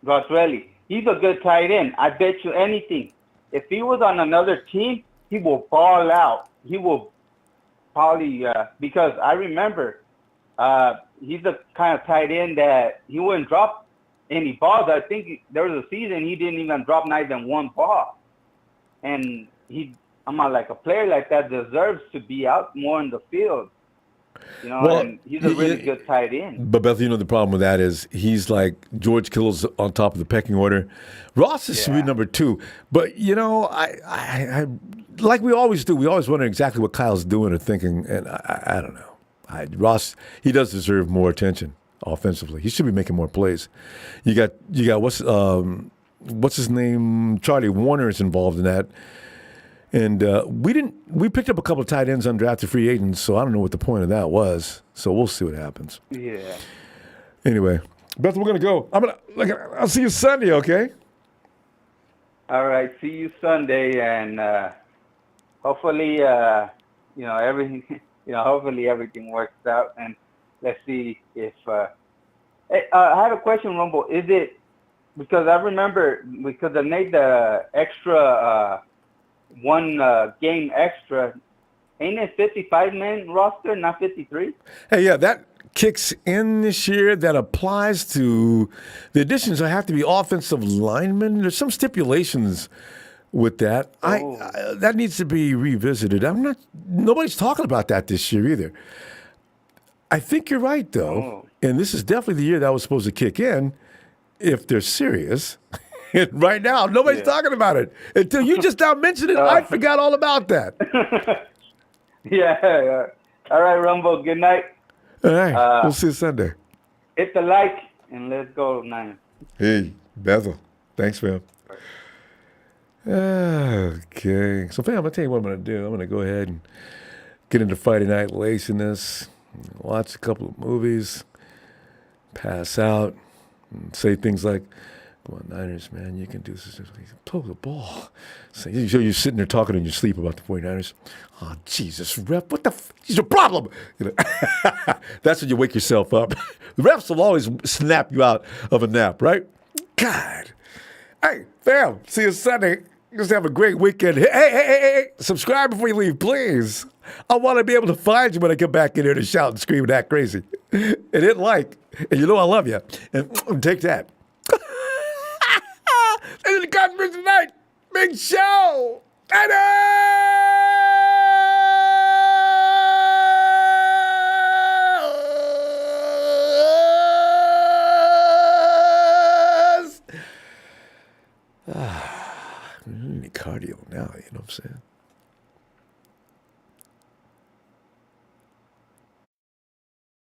Roswelly. He's a good tight end. I bet you anything. If he was on another team, he will ball out. He will probably because I remember he's the kind of tight end that he wouldn't drop any balls. I think there was a season he didn't even drop not even one ball. And I'm not like a player like that deserves to be out more in the field. And he's a really good tight end. But Beth, the problem with that is he's like George Kittle's on top of the pecking order. Ross is should be number 2. But I like we always do. We always wonder exactly what Kyle's doing or thinking, and I don't know. Ross, he does deserve more attention offensively. He should be making more plays. You got what's his name? Charlie Warner is involved in that. And we picked up a couple of tight ends undrafted free agents, so I don't know what the point of that was. So we'll see what happens. Yeah. Anyway, Beth, we're gonna go. I'll see you Sunday, okay? All right. See you Sunday, and hopefully, everything. Hopefully everything works out, and let's see if. Hey, I have a question, Ronbo. Is it because I remember they made the extra. One game extra, ain't it 55-man roster, not 53? Hey, yeah, that kicks in this year. That applies to the additions. I have to be offensive linemen. There's some stipulations with that. That needs to be revisited. Nobody's talking about that this year either. I think you're right though, and this is definitely the year that was supposed to kick in if they're serious. Right now, nobody's talking about it. Until you just now mentioned it, I forgot all about that. Yeah. All right, Rumble. Good night. All right. We'll see you Sunday. Hit the like, and let's go, Niners. Hey, Bethel. Thanks, fam. Okay. So, fam, I'll tell you what I'm going to do. I'm going to go ahead and get into Friday night laziness, watch a couple of movies, pass out, and say things like, come on, Niners, man, you can do this. Throw the ball. So you're sitting there talking in your sleep about the 49ers. Oh, Jesus, ref, what the is your problem? That's when you wake yourself up. The refs will always snap you out of a nap, right? God. Hey, fam, see you Sunday. Just have a great weekend. Hey, subscribe before you leave, please. I want to be able to find you when I come back in here to shout and scream and act crazy. And hit like. And you know I love you. And take that. This is the conference tonight. Big show. I need cardio now, you know what I'm saying?